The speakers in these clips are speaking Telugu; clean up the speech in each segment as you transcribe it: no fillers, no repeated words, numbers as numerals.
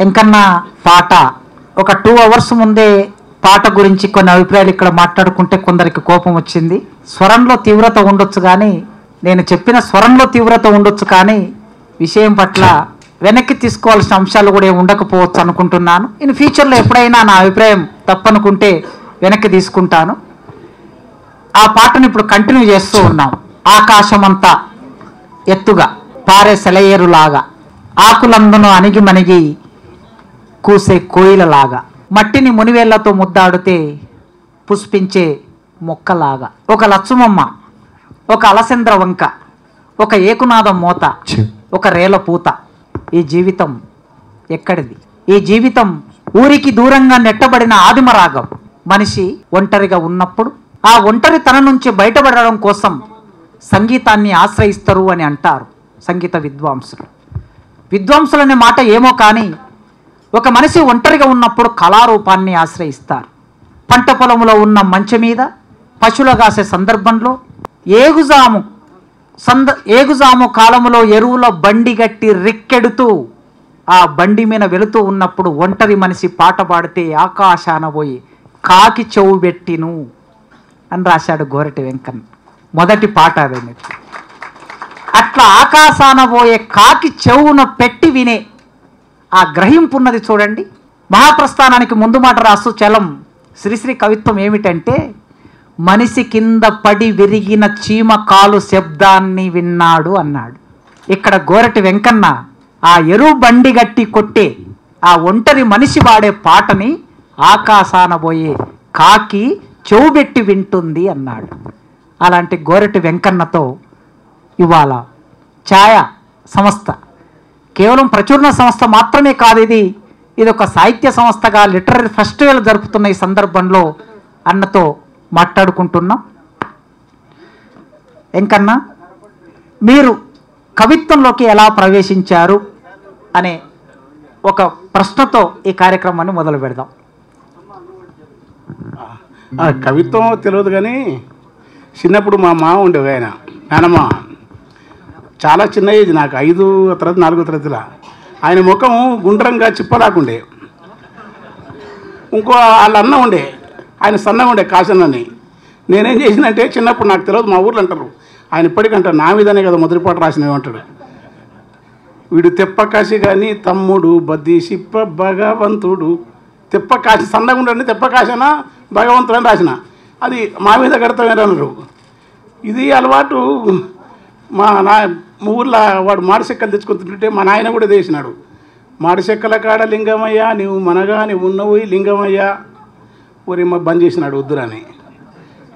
వెంకన్న పాట ఒక 2 అవర్స్ ముందే పాట గురించి కొన్ని అభిప్రాయాలు ఇక్కడ మాట్లాడుకుంటే కొందరికి కోపం వచ్చింది. స్వరంలో తీవ్రత ఉండొచ్చు కానీ, నేను చెప్పిన స్వరంలో తీవ్రత ఉండొచ్చు కానీ విషయం పట్ల వెనక్కి తీసుకోవాల్సిన అంశాలు కూడా ఉండకపోవచ్చు అనుకుంటున్నాను. ఇన్ ఫ్యూచర్లో ఎప్పుడైనా నా అభిప్రాయం తప్పనుకుంటే వెనక్కి తీసుకుంటాను. ఆ పాటను ఇప్పుడు కంటిన్యూ చేస్తూ ఉన్నాం. ఆకాశమంతా ఎత్తుగా పారే సెలయేరులాగా, ఆకులందును అణిగి మణిగి కూసే కోయిలలాగా, మట్టిని మునివేళ్లతో ముద్దాడితే పుష్పించే మొక్కలాగా, ఒక లచ్చుమమ్మ, ఒక అలసంద్ర వంక, ఒక ఏకునాదం మోత, ఒక రేల పూత. ఈ జీవితం ఎక్కడిది? ఈ జీవితం ఊరికి దూరంగా నెట్టబడిన ఆదిమ రాగం. మనిషి ఒంటరిగా ఉన్నప్పుడు ఆ ఒంటరితనం నుంచి బయటపడడం కోసం సంగీతాన్ని ఆశ్రయిస్తారు అని అంటారు సంగీత విద్వాంసులు. విద్వాంసులనే మాట ఏమో కానీ ఒక మనిషి ఒంటరిగా ఉన్నప్పుడు కళారూపాన్ని ఆశ్రయిస్తారు. పంట పొలంలో ఉన్న మంచు మీద పశువులు కాసే సందర్భంలో ఏగుజాము కాలంలో ఎరువుల బండి గట్టి రిక్కెడుతూ ఆ బండి మీద వెళుతూ ఉన్నప్పుడు ఒంటరి మనిషి పాట పాడితే ఆకాశాన పోయి కాకి చెవు పెట్టిను అని రాశాడు గోరటి వెంకన్న. మొదటి పాట అదే. అట్లా ఆకాశాన పోయే కాకి చెవున పెట్టి వినే ఆ గ్రహింపు ఉన్నది చూడండి. మహాప్రస్థానానికి ముందు మాట రాసు చలం శ్రీశ్రీ కవిత్వం ఏమిటంటే, మనిషి కింద పడి విరిగిన చీమ కాలు శబ్దాన్ని విన్నాడు అన్నాడు. ఇక్కడ గోరటి వెంకన్న ఆ ఎరువు బండి గట్టి కొట్టే ఆ ఒంటరి మనిషి వాడే పాటని ఆకాశాన పోయే కాకి చెవుబెట్టి వింటుంది అన్నాడు. అలాంటి గోరటి వెంకన్నతో ఇవాళ ఛాయ సంస్థ కేవలం ప్రచురణ సంస్థ మాత్రమే కాదు, ఇది ఒక సాహిత్య సంస్థగా లిటరరీ ఫెస్టివల్ జరుపుతున్న ఈ సందర్భంలో అన్నతో మాట్లాడుకుంటున్నాం. వెంకన్న, మీరు కవిత్వంలోకి ఎలా ప్రవేశించారు అనే ఒక ప్రశ్నతో ఈ కార్యక్రమాన్ని మొదలు పెడదాం. కవిత్వం తెలియదు కానీ చిన్నప్పుడు మా మామ ఉండేవి, ఆయన నానమ్మ, చాలా చిన్న ఏజ్, నాకు 5వ తరగతి 4వ తరగతిలో. ఆయన ముఖం గుండ్రంగా చిప్పలాకుండే. ఇంకో వాళ్ళ అన్న ఉండే, ఆయన సన్నగా ఉండే కాశన్నని. నేనేం చేసినంటే చిన్నప్పుడు నాకు తెలియదు, మా ఊర్లో అంటారు, ఆయన ఇప్పటికంటారు నా మీదనే కదా మొదటి పాట రాసినవి అంటాడు. వీడు తెప్పకాశి కానీ తమ్ముడు బద్ది శిప్ప భగవంతుడు, తెప్పకాశి సన్నగా ఉండని తెప్పకాశన భగవంతుడు అని రాసిన, అది మా మీద కడతామన్నారు. ఇది అలవాటు. మా ఊర్లో వాడు మాడిచెక్కలు తెచ్చుకొని తింటుంటే మా నాయన కూడా చేసినాడు. మాడిచెక్కల కాడ లింగమయ్యా నువ్వు మనగా నువ్వు ఉన్నవు లింగమయ్యా ఊరి బంద్ చేసినాడు వద్దురని,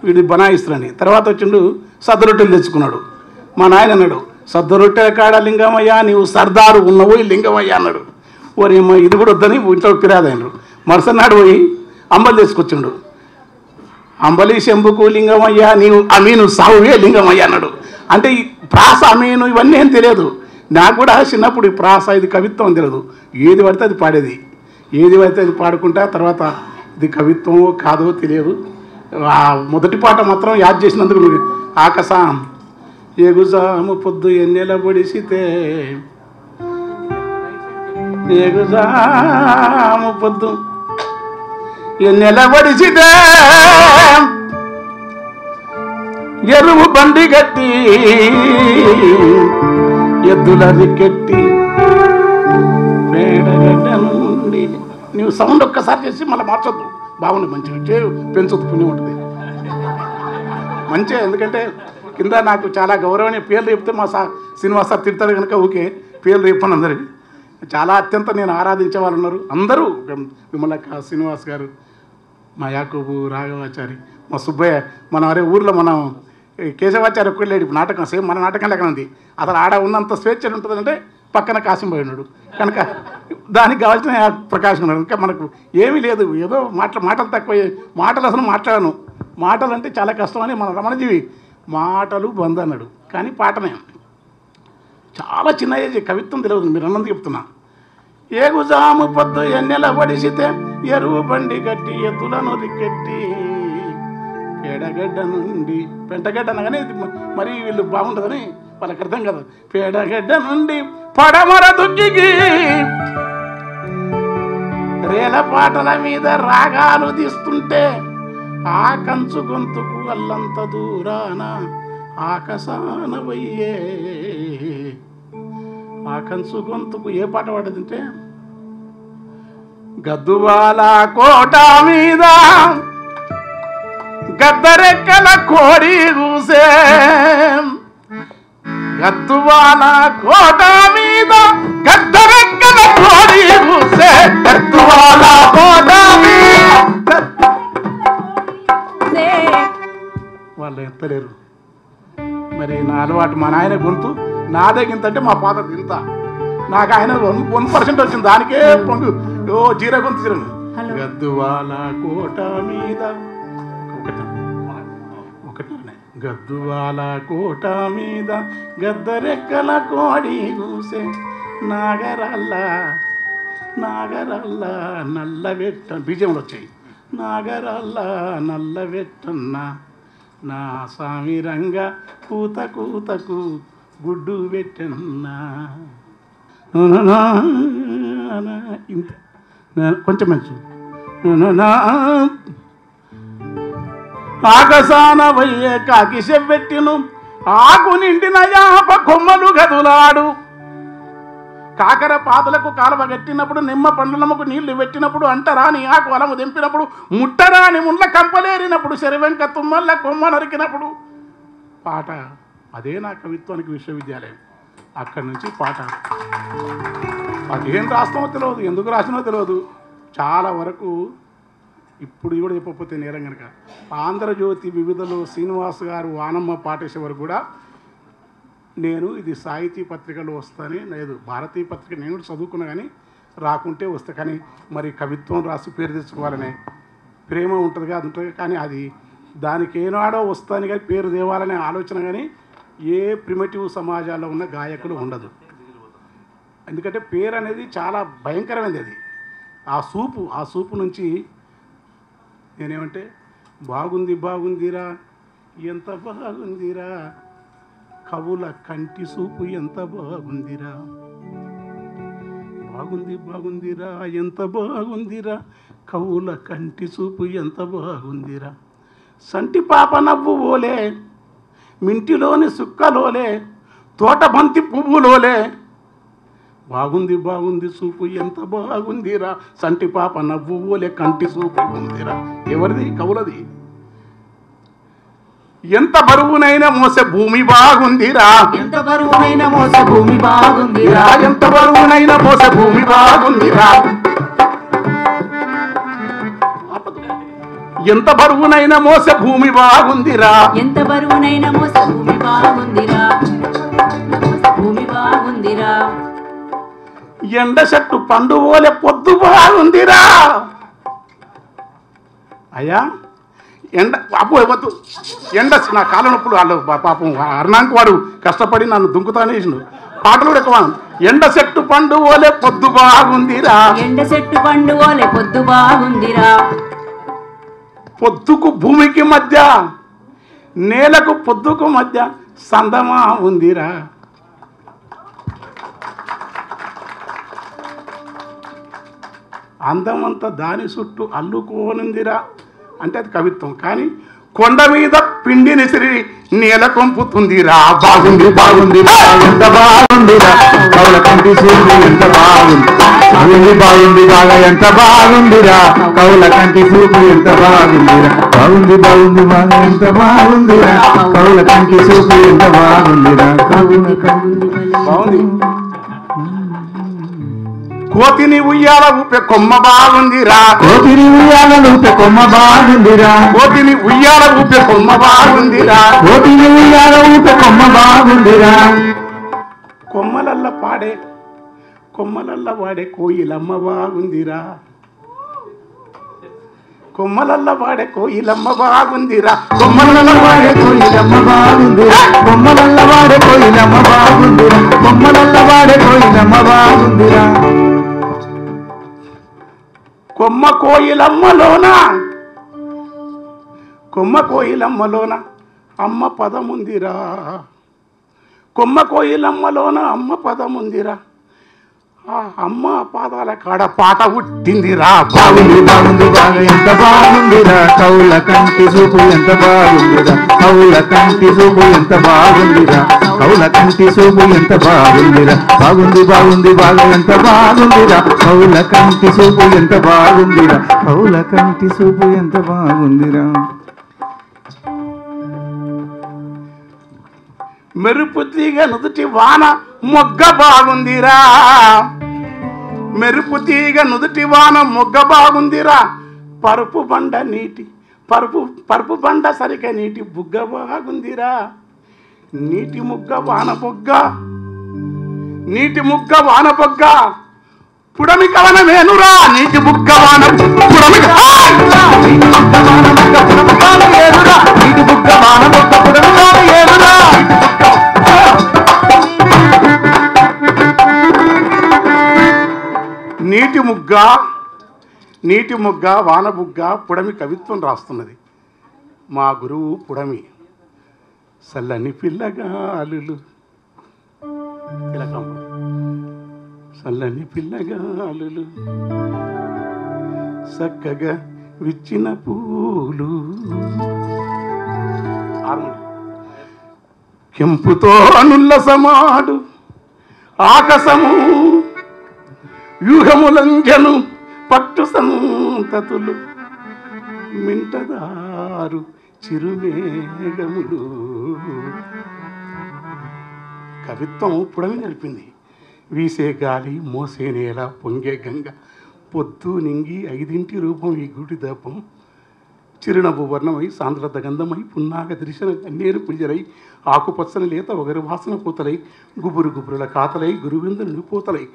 వీడు బనాయిస్తురని. తర్వాత వచ్చిండు సద్ద రొట్టెలు తెచ్చుకున్నాడు. మా నాయన అన్నాడు, సద్ద రొట్టెల కాడ లింగమయ్యా నీవు సర్దారు ఉన్నవు లింగమయ్యా అన్నాడు. ఊరి ఇది కూడా వద్దని ఇంట్లో ఫిర్యాదైనరు. మరుసనాడు పోయి అంబలి తెచ్చుకొచ్చిండు. అంబలి శంభుకు లింగమయ్యా నీవు అమీను సావువే లింగమయ్యా అన్నాడు. అంటే ఈ ప్రాస అమీను ఇవన్నీ ఏం తెలియదు నాకు కూడా. చిన్నప్పుడు ఈ ప్రాస ఇది కవిత్వం తెలియదు. ఏది పడితే అది పాడేది, ఏది పడితే అది పాడుకుంటా. తర్వాత ఇది కవిత్వమో కాదో తెలియదు. ఆ మొదటి పాట మాత్రం యాద్ చేసినందుకు, ఆకాశం ఎగుజాము పొద్దు ఎన్నెల పొడిసితే, ఎగుజాము పొద్దు ఎన్నెల పొడిసితే ఎరువు బండి గట్టి ఎద్దుల రికెట్టి పేడగడ్డ నుండి. నువ్వు సౌండ్ ఒక్కసారి చేసి మళ్ళీ మార్చొద్దు, బాగుంది, మంచిగా పెంచొద్దు, పుణ్యం ఉంటుంది మంచిగా. ఎందుకంటే కింద నాకు చాలా గౌరవనీయ పేర్లు చెప్తే మా శ్రీనివాస్ సార్ తిడతాడు కనుక ఓకే పేర్లు చెప్పాను. అందరికి చాలా అత్యంత నేను ఆరాధించే వాళ్ళు ఉన్నారు అందరూ. విమలక్క, శ్రీనివాస్ గారు, మా యాకూబు, రాఘవాచారి, మా సుబ్బయ్య. మనం అరే ఊర్లో మనం కేశవాచార్య ఒక్కడు లేడు. ఇప్పుడు నాటకం సేమ్ మన నాటకం లెక్క ఉంది. అసలు ఆడ ఉన్నంత స్వేచ్ఛ ఉంటుందంటే పక్కన కాశం పోయి ఉన్నాడు కనుక దానికి కావాల్సిన ప్రకాశం ఉన్నాడు. ఇంకా మనకు ఏమీ లేదు, ఏదో మాటలు తక్కువ, మాటలు అసలు మాట్లాడను. మాటలు అంటే చాలా కష్టం అని మన రమణజీవి మాటలు బంద్ అన్నాడు. కానీ పాటనే చాలా చిన్న ఏజ్, కవిత్వం తెలియదు. మీరు అన్నందుకు చెప్తున్నా. ఏగుజాము పొద్దు ఎన్నెల పడిసితే ఎరువు బండి గట్టి ఎద్దులను రికెట్టి పేడగడ్డ నుండి, పెంటగడ్డ అనగానే మరి వీళ్ళు బాగుంటుందని వాళ్ళకి అర్థం కదా. పేడగడ్డ నుండి పడమర దుక్కికి రేల పాటల మీద రాగాలు తీస్తుంటే ఆ కంచు గొంతుకు అల్లంత దూరాన ఆకాశాన వయ్యే. ఆ కంచు గొంతుకు ఏ పాట పాడదంటే గద్దువాల కోట మీద గద్దరెక్కల కోడి కూసే. గద్దువాల కోట మీద గద్దరెక్కల కోడి కూసే. గద్దువాల కోట మీద వాళ్ళు ఎత్తలేరు. మరి నా అలవాటు మా నాయన గొంతు నాదే గింతంటే మా ఫాదర్ ఇంత. నాకు ఆయన 1% వచ్చింది, దానికే పొంగు ఓ జీర గొంతు చిరను. గద్దువాల కోట మీద ఒకటి గద్దువాల కోట మీద గద్దరెక్కల కోడి కూసే. నాగరల్ల నాగరల్ల నల్ల వెట్ట బీజంలో వచ్చాయి. నాగరల్ల నల్ల వెట్టన్న నా స్వామి రంగ కూత కూతకు గుడ్డు పెట్టన్నా. ఇంత కొంచెం మంచి ఆకాశాన వయ్యే కాకి చెవ్వెట్టిను ఆకు నిండిన యాప కొమ్మలు గదులాడు. కాకర పాదులకు కాలువ కట్టినప్పుడు నిమ్మ పండ్లముకు నీళ్లు పెట్టినప్పుడు అంటరాని ఆకు అలము దింపినప్పుడు ముట్టరాని ముండ్ల కంపలేరినప్పుడు శరవెంక తుమ్మల్ల కొమ్మ నరికినప్పుడు పాట. అదే నా కవిత్వానికి విశ్వవిద్యాలయం. అక్కడి నుంచి పాట. అదేం రాస్తామో తెలియదు, ఎందుకు రాసినో తెలియదు. చాలా వరకు ఇప్పుడు కూడా చెప్పకపోతే నేరం కనుక ఆంధ్రజ్యోతి వివిధలో శ్రీనివాస్ గారు వానమ్మ పాటేసే వరకు కూడా నేను ఇది సాహితీ పత్రికలో వస్తానే లేదు, భారతీయ పత్రిక నేను కూడా చదువుకున్నా కానీ రాకుంటే వస్తా. కానీ మరి కవిత్వం రాసి పేరు తెచ్చుకోవాలనే ప్రేమ ఉంటుంది, అది ఉంటుంది. కానీ అది దానికి ఏనాడో వస్తాను కానీ పేరు తేవాలనే ఆలోచన కానీ ఏ ప్రిమిటివ్ సమాజాల్లో ఉన్న గాయకులు ఉండదు. ఎందుకంటే పేరు అనేది చాలా భయంకరమైనది. అది ఆ సూపు నుంచి నేనేమంటే బాగుంది బాగుందిరా ఎంత బాగుందిరా కవుల కంటి సూపు ఎంత బాగుందిరా. బాగుంది బాగుందిరా ఎంత బాగుందిరా కవుల కంటి సూపు ఎంత బాగుందిరా. సంటి పాప నవ్వు ఓలే మింటిలోని సుక్కలోలే తోట బంతి పువ్వులోలే. బాగుంది బాగుంది సూపు ఎంత బాగుందిరా సంటి పాప నవ్వు ఓలే కంటి సూపు ఉందిరా. ఎవరిది? కవులది. ఎంత బరువునైనా మోసే భూమి బాగుందిరా. ఎంత బరువునైనా మోసే భూమి బాగుందిరా. ఎంత బరువునైనా మోసే భూమి బాగుందిరా. ఎంత బరువునైనా మోసే భూమి బాగుందిరా. ఎంత బరువునైనా మోసే భూమి బాగుందిరా. భూమి బాగుందిరా. ఎండ చెట్టు పండు ఓలే పొద్దు బాగుందిరా. అయ్యా ఎండ అపోవద్దు, ఎండ నా కాళ్ళ నొప్పులు వాళ్ళు పాపం అర్ణాంక్ వాడు కష్టపడి నన్ను దుంకుతానే ఇచ్చిండు. పాటలు కూడా ఎక్కువ. ఎండ చెట్టు పండు ఓలే పొద్దు బాగుందిరా. ఎండ చెట్టు పండు ఓలే పొద్దు బాగుందిరా. పొద్దుకు భూమికి మధ్య నేలకు పొద్దుకు మధ్య సందమా ఉందిరా. అందమంతా దాని చుట్టూ అల్లుకోనుందిరా. అంటే అది కవిత్వం. కానీ కొండ మీద పిండిని సిరి నేల కొంపుతుందిరా. బాగుంది బాగుంది ఎంత బాగుందిరా కవుల కంటి సూపు ఎంత బాగుంది. బాగుంది బాగుంది బాగా ఎంత బాగుందిరా కవుల కంటి సూపు ఎంత బాగుందిరా. బాగుంది బాగుంది బాగా ఎంత బాగుందిరా కవుల కంటి సూపు ఎంత బాగుందిరా. బాగుంది. కోతిని ఉయ్యాల ఊపే కొమ్మ బాగుందిరా. కోతిని ఉయ్యాల ఊపే కొమ్మ బాగుందిరా. కోతిని ఉయ్యాల ఊపే కొమ్మ బాగుందిరా. కోతిని ఉయ్యాల ఊపే కొమ్మ బాగుందిరా. కొమ్మలల్ల వాడే కోయిలమ్మ బాగుందిరా. కొమ్మలల్ల వాడే కోయిలమ్మ బాగుందిరా. కొమ్మలల్ల వాడే కోయిలమ్మ బాగుందిరా. కొమ్మలల్ల వాడే కోయిలమ్మ బాగుందిరా. కొమ్మలల్ల వాడే కోయిలమ్మ బాగుందిరా. కొమ్మ కోయిలమ్మలోన అమ్మ పదముందిరా. కొమ్మ కోయిలమ్మలోన అమ్మ పదముందిరా. ఆ అమ్మ పాదాల కాడ పాట పుట్టిందిరా. బాగుంది బాగుంది బాగా ఎంత బాగుందిరా, కౌల కంటి చూపు ఎంత బాగుందిరా, కౌల కంటి చూపు ఎంత బాగుందిరా, కౌల కంటి చూపు ఎంత బాగుందిరా, బాగుంది బాగుంది బాగా ఎంత బాగుందిరా, కౌల కంటి చూపు ఎంత బాగుందిరా, కౌల కంటి చూపు ఎంత బాగుందిరా. మెరుపు తీగ నుదుటి వాన మొగ్గ బాగుందిరా, మెరుపు తీగ నుదుటి వాన మొగ్గ బాగుందిరా, పరుపు బండ నీటి పరుపు బండ సరిక నీటి బుగ్గ బాగుందిరా, నీటి ముగ్గ వాన బొగ్గ, నీటి ముగ్గ వాన బొగ్గ, పుడమి కవనమేనురా, నీటి బుగ్గ వాన పుడమి నీటి బుగ్గ వాన బొగ్గ పుడమి ఏనురా. నీటి ముగ్గ వానబుగ్గ పుడమి కవిత్వం రాస్తున్నది మా గురువు పుడమి. సల్లని పిల్లగాలులు తిలకమ్మ, సల్లని పిల్లగాలులు చక్కగా విచ్చిన పూలు, కెంపుతో నుల్లసమాడు ఆకాశము, వ్యూహములంజను పట్టు సంతతులు, మింటదారు చిరుమేఘములు. కవిత్వం పుడమి నడిపింది. వీసే గాలి మోసే నేల పొంగే గంగ, పొద్దు నింగి 5 రూపం ఈ గుడి దర్పం, చిరునవ్వు వర్ణమై సాంద్రత గంధమై పున్నాగ దృశన కన్నీరు పుంజరై, ఆకుపచ్చని లేత ఒకరి వాసన పూతలై, గుబురు గుబురుల కాతలై గురువింద నిలుపోతలై,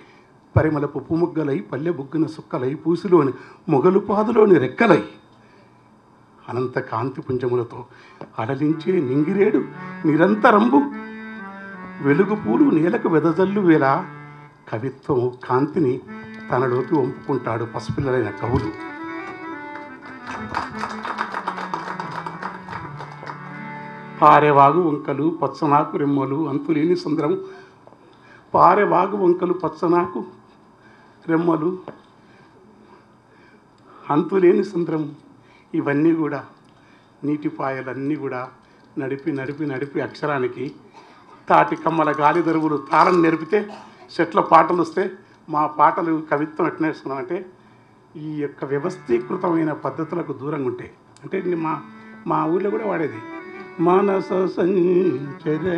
పరిమళపు పుముగ్గలై పల్లె బుగ్గున సుక్కలై, పూసిలోని మొగలు పాదులోని రెక్కలై, అనంత కాంతి పుంజములతో అలలించే నింగిరేడు నిరంతరంబు, వెలుగు పూలు నేలకు వెదజల్లు వేళ, కవిత్వం కాంతిని తనలోకి వంపుకుంటాడు పసిపిల్లలైన కవులు. పారెవాగు వంకలు పచ్చనాకు రెమ్మలు అంతులేని సుందరం, పారెవాగు వంకలు పచ్చనాకు రెమ్మలు అంతులేని సుందరం, ఇవన్నీ కూడా నీటిపాయలన్నీ కూడా నడిపి నడిపి నడిపి అక్షరానికి తాటి కమ్మల గాలి దరువులు తారని నేర్పితే చెట్ల పాటలు వస్తే మా పాటలు కవిత్వం ఎట్లా నేర్చుకున్నామంటే ఈ యొక్క వ్యవస్థీకృతమైన పద్ధతులకు దూరంగా ఉంటాయి. అంటే మా ఊళ్ళో కూడా వాడేది మానస సంచరే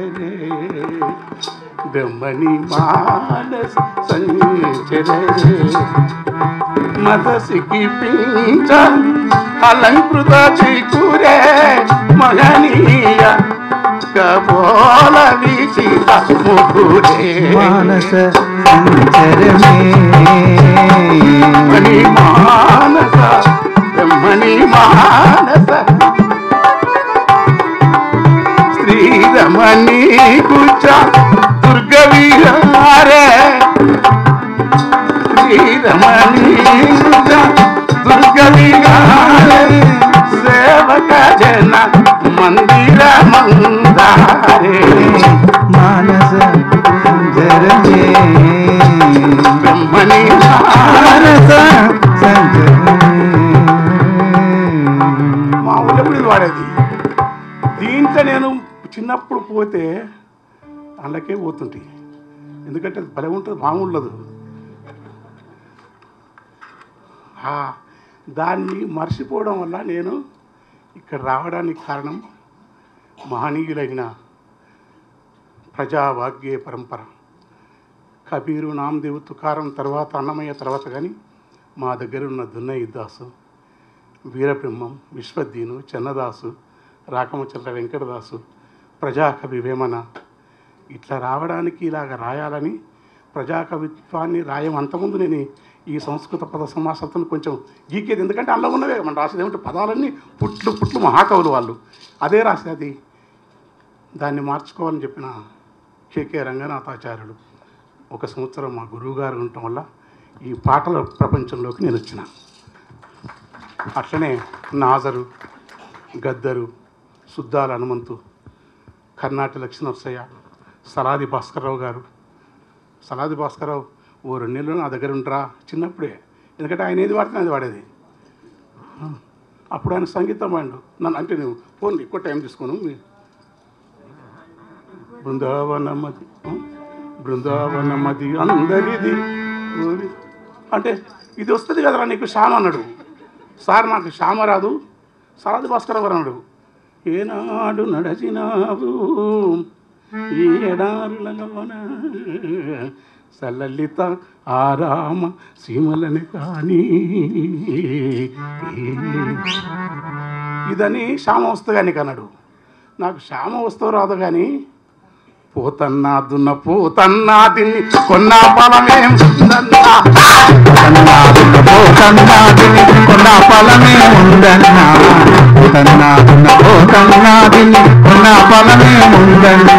బ్రహ్మణి మానస సంచరే మదసికి పించ అలంకృత చికురే మహనీయ కబోల విచిత ముకురే మానస సంచరమే మణి మానస బ్రహ్మణి మానస శ్రీరమణి కుచ దుర్గ విహారే శ్రీరమణి కుచ దుర్గ విహారే సేవక జన మందిర మందారే మానస సంచరమే బ్రహ్మణి మానస సంచరమే. మా ఊళ్ళో కూడా ఇది వాడేది. దీంట్లో నేను చిన్నప్పుడు పోతే అందుకే పోతుంటాయి, ఎందుకంటే అది భలే ఉంటుంది, మామూలదు. దాన్ని మర్చిపోవడం వల్ల నేను ఇక్కడ రావడానికి కారణం మహనీయులైన ప్రజావాగ్గే పరంపర. కబీరు, నామదేవు, తుకారం తర్వాత అన్నమయ్య తర్వాత కానీ మా దగ్గర ఉన్న దున్నయ్య దాసు, వీరబ్రహ్మం, విశ్వద్దీను, చెన్నదాసు, రాకమచల్ల వెంకటదాసు, ప్రజాకవి వేమన, ఇట్లా రావడానికి ఇలాగ రాయాలని ప్రజాకవిత్వాన్ని అంతకుముందు నేను ఈ సంస్కృత పద సమాసతను కొంచెం గీకేది, ఎందుకంటే అందులో ఉన్నవే మనం రాసేది ఏమంటే పదాలన్నీ పుట్లు మహాకవులు వాళ్ళు అదే రాసేది. దాన్ని మార్చుకోవాలని చెప్పిన కేకే రంగనాథాచార్యుడు 1 సంవత్సరం మా గురువుగారు ఉండటం వల్ల ఈ పాటల ప్రపంచంలోకి నేను వచ్చిన. అట్లనే నాజరు, గద్దరు, సుద్దాల హనుమంతు, కర్ణాటి లక్ష్మీనరసయ్య, సలాది భాస్కర్రావు గారు. సలాది భాస్కర్రావు ఓ 2 నెలలు నా దగ్గర ఉంటారా చిన్నప్పుడే, ఎందుకంటే ఆయన ఏది వాడితే అది వాడేది. అప్పుడు ఆయన సంగీతం వాడు నన్ను, అంటే నువ్వు ఫోన్ ఎక్కువ టైం తీసుకోను, మీ బృందావనమది బృందావనమది అందరిది అంటే ఇది వస్తుంది కదరా నీకు శ్యామ అన్నాడు. సార్ నాకు శ్యామ రాదు, సారథి భాస్కర్ గారు అన్నాడు. ఏనాడు నడచినావు ఈ ఎడారులలోన సలలిత ఆరామ సీమలని కానీ ఇదని శ్యామ వస్తుంది కానీ అన్నాడు. నాకు శ్యామ వస్తూ రాదు కానీ పోతన్నా దున్న పోతన్నా తిని కొన్న ఫలమే ఉందన్నా, పోతన్నా దున్న పోతన్నా తిని కొన్న ఫలమే ఉందన్నా, పోతన్నా దున్న పోతన్నా తిని కొన్న ఫలమే ఉందన్నా,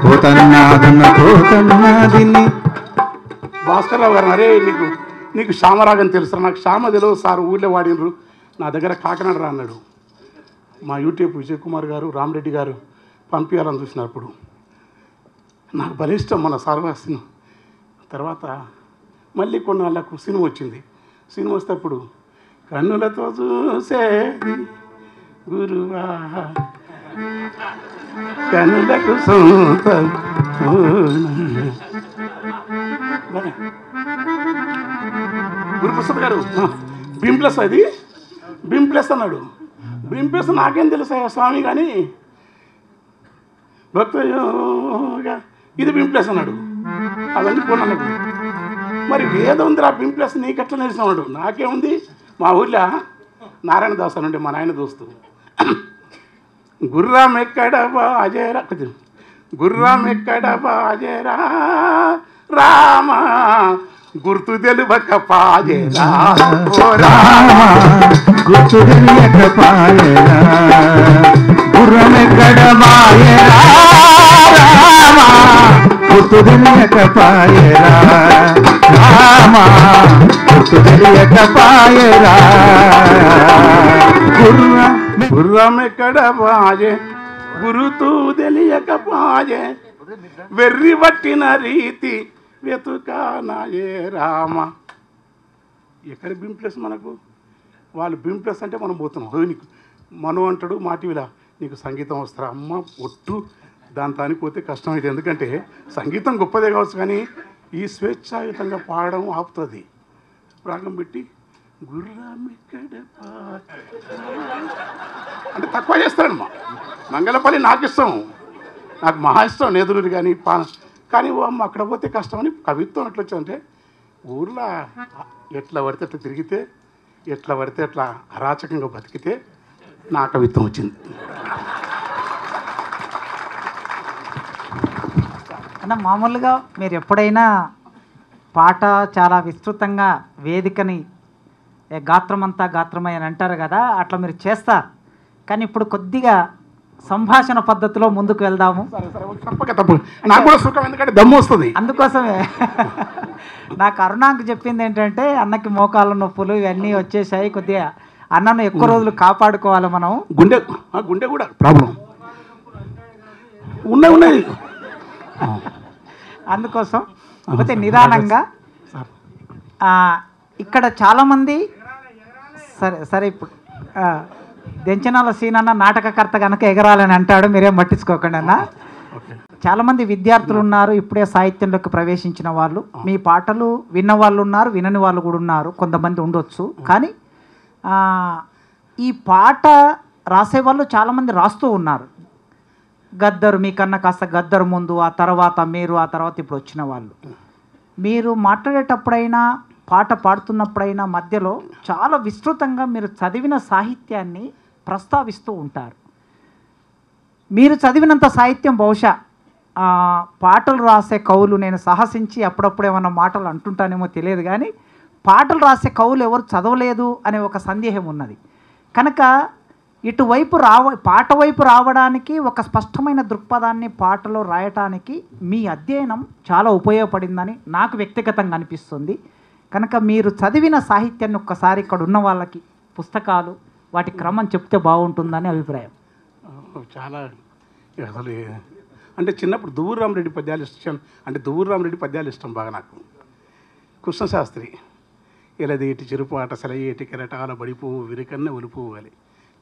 పోతన్నా దున్న పోతన్నా తిని. భాస్కర్రావు గారు అరే నీకు శ్యామరాగని తెలుసు, నాకు శ్యామ తెలియదు సార్, ఊళ్ళో వాడినరు, నా దగ్గర కాకినాడ రా అన్నాడు. మా యూట్యూబ్ విజయ్ కుమార్ గారు రామరెడ్డి గారు పంపించాలని చూసినప్పుడు నాకు భలే ఇష్టం మన సార్వాసిన. తర్వాత మళ్ళీ కొన్నాళ్ళకు సినిమా వచ్చింది. సినిమా వస్తేప్పుడు కన్నులతో చూసే గురువా కన్నులకు సొంతం గురుప్రసాద్ గారు బింప్లస్ అది బింప్లస్ అన్నాడు. బింప్లస్ నాకేం తెలుసా స్వామి కానీ భక్తయోగా ఇది బింప్లస్ అన్నాడు. అవన్నీ కొన్నాను. మరి వేదం ఉందిరా బింప్లస్ నీకెట్లా తెలిసినాడు? నాకేముంది, మా ఊళ్ళో నారాయణ దాస్ అని ఉండే మా నాయన దోస్తు, గుర్రం ఎక్కడ బాజేరా గుర్రం ఎక్కడ బాజేరా రామ గుర్తు తెలుబక పాజేరా గుర్తు తెలియక పాయరా గుర్రమెక్కడ మాయరా రామ గుర్తు తెలియక పాయరా రామ గుర్తు తెలియక పాయరా గుర్రం ఎక్కడ బాజే గురుతూ తెలియక పాజే వెర్రి పట్టిన రీతి వెతుకానాయే రామ. ఎక్కడ బింప్లస్ మనకు? వాళ్ళు బింప్లస్ అంటే మనం పోతున్నాం. నీకు మను అంటాడు మా టీవీలో, నీకు సంగీతం వస్తారా అమ్మ ఒట్టు, దాని తానికి పోతే కష్టమైతే, ఎందుకంటే సంగీతం గొప్పదే కావచ్చు కానీ ఈ స్వేచ్ఛాయుతంగా పాడడం ఆపుతుంది. రాగం పెట్టి గుర్రం ఇక్కడ అంటే తక్కువ చేస్తాడమ్మా. మంగళపల్లి నాకు ఇష్టం, నాకు మహా ఇష్టం, నేదులూరు కానీ కానీ అమ్మ అక్కడ పోతే కష్టమని కవిత్వం ఎట్లా వచ్చిందంటే ఊర్లో ఎట్లా పడితే అట్లా తిరిగితే, ఎట్లా పడితే అట్లా అరాచకంగా బతికితే నా కవిత్వం వచ్చింది. అన్న మామూలుగా మీరు ఎప్పుడైనా పాట చాలా విస్తృతంగా వేదికని గాత్రమంతా గాత్రమై అని అంటారు కదా, అట్లా మీరు చేస్తారు. కానీ ఇప్పుడు కొద్దిగా సంభాషణ పద్ధతిలో ముందుకు వెళ్దాము. తప్పక నాకు కూడా సుఖం, ఎందుకంటే దమ్ము వస్తుంది. అందుకోసమే నాకు అరుణాకు చెప్పింది ఏంటంటే అన్నకి మోకాళ్ళ నొప్పులు ఇవన్నీ వచ్చేసాయి, కొద్దిగా అన్నను ఎక్కువ రోజులు కాపాడుకోవాలి మనం. గుండె కూడా ప్రాబ్లం ఉన్నది. అందుకోసం కాకపోతే నిదానంగా ఇక్కడ చాలామంది సరే ఇప్పుడు దెంచనాల సీనన్న నాటకకర్త కనుక ఎగరాలని అంటాడు, మీరేం పట్టించుకోకండి అన్న. చాలామంది విద్యార్థులు ఉన్నారు, ఇప్పుడే సాహిత్యంలోకి ప్రవేశించిన వాళ్ళు. మీ పాటలు విన్న వాళ్ళు ఉన్నారు, వినని వాళ్ళు కూడా ఉన్నారు, కొంతమంది ఉండొచ్చు. కానీ ఈ పాట రాసేవాళ్ళు చాలామంది రాస్తూ ఉన్నారు. గద్దరు మీకన్నా కాస్త గద్దరు ముందు, ఆ తర్వాత మీరు, ఆ తర్వాత ఇప్పుడు వచ్చిన వాళ్ళు. మీరు మాట్లాడేటప్పుడైనా పాట పాడుతున్నప్పుడైనా మధ్యలో చాలా విస్తృతంగా మీరు చదివిన సాహిత్యాన్ని ప్రస్తావిస్తూ ఉంటారు. మీరు చదివినంత సాహిత్యం బహుశా పాటలు రాసే కవులు, నేను సాహసించి అప్పుడప్పుడు ఏమన్నా మాటలు అంటుంటానేమో తెలియదు కానీ పాటలు రాసే కవులు ఎవరు చదవలేదు అనే ఒక సందేహం ఉన్నది. కనుక ఇటువైపు పాట వైపు రావడానికి ఒక స్పష్టమైన దృక్పథాన్ని పాటలో రాయటానికి మీ అధ్యయనం చాలా ఉపయోగపడిందని నాకు వ్యక్తిగతంగా అనిపిస్తుంది. కనుక మీరు చదివిన సాహిత్యాన్ని ఒక్కసారి ఇక్కడ ఉన్న వాళ్ళకి పుస్తకాలు వాటి క్రమం చెప్తే బాగుంటుందని అభిప్రాయం. చాలా అసలు అంటే చిన్నప్పుడు దువ్వూరు రామరెడ్డి పద్యాలు ఇష్టం, అంటే దువ్వూరు రామరెడ్డి పద్యాలు ఇష్టం బాగా నాకు. కృష్ణశాస్త్రి ఎలదేటి చెరుపాట సెలయేటి కెరటాల బడిపోవు విరికన్న ఒలిపోవాలి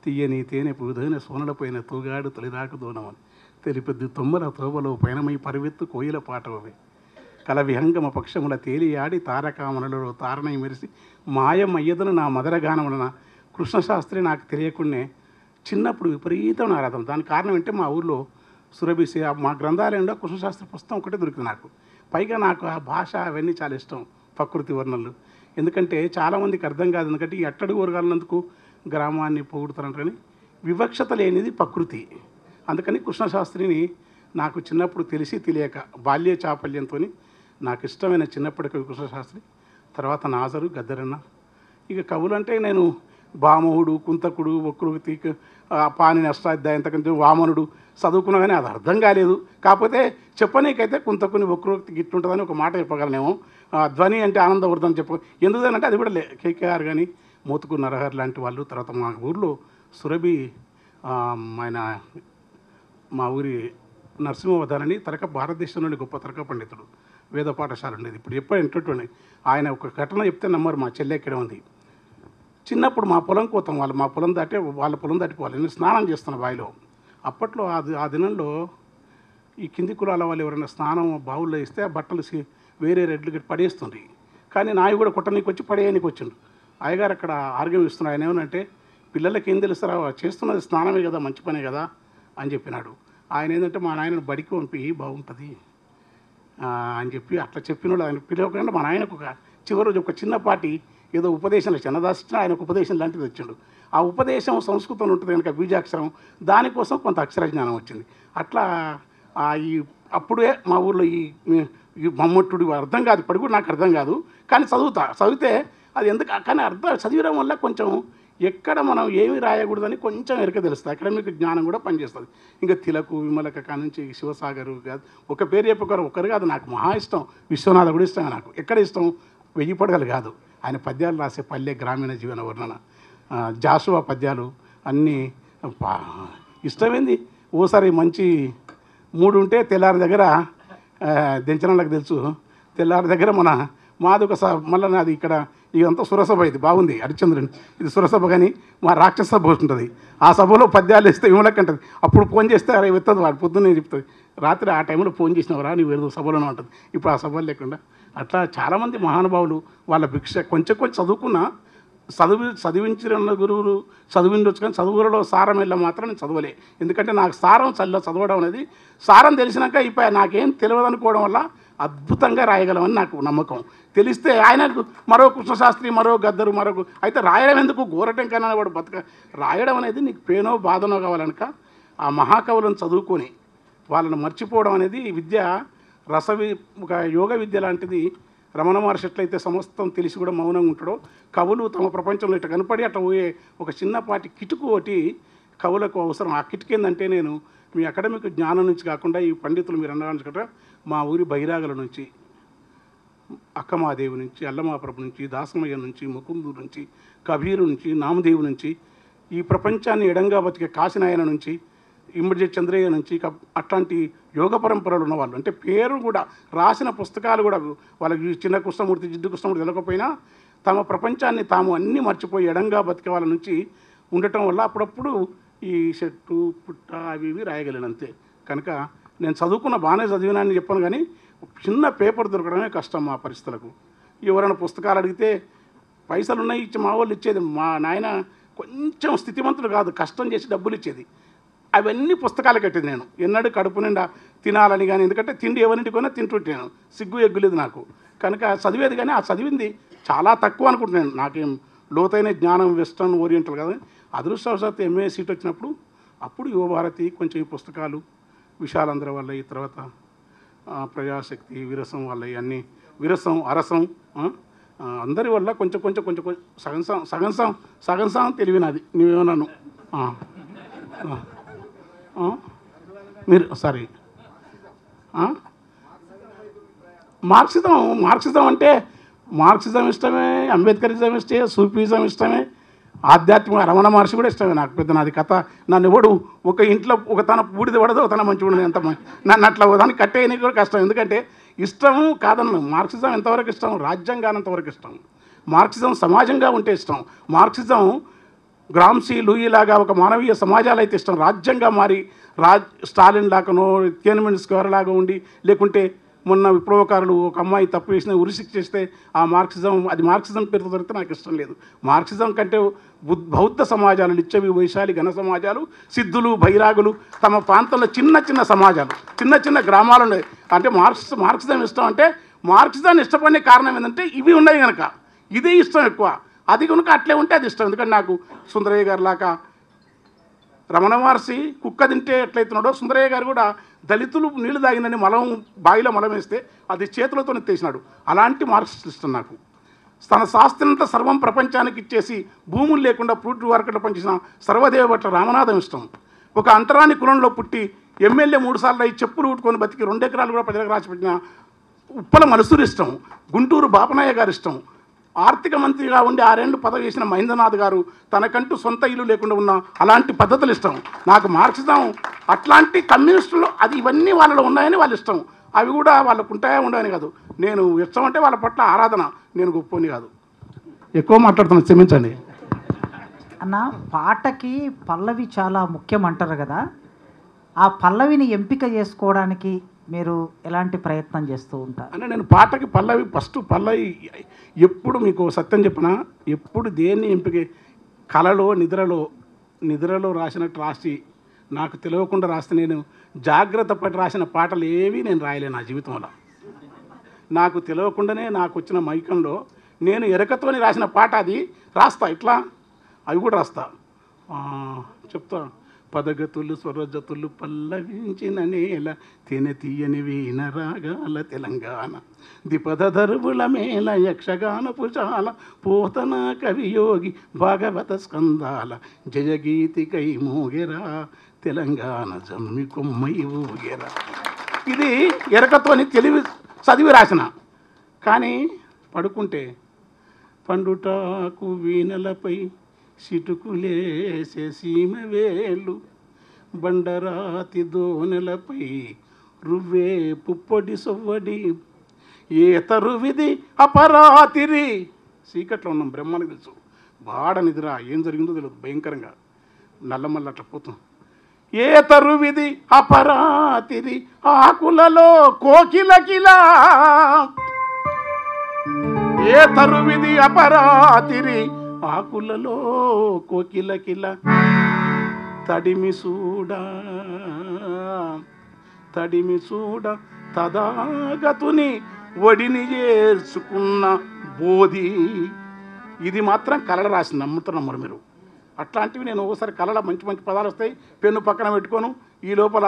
తీయని తేనె పుదైన సోనలపైన తూగాడు తొలిదాకు దూనమని తెలిపెద్దు తొమ్మల తోవలో పైనమై పరివెత్తు కోయిల పాటవే కల విహంగమ పక్షముల తేలియాడి తారకామణులలో తారణై మెరిసి మాయమయ్యదను నా మదరగానములన కృష్ణశాస్త్రి నాకు తెలియకుండానే చిన్నప్పుడు విపరీతం ఆరాధన. దానికి కారణం ఏంటంటే మా ఊళ్ళో సురభిసి మా గ్రంథాలయంలో కృష్ణశాస్త్రి పుస్తకం ఒకటే దొరికింది నాకు. పైగా నాకు ఆ భాష అవన్నీ చాలా ఇష్టం, ప్రకృతి వర్ణనలు. ఎందుకంటే చాలామందికి అర్థం కాదు, ఎందుకంటే ఈ అట్టడుగు వర్గాలందుకు గ్రామాన్ని పొగుడుతారంట, కానీ వివక్షత లేనిది ప్రకృతి. అందుకని కృష్ణశాస్త్రిని నాకు చిన్నప్పుడు తెలిసి తెలియక బాల్య చాపల్యంతో నాకు ఇష్టమైన చిన్నప్పటి కవి కృష్ణశాస్త్రి, తర్వాత నాజరు, గద్దరన్న. ఇక కవులు అంటే నేను భామవుడు, కుంతకుడు, వక్రృతి, పాణిని అష్టాధ్యాయం, ఇంతకంటే వామనుడు చదువుకున్నా కానీ అది అర్థం కాలేదు. కాకపోతే చెప్పనీకైతే కుంతకుని వక్రోక్తి గిట్టుంటుందని ఒక మాట చెప్పగలనేమో. ధ్వని అంటే ఆనందవర్ధన్ ఎందుకంటే అది కూడా కేకేఆర్ కానీ మోతుకు నరహర్ లాంటి వాళ్ళు. తర్వాత మా ఊర్లో సురభి ఆయన మా ఊరి నరసింహవధానని భారతదేశంలోని గొప్ప తరక పండితుడు, వేద పాఠశాల ఉండేది. ఇప్పుడు ఎప్పుడు ఆయన ఒక ఘటన చెప్తే నమ్మరు. మా చెల్లె ఎక్కడే ఉంది. చిన్నప్పుడు మా పొలం కోతాం, మా పొలం దాటే వాళ్ళ పొలం దాటిపోవాలి. నేను స్నానం చేస్తాను బావిలో. అప్పట్లో ఆ దినంలో ఈ కింది కులాల వాళ్ళు ఎవరైనా స్నానం బావుల్లో ఇస్తే ఆ బట్టలు వేరే రెడ్లు గట్టి పడేస్తుంది. కానీ నాయి కూడా కొట్టనీకి వచ్చి పడేయనికి వచ్చిండు. అయ్యగారు అక్కడ ఆరోగ్యం ఇస్తున్నాడు. ఆయన ఏమనంటే పిల్లలకి ఏం తెలుస్తారా, చేస్తున్నది స్నానమే కదా, మంచి పనే కదా అని చెప్పినాడు. ఆయన ఏంటంటే మా నాయనను బడికి పంపి బాగుంటుంది అని చెప్పి అట్లా చెప్పినాడు. ఆయన పిలవకుండా మా నాయనకు చివరి ఒక చిన్నపాటి ఏదో ఉపదేశంలో చిన్నదాసిన ఆయనకు ఉపదేశం లాంటిది వచ్చిండు. ఆ ఉపదేశం సంస్కృతంలో ఉంటుంది కనుక బీజాక్షరం, దానికోసం కొంత అక్షరజ్ఞానం వచ్చింది. అట్లా అప్పుడే మా ఊర్లో ఈ మమ్మట్టుడు అర్థం కాదు, ఇప్పటికి కూడా నాకు అర్థం కాదు, కానీ చదివితే అది ఎందుకు, కానీ చదివడం వల్ల కొంచెం ఎక్కడ మనం ఏమి రాయకూడదని కొంచెం ఎరక తెలుస్తుంది. అకాడమిక్ జ్ఞానం కూడా పనిచేస్తుంది. ఇంకా తిలకు, విమలక కానుంచి శివసాగరు కాదు, ఒక పేరు చెప్పకరు ఒకరు కాదు, నాకు మహా ఇష్టం. విశ్వనాథ కూడా ఇష్టమే నాకు. ఎక్కడ ఇష్టం, 1000 పడగలు కాదు, ఆయన పద్యాలు రాసే పల్లె గ్రామీణ జీవన వర్ణన, జాషువా పద్యాలు అన్నీ ఇష్టమైంది. ఓసారి మంచి మూడు ఉంటే తెల్లారి దగ్గర దించడానికి తెలుసు, తెల్లారి దగ్గర మాది ఒక మళ్ళీ నాది ఇక్కడ ఇదంతా సురసభ, ఇది బాగుంది హరిశ్చంద్రుని, ఇది సురసభ, కానీ మా రాక్షస సభ ఉంటుంది. ఆ సభలో పద్యాలు ఇస్తే విమలకంటది. అప్పుడు ఫోన్ చేస్తే అరే ఎత్తదు, వాడు పొద్దున్నే చెప్తుంది. రాత్రి ఆ టైంలో ఫోన్ చేసినవరా నీవు ఏదో సభలోనే ఉంటుంది. ఇప్పుడు ఆ సభలు లేకుండా అట్లా చాలామంది మహానుభావులు వాళ్ళ భిక్ష కొంచెం చదువుకున్నా, చదివించిన గురువులు చదివిండొచ్చు, కానీ చదువులలో సారం వెళ్ళ మాత్రం నేను చదవలే. ఎందుకంటే నాకు సారం చదవడం అనేది, సారం తెలిసినాక ఇప్పుడు నాకేం తెలియదు అనుకోవడం వల్ల అద్భుతంగా రాయగలమని నాకు నమ్మకం. తెలిస్తే ఆయనకు మరో కృష్ణశాస్త్రి, మరో గద్దరు, అయితే రాయడం ఎందుకు, గోరటం కన్నా వాడు రాయడం అనేది నీకు పేనో బాధనో కావాలనుక ఆ మహాకవులను చదువుకొని వాళ్ళని మర్చిపోవడం అనేది విద్య ఒక యోగ విద్య లాంటిది. రమణ మహర్షి ఎట్లయితే సమస్తం తెలిసి కూడా మౌనంగా ఉంటాడో, కవులు తమ ప్రపంచంలో ఇట్లా కనపడి అట్లా పోయే ఒక చిన్నపాటి కిటుకు ఒకటి కవులకు అవసరం. ఆ కిటుకు ఏంటంటే, నేను మీ అకాడమిక్ జ్ఞానం నుంచి కాకుండా ఈ పండితులు మీరు అన్నమాట మా ఊరి బైరాగల నుంచి, అక్కమాదేవి నుంచి, అల్లమాప్రభు నుంచి, దాసమయ్య నుంచి, ముకుందు నుంచి, కబీరు నుంచి, నామదేవు నుంచి, ఈ ప్రపంచాన్ని ఎడంగా బతికే కాశీనాయన నుంచి, ఇమ్మడి చంద్రయ్య నుంచి, అట్లాంటి యోగ పరంపరలు ఉన్నవాళ్ళు, అంటే పేరు కూడా రాసిన పుస్తకాలు కూడా వాళ్ళకి చిన్న కృష్ణమూర్తి, జిడ్డు కృష్ణమూర్తి తెలకపోయినా తమ ప్రపంచాన్ని తాము అన్నీ మర్చిపోయి ఎడంగా బతికే వాళ్ళ నుంచి ఉండటం వల్ల అప్పుడప్పుడు ఈ చెట్టు పుట్ట అవి ఇవి రాయగలిగినంతే. కనుక నేను బాగానే చదివినాన్ని చెప్పాను, కానీ చిన్న పేపర్ దొరకడమే కష్టం మా పరిస్థితులకు. ఎవరైనా పుస్తకాలు అడిగితే పైసలు ఉన్నాయి ఇచ్చి మా వాళ్ళు ఇచ్చేది. మా నాయన కొంచెం స్థితిమంతుడు కాదు, కష్టం చేసి డబ్బులు ఇచ్చేది. అవన్నీ పుస్తకాలు కట్టేది. నేను ఎన్నడూ కడుపు నిండా తినాలని కానీ, ఎందుకంటే తిండి ఎవరింటికి కొన్నా తింటుంటాను, సిగ్గు ఎగ్గులేదు నాకు. కనుక చదివేది, కానీ ఆ చదివింది చాలా తక్కువ అనుకుంటున్నాను. నాకేం లోతైన జ్ఞానం వెస్టర్న్ ఓరియంటల్ కదా. అదృష్టవశాత్తు ఎంఏ సీట్ వచ్చినప్పుడు అప్పుడు యువభారతి, కొంచెం ఈ పుస్తకాలు విశాలంధ్ర వల్ల, ఈ తర్వాత ప్రజాశక్తి, విరసం వల్ల, ఇవన్నీ విరసం అరసం అందరి వల్ల కొంచెం సగం తెలివినది. నువ్వేమన్నాను మీరు సారీ మార్క్సిజం అంటే మార్క్సిజం ఇష్టమే, అంబేద్కరిజం ఇష్టమే, సూఫీజం ఇష్టమే, ఆధ్యాత్మిక రమణ మహర్షి కూడా ఇష్టమే నాకు. పెద్ద నాది కథ నన్ను ఎవడు ఒక ఇంట్లో ఒక తన బూడిద పడదు ఒక తన మంచి ఉండదు ఎంత నన్ను అట్లా దాన్ని కట్టేయడానికి కూడా కష్టం. ఎందుకంటే ఇష్టము కాదన్ను. మార్క్సిజం ఎంతవరకు ఇష్టం? రాజ్యాంగానంతవరకు ఇష్టం. మార్క్సిజం సమాజంగా ఉంటే ఇష్టం. మార్క్సిజం గ్రామ్సీ లూయిలాగా ఒక మానవీయ సమాజాలు అయితే ఇష్టం. రాజ్యంగా మారి స్టాలిన్ లాగానో తియనన్మెన్ స్క్వేర్ లాగా ఉండి, లేకుంటే మొన్న విప్లవకారులు ఒక అమ్మాయి తప్పు చేసిన ఉరిశిక్ష చేస్తే ఆ మార్క్సిజం, అది మార్క్సిజం పేరుతో దొరికితే నాకు ఇష్టం లేదు. మార్క్సిజం కంటే బౌద్ధ సమాజాలు, లిచ్చవి వైశాలి ఘన సమాజాలు, సిద్ధులు బైరాగులు తమ ప్రాంతంలో చిన్న చిన్న సమాజాలు, చిన్న చిన్న గ్రామాలు ఉన్నాయి. అంటే మార్క్సిజం ఇష్టం అంటే మార్క్సిజాన్ని ఇష్టపడే కారణం ఏంటంటే ఇవి ఉన్నాయి కనుక, ఇది ఇష్టం ఎక్కువ. అది కనుక అట్లే ఉంటే అది ఇష్టం. ఎందుకంటే నాకు సుందరయ్య గారి లాగా రమణ మహర్షి కుక్క తింటే ఎట్లయితున్నాడో, సుందరయ్య గారు కూడా దళితులు నీళ్లు తాగినని బావిలో మలం వేస్తే అది చేతులతో ఎత్తేసినాడు. అలాంటి మార్క్సిస్ట్ ఇష్టం నాకు. తన శాస్త్రంతా సర్వం ప్రపంచానికి ఇచ్చేసి భూములు లేకుండా ఫ్రూట్ మార్కెట్లో పనిచేసిన సర్వదేవ భట్ల రామనాథం ఇష్టం. ఒక అంటరాని కులంలో పుట్టి ఎమ్మెల్యే 3 సార్లు అయి చెప్పులు ఊటుకొని బతికి 2 ఎకరాలు కూడా ప్రజలకు రాసిపెట్టిన ఉప్పల మనుసూరు ఇష్టం. గుంటూరు బాపనాయ గారు ఇష్టం. ఆర్థిక మంత్రిగా ఉండి 6 ఏళ్ళు పదవి చేసిన మహేంద్రనాథ్ గారు తనకంటూ సొంత ఇల్లు లేకుండా ఉన్న అలాంటి పద్ధతులు ఇష్టం నాకు. మార్క్సిజం అట్లాంటి కమ్యూనిస్టులు అది ఇవన్నీ వాళ్ళలో ఉన్నాయని వాళ్ళు ఇష్టం. అవి కూడా వాళ్ళకు ఉంటాయా ఉండవని కాదు. నేను ఇష్టం అంటే వాళ్ళ పట్ల ఆరాధన, నేను గొప్పని కాదు. ఎక్కువ మాట్లాడుతున్నాను, క్షమించండి అన్న. పాటకి పల్లవి చాలా ముఖ్యం అంటారు కదా, ఆ పల్లవిని ఎంపిక చేసుకోవడానికి మీరు ఎలాంటి ప్రయత్నం చేస్తూ ఉంటారు? అంటే నేను పాటకి పల్లవి ఫస్ట్ పల్లవి ఎప్పుడు మీకు సత్యం చెప్పినా, ఎప్పుడు దేన్ని ఎంపిక కలలో నిద్రలో రాసినట్టు రాసి నాకు తెలియకుండా రాస్తే, నేను జాగ్రత్త పడి రాసిన పాటలు ఏవి నేను రాయలేను నా జీవితంలో. నాకు తెలియకుండానే నాకు వచ్చిన మైకంలో నేను ఎరకతోని రాసిన పాట అది రాస్తా. ఇట్లా అవి కూడా రాస్తా. చెప్తా. పదగతులు స్వరజతులు పల్లవించిన నేల తీయని వీణ రాగాల తెలంగాణ దిపద దరువుల మేళ యక్షగానపు చాల పోతన కవియోగి భాగవత స్కందాల జయగీతికై మోగెరా తెలంగాణ జమ్మి కొమ్మై ఊగెరా. ఇది ఎరకతోని తెలివి చదివి రాసిన. కానీ పడుకుంటే పండుటాకు వీణలపై సిటుకులేసే సీమ వేలు బండరాతి దోనెలపై రువ్వే పుప్పొడి సొవ్వడి ఏ తరువిది అపరాతిరి. చీకట్లో ఉన్నాం, బ్రహ్మానికి తెలుసు. బాడ నిద్ర ఏం జరిగిందో తెలియదు, భయంకరంగా నల్లమల్ల అట్లా పోతున్నాం. ఏ తరువిది అపరాతిరి ఆకులలో కోకిలకిలా, ఏ తరువిది అపరాతిరి ఆకులలో కోకిలకిల తడిమి చూడ తదాగతుని ఒడిని చేర్చుకున్న బోధి. ఇది మాత్రం కళ రాసి నమ్ముతున్నారు మీరు. అట్లాంటివి నేను ఒకసారి కళలో మంచి మంచి పదాలు వస్తాయి, పెన్ను పక్కన పెట్టుకోను. ఈ లోపల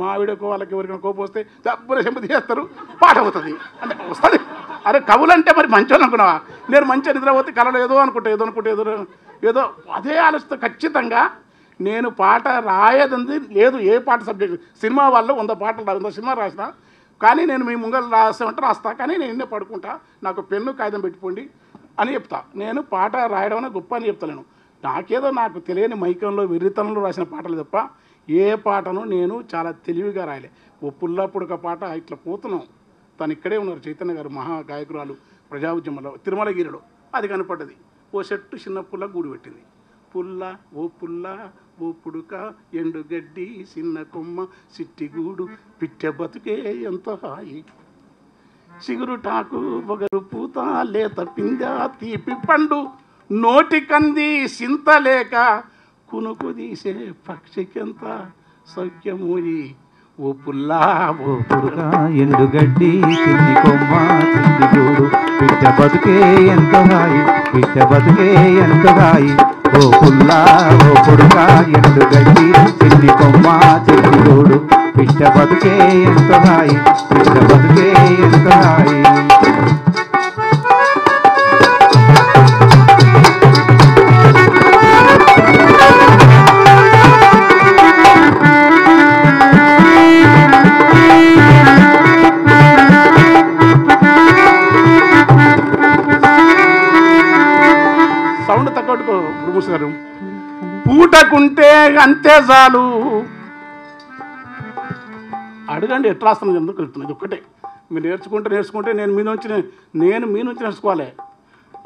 మా ఆవిడకు వాళ్ళకి ఎవరికైనా కోపం వస్తే దబ్బున చెంపతి చేస్తారు, పాట అవుతుంది. అంటే వస్తుంది. అరే కవులంటే మరి మంచోళ్ళు అనుకున్నావా? నేను మంచిగా నిద్రపోతే కళలో ఏదో ఏదో అదే ఆలోచిస్తే ఖచ్చితంగా నేను పాట రాయదంది లేదు. ఏ పాట సబ్జెక్ట్ సినిమా వాళ్ళు 100 పాటలు 100 సినిమా రాసిన, కానీ నేను మీ ముంగలు రాసామంటే రాస్తా. కానీ నేను ఎన్నే పడుకుంటా, నాకు పెన్ను కాగితం పెట్టుకోండి అని చెప్తా. నేను పాట రాయడం అనే గొప్ప అని చెప్తాను. నాకేదో నాకు తెలియని మైకంలో వెర్రితనంలో రాసిన పాటలు తప్ప ఏ పాటను నేను చాలా తెలివిగా రాయలే. ఓ పుల్లప్పుడు ఒక పాట ఇట్లా పోతున్నాం, తను ఇక్కడే ఉన్నారు చైతన్య గారు, మహా గాయకురాలు, ప్రజా ఉద్యమంలో తిరుమలగిరిలో. అది కనపడ్డది. ఓ చెట్టు చిన్న పుల్ల గూడు పెట్టింది. పుల్ల ఓ పుడుక ఎండుగడ్డి చిన్న కొమ్మ సిట్టిగూడు పిట్టె బతుకే ఎంత హాయి, చిగురుటాకు పొగరు పూత లేత పింద తీపి పండు నోటి కంది సింతలేక కునుకు తీసే పక్షికెంత సౌఖ్యమోయి. ఓ పుల్లా ఓ పుడుక ఎండుగడ్డి చిన్ని కొమ్మ చిన్ని గూడు పిట్ట బతుకే ఎంత హాయి, పిట్ట బతుకే ఎంత హాయి. ఓ పుల్లా ఓ పుడుక ఎండుగడ్డి చిన్ని కొమ్మ చిన్ని గూడు పిట్ట బతుకే ఎంత హాయి, పిట్ట బతుకే ఎంత హాయి. సౌండ్ తక్కువ పూటకుంటే అంతే చాలు. అడగండి ఎట్లా రాస్తాను, ఎందుకు చెప్తున్నాను, ఇది ఒక్కటే. మీరు నేర్చుకుంటే నేను మీ నుంచి నేర్చుకోవాలి.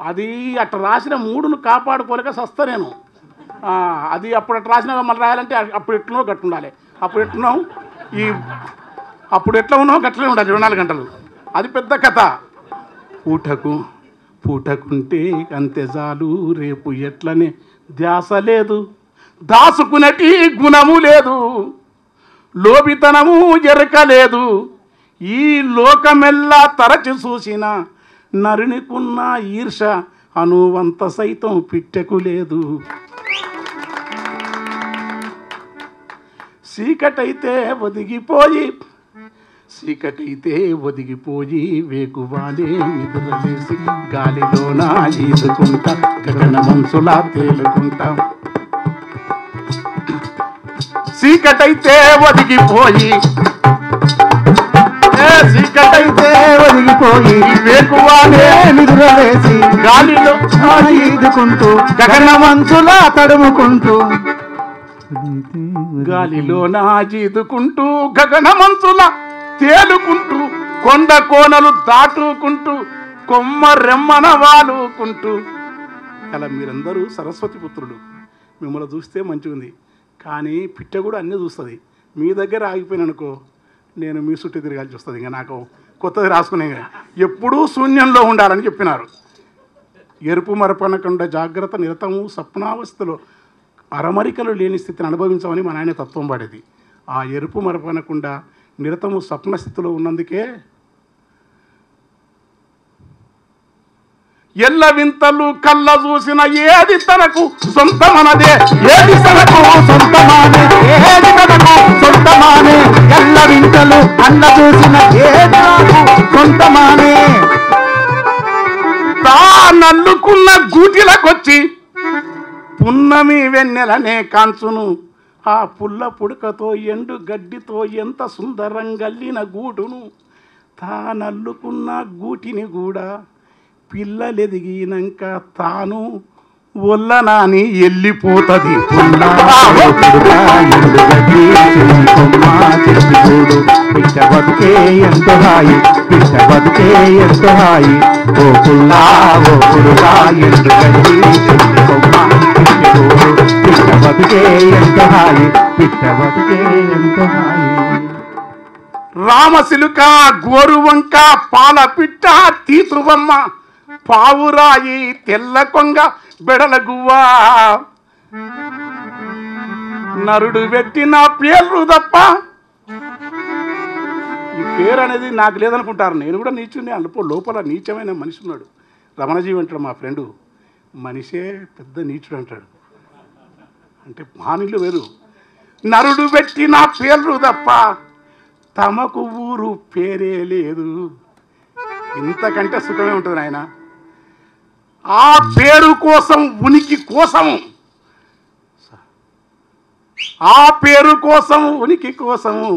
అది అట్లా రాసిన మూడును కాపాడుకోలేక సస్తా నేను. అది అప్పుడు అట్లా రాసినా మళ్ళీ రాయాలంటే అప్పుడు ఎట్లనో గట్టు ఉండాలి. అప్పుడు ఎట్లా ఉన్నావు గట్లనే ఉండాలి 24 గంటలు. అది పెద్ద కథ. పూటకుంటే అంతే చాలు, రేపు ఎట్లనే ధ్యాస లేదు, దాసుకునేటి గుణము లేదు, లోబితనము ఎరకలేదు, ఈ లోకమెల్లా తరచి చూసిన నరునికున్న ఈర్ష అనువంత సైతం పిట్టెకు లేదు. చీకటైతే ఒదిగిపోయి వేకువాలే నిద్రలేసి గాలిలోన ఈదుకుంటా గగన మనసులా తేలుకుంటా. చీకటైతే ఒదిగిపోయి వేకువాలే నిద్రలేసి గాలిలో ఈదుకుంటూ గగన మనసులా తడుముకుంటూ గాలిలో నాజీదుకుంటూ గగన మంచుల తేలుకుంటూ కొండ కోనలు దాటుకుంటూ కొమ్మ రెమ్మన వాలుకుంటూ. అలా మీరందరూ సరస్వతి పుత్రులు. మిమ్మల్ని చూస్తే మంచిగా ఉంది, కానీ పిట్ట కూడా అన్నీ చూస్తుంది. మీ దగ్గర ఆగిపోయిననుకో నేను మీ చుట్టూ తిరగాల్సి వస్తుంది. ఇంకా నాకు కొత్తది రాసుకునే ఎప్పుడూ శూన్యంలో ఉండాలని చెప్పినారు. ఎరుపు మరపనకుండా జాగ్రత్త, నిరతము స్వప్నావస్థలో అరమరికలు లేని స్థితిని అనుభవించమని మా నాయన తత్వం పాడేది. ఆ ఎరుపు మరపనకుండా నిరతము స్వప్న స్థితిలో ఉన్నందుకే ఎల్ల వింతలు కళ్ళ చూసిన ఏది తనకు సొంతమనదే, ఏది తనకు సొంతమానే, ఏది తనకు సొంతమానే, ఎల్ల వింతలు కళ్ళ చూసిన ఏది నాకు సొంతమానే. తానల్లుకున్న గూటిలకొచ్చి పున్నమి వెన్నెలనే కాంచును, ఆ పుల్ల పుడకతో ఎండు గడ్డితో ఎంత సుందరంగల్లిన గూడును. తానల్లుకున్న గూటిని కూడా పిల్లలెదిగినాక తాను ఒల్లనాని వెళ్ళిపోతుంది. పిట్ట బతుకే ఎంత హాయి, పిట్ట బతుకే ఎంత హాయి, ఓ పుల్లా ఓ పురుగా ఎండు గడ్డి పిట్ట బతుకే ఎంత హాయి, పిట్ట బతుకే ఎంత హాయి. రామసిలుక గోరువంక పాల పిట్ట తీతువమ్మ పావురాయి తెల్ల కొంగ బెడల గువ్వా, నరుడు పెట్టిన పేర్లు తప్ప ఈ పేరు అనేది నాకు లేదనుకుంటారు. నేను కూడా నీచుని లోపల నీచమైన మనిషి ఉన్నాడు. రమణజీవి అంటాడు మా ఫ్రెండు, మనిషే పెద్ద నీచుడు అంటాడు. అంటే మానిలు వేరు. నరుడు పెట్టిన పేర్లు తప్ప తమకు ఊరు పేరే లేదు. ఇంతకంటే సుఖమే ఉంటుంది నాయన. ఆ పేరు కోసం, ఉనికి కోసం, ఆ పేరు కోసం, ఉనికి కోసము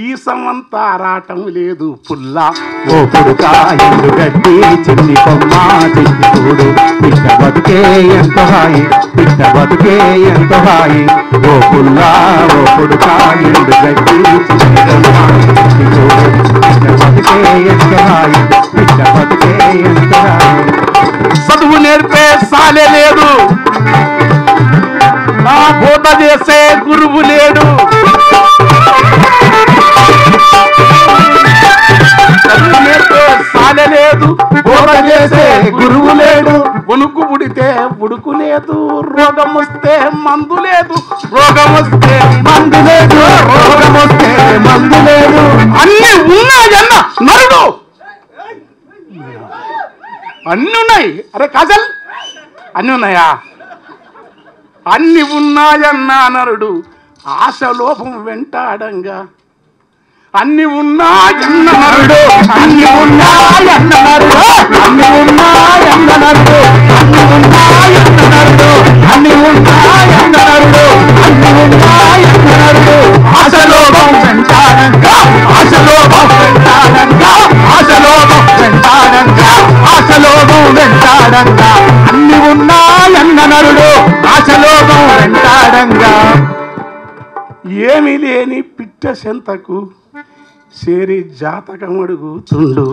ఈ సమంతా ఆరాటం లేదు. పుల్లా ఓ పుడుకా ఎండు గడ్డి చిన్ని కొమ్మ చిన్ని చూడు, పిట్ట బతుకే ఎంత హాయి, పిట్ట బతుకే ఎంత హాయి, ఓ పుల్లా ఓ పుడుకా ఎండు గడ్డి చిన్ని కొమ్మ చిన్ని చూడు, పిట్ట బతుకే ఎంత హాయి, పిట్ట బతుకే ఎంత హాయి. చదువు నేర్పే సాలే లేదు, నా బోధ చేసే గురువు లేడు. చదువు నేర్పే సాలే లేదు, బోధ చేసే గురువు లేడు. వణుకు పుడితే ఉడుకు లేదు, రోగం వస్తే మందు లేదు, రోగం వస్తే మందు లేదు, రోగం వస్తే మందు లేదు. అన్ని ఉన్నాయన్న నరుడు, అన్ని ఉన్నాయి. అరే కాజల్, అన్ని ఉన్నాయా? అన్ని ఉన్నాయన్న నరుడు ఆశలోపం వెంటాడంగా. అన్ని ఉన్నాయన్న నరుడు, అన్ని ఉన్నాయన్న నరుడు, అన్ని ఉన్నాయన్న నరుడు, అన్ని ఉన్నాయన్న నరుడు, అన్ని ఉన్నాయన్న నరుడు, అన్ని ఉన్నాయన్న నరుడు ఆశలోపం వెంటాడంగా, ఆశలోపం వెంటాడంగా, ఆశలోపం వెంటాడంగా, ఆశలోపం వెంటాడంగా. అన్ని ఉన్నాయన్న నరుడు ఆశలోపం వెంటాడంగా. ఏమీ లేని పిట్ట సెంతకు చేరి జాతకం అడుగుతుండు.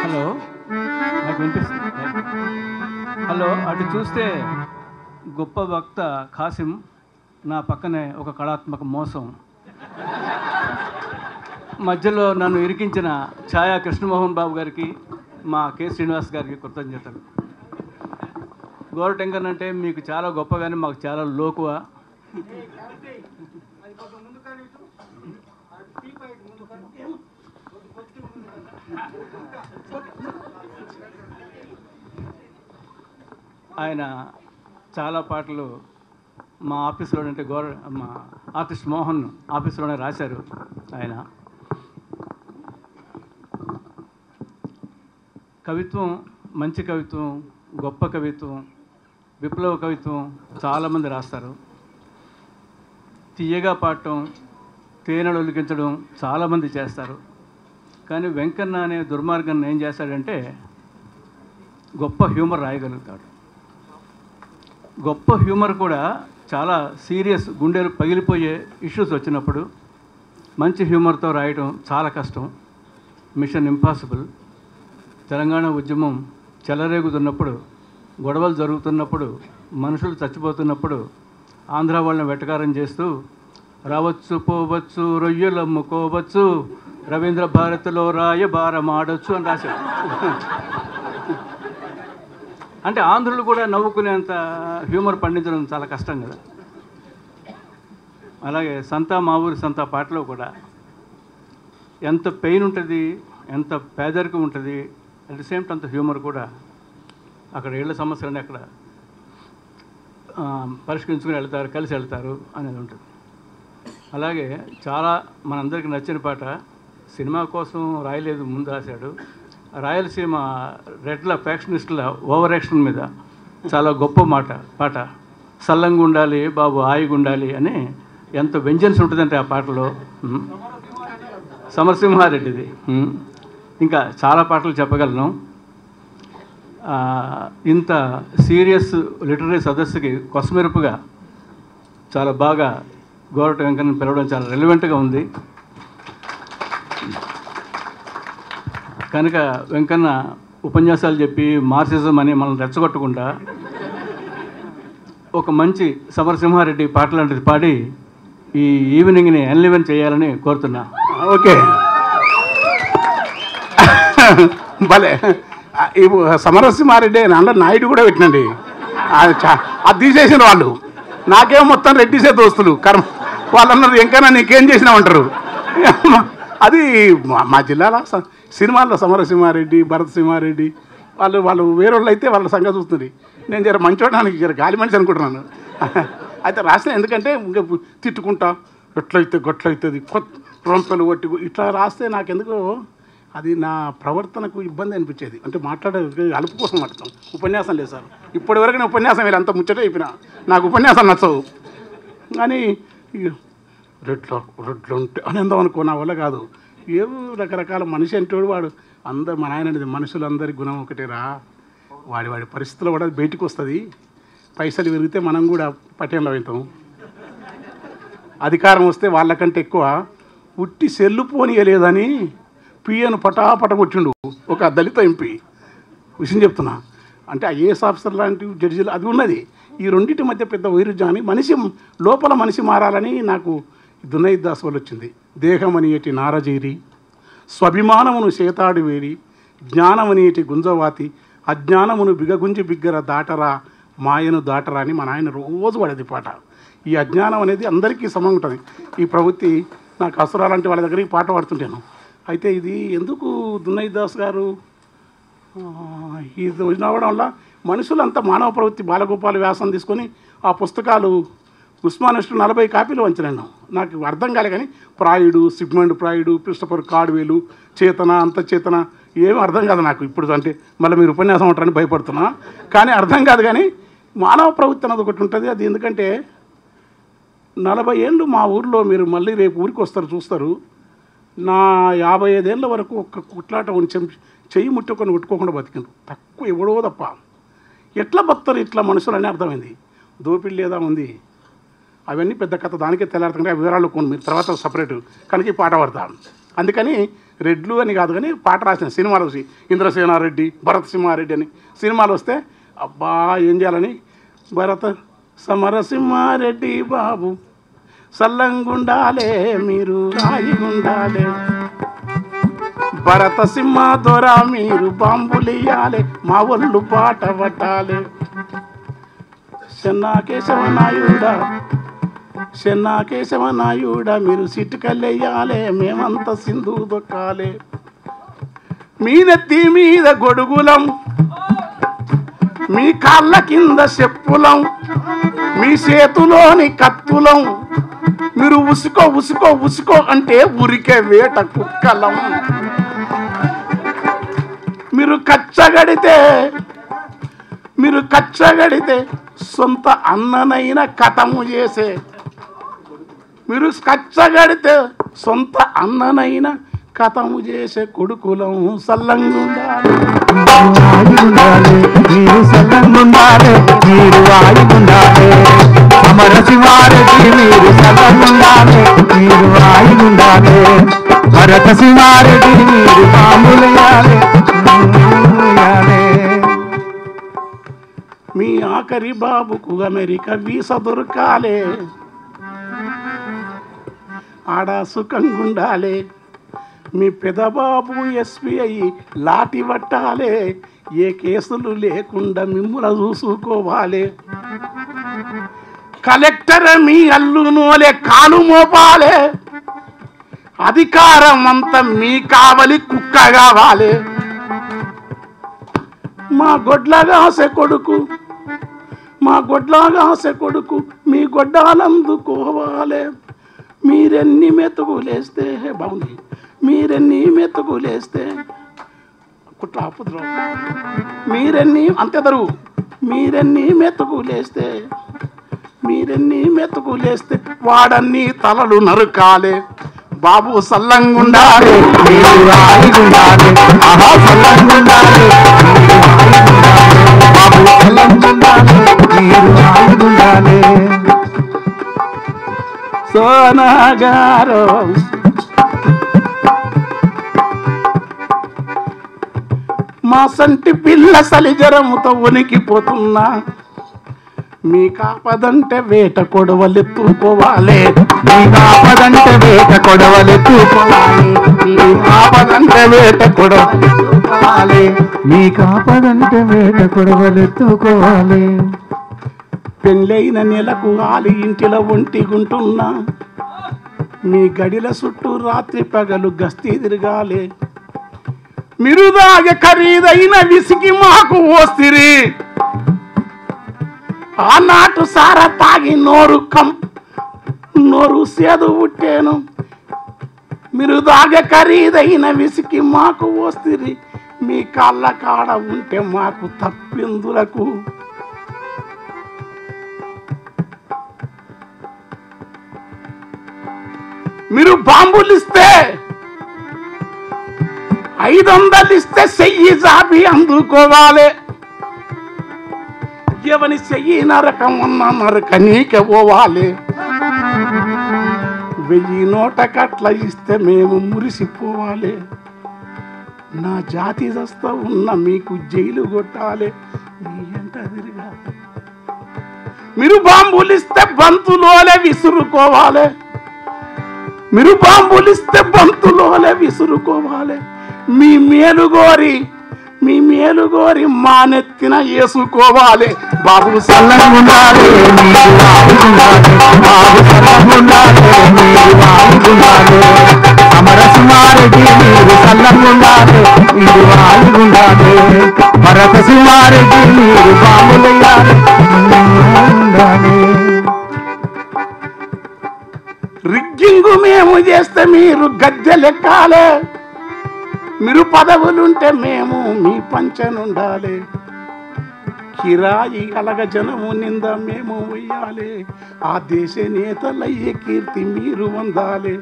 హలో, నాకు వినిపిస్తుంది. హలో, అటు చూస్తే గొప్ప వక్త ఖాసిం, నా పక్కనే ఒక కళాత్మక మోసం. మధ్యలో నన్ను ఇరికించిన ఛాయా కృష్ణమోహన్ బాబు గారికి, మా కె శ్రీనివాస్ గారికి కృతజ్ఞతలు. గోరటెంకన్ అంటే మీకు చాలా గొప్ప, కానీ మాకు చాలా లోకువ. ఆయన చాలా పాటలు మా ఆఫీస్లో, అంటే మా ఆర్టిస్ట్ మోహన్ ఆఫీస్లోనే రాశారు. ఆయన కవిత్వం, మంచి కవిత్వం, గొప్ప కవిత్వం, విప్లవ కవిత్వం చాలామంది రాస్తారు. తీయగా పాడటం, తేనెలు ఒలికించడం చాలామంది చేస్తారు. కానీ వెంకన్న అనే దుర్మార్గాన్ని ఏం చేస్తాడంటే గొప్ప హ్యూమర్ రాయగలుగుతాడు. గొప్ప హ్యూమర్ కూడా చాలా సీరియస్, గుండెలు పగిలిపోయే ఇష్యూస్ వచ్చినప్పుడు మంచి హ్యూమర్తో రాయడం చాలా కష్టం, మిషన్ ఇంపాసిబుల్. తెలంగాణ ఉద్యమం చెలరేగుతున్నప్పుడు, గొడవలు జరుగుతున్నప్పుడు, మనుషులు చచ్చిపోతున్నప్పుడు ఆంధ్ర వాళ్ళని వెటకారం చేస్తూ రావచ్చు పోవచ్చు, రొయ్యలు అమ్ముకోవచ్చు, రవీంద్ర భారతిలో రాయబారం ఆడొచ్చు అని రాశాడు. అంటే ఆంధ్రులు కూడా నవ్వుకునేంత హ్యూమర్ పండించడం చాలా కష్టం కదా. అలాగే సంతా మా ఊరి సంతా పాటలో కూడా ఎంత పెయిన్ ఉంటుంది, ఎంత పేదరికం ఉంటుంది, అట్ ది సేమ్ అంత హ్యూమర్ కూడా. అక్కడ ఇళ్ళ సమస్యలని అక్కడ పరిష్కరించుకుని వెళ్తారు, కలిసి వెళ్తారు అనేది ఉంటుంది. అలాగే చాలా మనందరికీ నచ్చిన పాట, సినిమా కోసం రాయలేదు, ముందు రాశాడు. రాయలసీమ రెడ్ల ఫ్యాక్షనిస్టుల ఓవర్ యాక్షన్ మీద చాలా గొప్ప పాట, సల్లంగా ఉండాలి బాబు, హాయిగా ఉండాలి అని ఎంత వెంజన్స్ ఉంటుందంటే ఆ పాటలో. సమరసింహారెడ్డిది. ఇంకా చాలా పాటలు చెప్పగలను. ఇంత సీరియస్ లిటరరీ సదస్సుకి కొసమెరుపుగా చాలా బాగా గోరట వెంకన్న పిలవడం చాలా రెలవెంట్గా ఉంది. కనుక వెంకన్న ఉపన్యాసాలు చెప్పి మార్క్సిజం అని మనం రెచ్చగొట్టకుండా ఒక మంచి సమరసింహారెడ్డి పాట లాంటిది పాడి ఈ ఈవినింగ్ని ఎన్లివెన్ చేయాలని కోరుతున్నా. ఓకే, భలే. సమరసింహారెడ్డి అందులో నాయుడు కూడా పెట్టినండి, అది తీసేసిన వాళ్ళు. నాకేమో మొత్తం రెడ్డిసే దోస్తులు కర్మ. వాళ్ళు అన్నారు ఇంకైనా నీకేం చేసినామంటారు. అది మా జిల్లాలో సినిమాల్లో సమరసింహారెడ్డి, భరత్ సింహారెడ్డి వాళ్ళు వేరే వాళ్ళు అయితే వాళ్ళ సంగతి చూస్తుంది. నేను జర మంచోడానికి జర గాలి మనిషి అనుకుంటున్నాను. అయితే రాసిన, ఎందుకంటే ఇంకా తిట్టుకుంటా ఎట్లయితే గట్లయితుంది, కొత్త రొంపలు కొట్టి ఇట్లా రాస్తే నాకెందుకో అది నా ప్రవర్తనకు ఇబ్బంది అనిపించేది. అంటే మాట్లాడే అలుపు కోసం మాట్లాడతాం, ఉపన్యాసం లేదు సార్. ఇప్పటివరకు నేను ఉపన్యాసం వీళ్ళంత ముచ్చట అయిపోయినా, నాకు ఉపన్యాసం నచ్చవు. కానీ రెడ్లు ఉంటే అని అందాం అనుకో, నా వల్ల కాదు. ఏవో రకరకాల మనిషి అంటాడు వాడు. అందరు మన ఆయన అనేది మనుషులందరి గుణం ఒకటేరా, వాడి పరిస్థితుల్లో కూడా బయటికి వస్తుంది. పైసలు విరిగితే మనం కూడా పట్టేంలో అవుతాం. అధికారం వస్తే వాళ్ళకంటే ఎక్కువ ఉట్టి సెల్లు పోనీయలేదని పిఎను పటాపట కొట్టిండు ఒక దళిత ఎంపీ. విషయం చెప్తున్నా, అంటే ఐఏఎస్ ఆఫీసర్ లాంటి జడ్జీలు అది ఉన్నది. ఈ రెండింటి మధ్య పెద్ద వైరుధ్యాన్ని, మనిషి లోపల మనిషి మారాలని నాకు దునైద్ దాస్ వల్ల వచ్చింది. దేహమనియటి నారజీరి, స్వభిమానమును చేతాడు వేరి, జ్ఞానమనియటి గుంజవాతి, అజ్ఞానమును బిగగుంజి బిగ్గర దాటరా, మాయను దాటరా అని మా నాయన రోజు వాడేది పాట. ఈ అజ్ఞానం అనేది అందరికీ సమంగా ఉంటుంది. ఈ ప్రవృత్తి నాకు అసురాలంటే వాళ్ళ దగ్గరికి పాట పాడుతుంటాను. అయితే ఇది ఎందుకు దునైద్ దాస్ గారు ఇది వచ్చినవడం వల్ల మనుషులంతా మానవ ప్రవృత్తి బాలగోపాల వ్యాసం తీసుకొని ఆ పుస్తకాలు ఉస్మానిస్టు 40 కాపీలు వంచినాను. నాకు అర్థం కాలే. కానీ ప్రాయుడు, సిగ్మండ్ ప్రాయుడు, క్రిస్టఫర్ కార్డ్వేలు, చేతన, అంతచేతన, ఏం అర్థం కాదు నాకు ఇప్పుడు. అంటే మళ్ళీ మీరు ఉపన్యాసం ఉంటారని భయపడుతున్నా, కానీ అర్థం కాదు. కానీ మానవ ప్రవృత్తి అన్నది ఒకటి ఉంటుంది. అది ఎందుకంటే 40 ఏళ్ళు మా ఊర్లో, మీరు మళ్ళీ రేపు ఊరికి వస్తారు చూస్తారు, నా 55 ఏళ్ళ వరకు ఒక్క కుట్లాట చెయ్యి ముట్టుకొని కొట్టుకోకుండా బతికిండ్రు. తక్కువ ఎవడో తప్ప. ఎట్లా బతారు ఇట్లా మనుషులు అని అర్థమైంది. దోపిడి లేదా ఉంది, అవన్నీ పెద్ద కథ, దానికే తెల్లారుతుంటే ఆ వివరాలు కొన్ని మీరు తర్వాత సపరేట్. కనుక ఈ పాట పడతాను. అందుకని రెడ్లు అని కాదు, కానీ పాట రాసిన సినిమాలు వచ్చి ఇంద్రసేనారెడ్డి, భరత్ సింహారెడ్డి అని సినిమాలు వస్తే అబ్బా ఏం చేయాలని, భరత సమరసింహారెడ్డి బాబు సల్లంగుండాలే మీరు రాయిగుండాలే, భరత సింహ దొర మీరు బాంబులియాలే, మా ఒళ్ళు పాట పట్టాలే, చెన్నా కేశవనాయుడా చెన్నా కేశవనాయుడా మీరు సిట్టుకల్లెయ్యాలే, మేమంతా సింధు దొక్కాలే, మీ నెత్తి మీద గొడుగులం, మీ కాళ్ళ కింద చెప్పులం, మీ చేతులోని కత్తులం, మీరు ఉసుకో ఉసుకో ఉసుకో అంటే ఉరికే వేట కుక్కలం, మీరు కచ్చగడితే సొంత అన్ననైన కథము చేసే, మీరు కచ్చగడితే సొంత అన్ననైన కథము చేసే కొడుకులం సల్లంగుండాలి, మీరు సల్లంగుండాలి, మీరు వాయుగుండాలి, సమరసింహారెడ్డి మీరు సల్లంగుండాలి, మీరు వాయుగుండాలి, భరత సింహారెడ్డి మీరు పాములేయాలి. మీ ఆఖరి బాబుకు అమెరికా వీసా దొరకాలే, ఆడ సుఖంగుండాలే, మీ పెదబాబు ఎస్బీఐ లాటి పట్టాలే, ఏ కేసులు లేకుండా మిమ్ముల చూసుకోవాలి, కలెక్టర్ మీ అల్లునోలే కాలు మోపాలే, అధికారం అంతా మీ కావలి కుక్క కావాలి, మా గొడ్లగాసే కొడుకు మీ గొడ్డాలందుకోవాలి, మీరెన్ని మెతుకులేస్తే బాగుంది, మీరెన్ని మెతుకులేస్తే కుట్రాపుద్రం, మీరెన్ని అంతెదరు, మీరెన్ని మెతుకులేస్తే వాడన్ని తలలు నరుకాలే, బాబు సల్లంగుండాలి, మీరు వాయుగుండాలి, ఆహా సల్లంగుండాలి, బాబు సల్లంగుండాలి, మీరు వాయుగుండాలి. సోనాగారో మా సంటి పిల్ల సలిజరముతో ఉనికిపోతున్నా, మీ కాపదంటే వేట కొడవలెత్తుకోవాలి, మీ కాపదంటే వేట కొడవలెత్తుకోవాలి, మీ కాపదంటే వేట కొడవలెత్తుకోవాలి, మీ కాపదంటే వేట కొడవలెత్తుకోవాలి. పెళ్ళైన నెలకు ఆలి ఇంటిలో ఒంటిగుంటున్నా, మీ గడిల చుట్టూ రాత్రి పగలు గస్తీ తిరగాలి, మీరు దాగే ఖరీదైన విసికి మాకు ఓస్తిరి, ఆనాటు సారా తాగి నోరు సేదు పుట్టేను, మీరు దాగే ఖరీదైన విసికి మాకు ఓస్తిరి, మీ కాళ్ళ కాడ ఉంటే మాకు తప్పిందులకు, మీరు బాంబులిస్తే 500 ఇస్తే చెయ్యి జాబి అందుకోవాలి, ఎవని చెయ్యి నరకం ఉన్న నరక నీకే పోవాలి, 1000 నోట కట్ల ఇస్తే మేము మురిసిపోవాలి, నా జాతి దస్త ఉన్న మీకు జైలు కొట్టాలి, మీ ఎంట తిరగాలి, మీరు బాంబులిస్తే బంతులోలే విసురుకోవాలి, మీరు బాంబులిస్తే బంతులోలే విసురుకోవాలి, మీ మేలుగోరి మా నెత్తిన వేసుకోవాలి, బాబు సల్లంగుండాలి, మీరు వాయుగుండాలి, బాబు సల్లంగుండాలి, మీరు వాయుగుండాలి, సమరసింహారెడ్డి మీరు సల్లంగుండాలి, మీరు వాయుగుండాలి, భరత సింహారెడ్డి మీరు బాంబులేయాలి. రిగ్గింగు మేము చేస్తే మీరు గద్దెలెక్కాలే, మీరు పదవులుంటే మేము మీ పంచనుండాలి, కిరాయి అలగ జనము నింద మేము వెయ్యాలి, ఆ దేశ నేతలయ్యే కీర్తి మీరు వందాలి.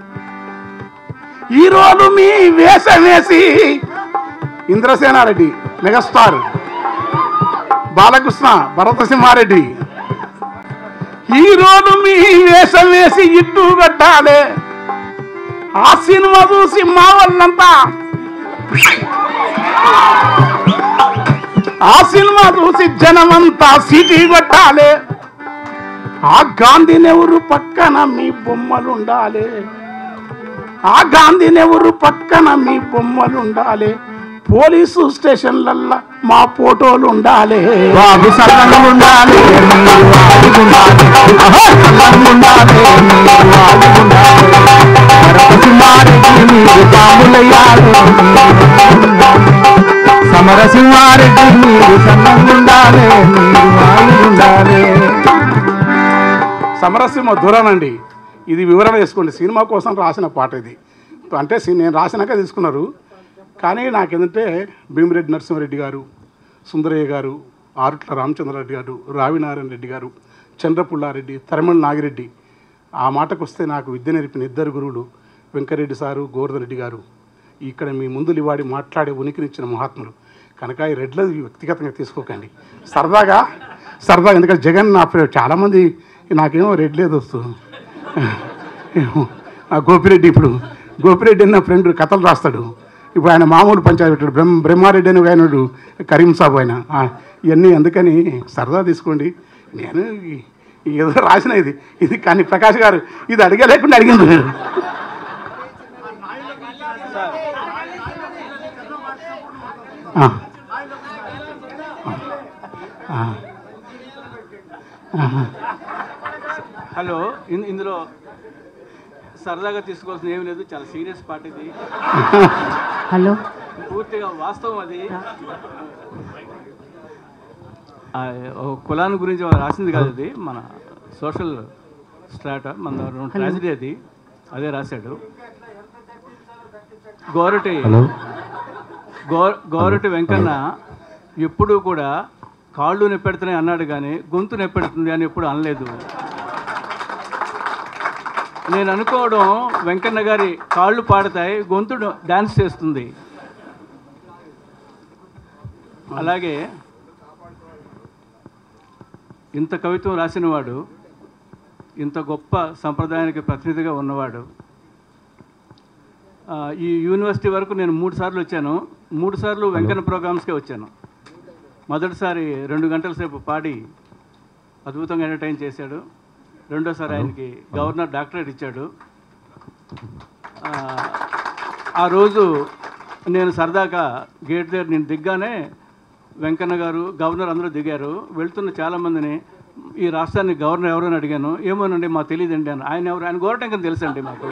ఈరోజు మీ వేషం వేసి ఇంద్రసేనారెడ్డి మెగాస్టార్, బాలకృష్ణ, భరతసింహారెడ్డి, ఈరోజు మీ వేషం వేసి ఇట్టు కట్టాలి, ఆ సినిమా చూసి మా వాళ్ళంతా, ఆ సినిమా చూసి జనమంతా సిటీ కొట్టాలి, ఆ గాంధీ నెహ్రూ పక్కన మీ బొమ్మలుండాలి, ఆ గాంధీ నెహ్రూ పక్కన మీ బొమ్మలుండాలి, పోలీసు స్టేషన్లల్లో మా ఫోటోలు ఉండాలి. బాబు సల్లంగా ఉండాలి, మీరు వాడుకుండాలి. సల్లంగా ఉండాలి, మీరు వాడుకుండాలి. సమరసింహారెడ్డి మీరు పాములయ్యాలి, సమరసింహారెడ్డి మీరు సల్లంగా ఉండాలి, మీరు వాడుకుండాలి. సమరసింహ దూరానండి. ఇది వివరణ చేసుకోండి. సినిమా కోసం రాసిన పాట ఇది. అంటే నేను రాసినాక తీసుకున్నారు. కానీ నాకేంటంటే భీమిరెడ్డి నరసింహారెడ్డి గారు, సుందరయ్య గారు, ఆరుట్ల రామచంద్రారెడ్డి గారు, రావినారాయణ రెడ్డి గారు, చంద్రపుల్లారెడ్డి, తరమల నాగిరెడ్డి, ఆ మాటకు వస్తే నాకు విద్య నేర్పిన ఇద్దరు గురువులు వెంకరెడ్డి సారు, గోవర్ధన్ రెడ్డి గారు, ఇక్కడ మీ ముందు లివాడి మాట్లాడే ఉనికినిచ్చిన మహాత్ములు కనుక ఈ రెడ్లది వ్యక్తిగతంగా తీసుకోకండి. సరదాగా ఎందుకంటే జగన్ నా చాలామంది నాకేమో రెడ్లేదు వస్తుంది. నా గోపిరెడ్డి అన్న ఫ్రెండ్ కథలు రాస్తాడు. ఇప్పుడు ఆయన మామూలు పంచాయతీ పెట్టాడు. బ్రహ్మారెడ్డి అని ఆయనడు, కరీం సాబు ఆయన. ఇవన్నీ అందుకని సరదా తీసుకోండి. నేను ఏదో రాసిన ఇది కానీ ప్రకాష్ గారు ఇది అడగలేకుండా అడిగింది మీరు. హలో, ఇందులో సరదాగా తీసుకోవాల్సిన ఏమి లేదు, చాలా సీరియస్ పార్ట్ ఇది. హలో, పూర్తిగా వాస్తవం అది. కులాన్ని గురించి రాసింది కాదు అది, మన సోషల్ స్ట్రాటా, మన ట్రాజడీ అది, అదే రాశాడు. గోరటి వెంకన్న ఎప్పుడూ కూడా కాళ్ళు నొప్పెడుతున్నాయి అన్నాడు కానీ గొంతు నొప్పెడుతుంది అని ఎప్పుడు అనలేదు. నేను అనుకోవడం వెంకన్న గారి కాళ్ళు పాడతాయి, గొంతు డాన్స్ చేస్తుంది. అలాగే ఇంత కవిత్వం రాసినవాడు, ఇంత గొప్ప సంప్రదాయానికి ప్రతినిధిగా ఉన్నవాడు. ఈ యూనివర్సిటీ వరకు నేను 3 సార్లు వచ్చాను. 3 సార్లు వెంకన్న ప్రోగ్రామ్స్కే వచ్చాను. మొదటిసారి 2 గంటల సేపు పాడి అద్భుతంగా ఎంటర్టైన్ చేశాడు. రెండోసారి ఆయనకి గవర్నర్ డాక్టరేట్ ఇచ్చాడు. ఆ రోజు నేను సరదాగా గేట్ దగ్గర నేను దిగ్గానే వెంకన్న గారు, గవర్నర్ అందరూ దిగారు. వెళ్తున్న చాలామందిని ఈ రాష్ట్రానికి గవర్నర్ ఎవరని అడిగాను. ఏమోనండి మాకు తెలియదండి అని. ఆయన ఎవరు? ఆయన గోరటంకని తెలుసండి మాకు.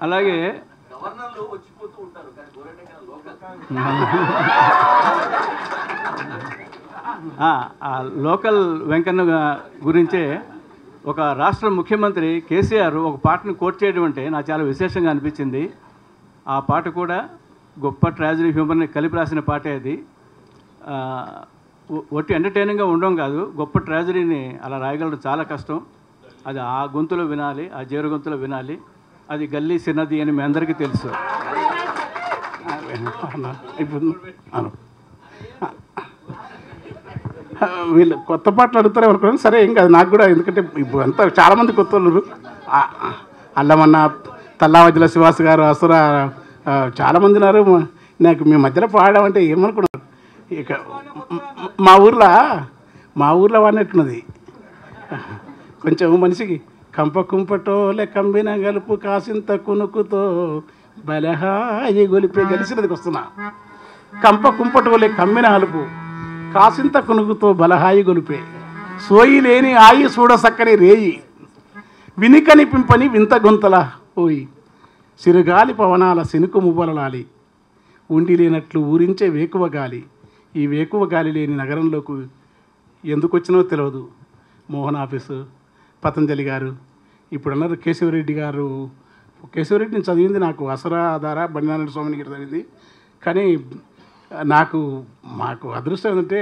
అలాగే లోకల్ వెంకన్న గురించే ఒక రాష్ట్ర ముఖ్యమంత్రి కేసీఆర్ ఒక పాటను కోట్ చేయడం అంటే నాకు చాలా విశేషంగా అనిపించింది. ఆ పాట కూడా గొప్ప ట్రాజడీ హ్యూమర్ని కలిపి రాసిన పాటే అది. ఒట్టి ఎంటర్టైనింగ్గా ఉండడం కాదు, గొప్ప ట్రాజడీని అలా రాయగలడం చాలా కష్టం. అది ఆ గొంతులో వినాలి, ఆ జేరు గొంతులో వినాలి. అది గల్లీ సిన్నది అని మీ అందరికీ తెలుసు. వీళ్ళు కొత్త పాటలు అడుగుతారు ఎవరు, సరే ఏం కాదు నాకు కూడా. ఎందుకంటే ఇప్పుడు అంతా చాలామంది కొత్త వాళ్ళు, అల్లమన్న, తల్లావజ్జల శివాస్ గారు, అసుర, చాలామంది ఉన్నారు. నాకు మీ మధ్యలో పాడామంటే ఏమనుకున్నారు. ఇక మా ఊర్లో వాడినట్టున్నది కొంచెం మనిషికి. కంప కుంపటోలే కంబిన గలుపు కాసింత కునుకుతో బలహాయి గొలిపే గలిసినదికి వస్తున్నా. కంప కుంపటోలే కమ్మిన అలుపు కాసింత కునుకుతో బలహాయి గొలిపే సోయి లేని ఆయి చూడ సక్కని రేయి వినికని పింపని వింత గొంతల పోయి సిరుగాలి పవనాల సినుకు మువ్వలలాలి ఉండి లేనట్లు ఊరించే వేకువ గాలి. ఈ వేకువ గాలి లేని నగరంలోకి ఎందుకు వచ్చినో తెలియదు. మోహన్ ఆఫీసు, పతంజలి గారు, ఇప్పుడు అన్నారు కేశవరెడ్డి గారు కేశవరెడ్డి నేను చదివింది నాకు అసరా ద్వారా బండినారాయణ స్వామిని గిరి చదివింది. కానీ మాకు అదృష్టం ఏంటంటే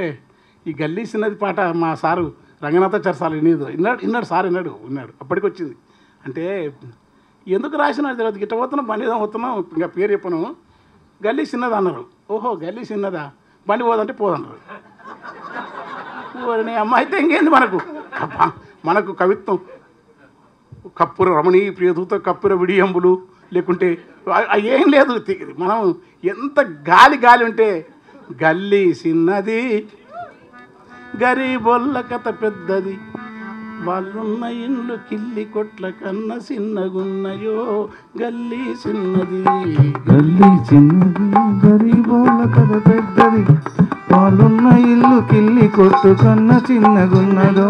ఈ గల్లీ చిన్నది పాట మా సారు రంగనాథాచార్య సార్ విన్నాడు సార్ విన్నాడు అప్పటికి వచ్చింది. అంటే ఎందుకు రాసినా తెలియదు, గిట్ట పోతున్నాం బండి పోతున్నాం, ఇంకా పేరు చెప్పను, గల్లీ చిన్నది అన్నారు. ఓహో గల్లీ చిన్నదా, బండి పోదంటే పోదన్నారు. అమ్మ అయితే ఇంకేంది మనకు కవిత్వం కప్పుర రమణీ ప్రియదూత కప్పుర విడియంబులు లేకుంటే ఏం లేదు. మనం ఎంత గాలి ఉంటే గల్లీ చిన్నది గరీబొల్ల కథ పెద్దది, వాళ్ళున్న ఇండ్లు కిల్లి కొట్ల కన్నా చిన్నగున్నయో గల్లీ చిన్నది. గల్లీ చిన్నది గరీబోళ్ళ కథ పెద్దది, వాళ్ళున్న ఇల్లు కిల్లి కొట్టు కన్నా చిన్నగున్నదో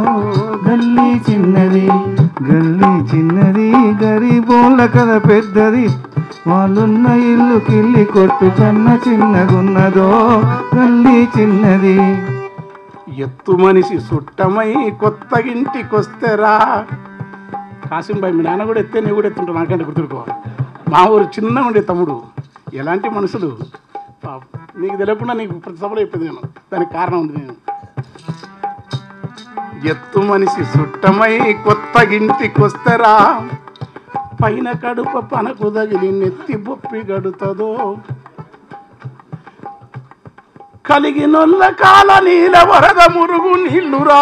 గల్లీ చిన్నది. గల్లీ చిన్నది గరీబోళ్ళ కథ పెద్దది, వాళ్ళున్న ఇల్లు కిల్లి కొట్టు కన్నా చిన్నగున్నదో గల్లీ చిన్నది. ఎత్తు మనిషి సుట్టమై కొత్త ఇంటికొస్తేరా. కాసింబాయి మీ నాన్న కూడా ఎత్తే నేను కూడా ఎత్తుంటా, నాకంటే గుర్తుకోవాలి. మా ఊరు చిన్నగా ఉండే తమ్ముడు, ఎలాంటి మనుషులు నీకు తెలియకుండా నీకు ప్రతి సభలో చెప్పేది నేను, దానికి కారణం ఉంది. నేను ఎత్తు మనిషి సుట్టమై కొత్త ఇంటికొస్తేరా, పైన కడుప పనకు తగిలి నెత్తి బొప్పి గడుతుందో, కలిగినొల్ల కాల నీల వరద మురుగు నీళ్లురా,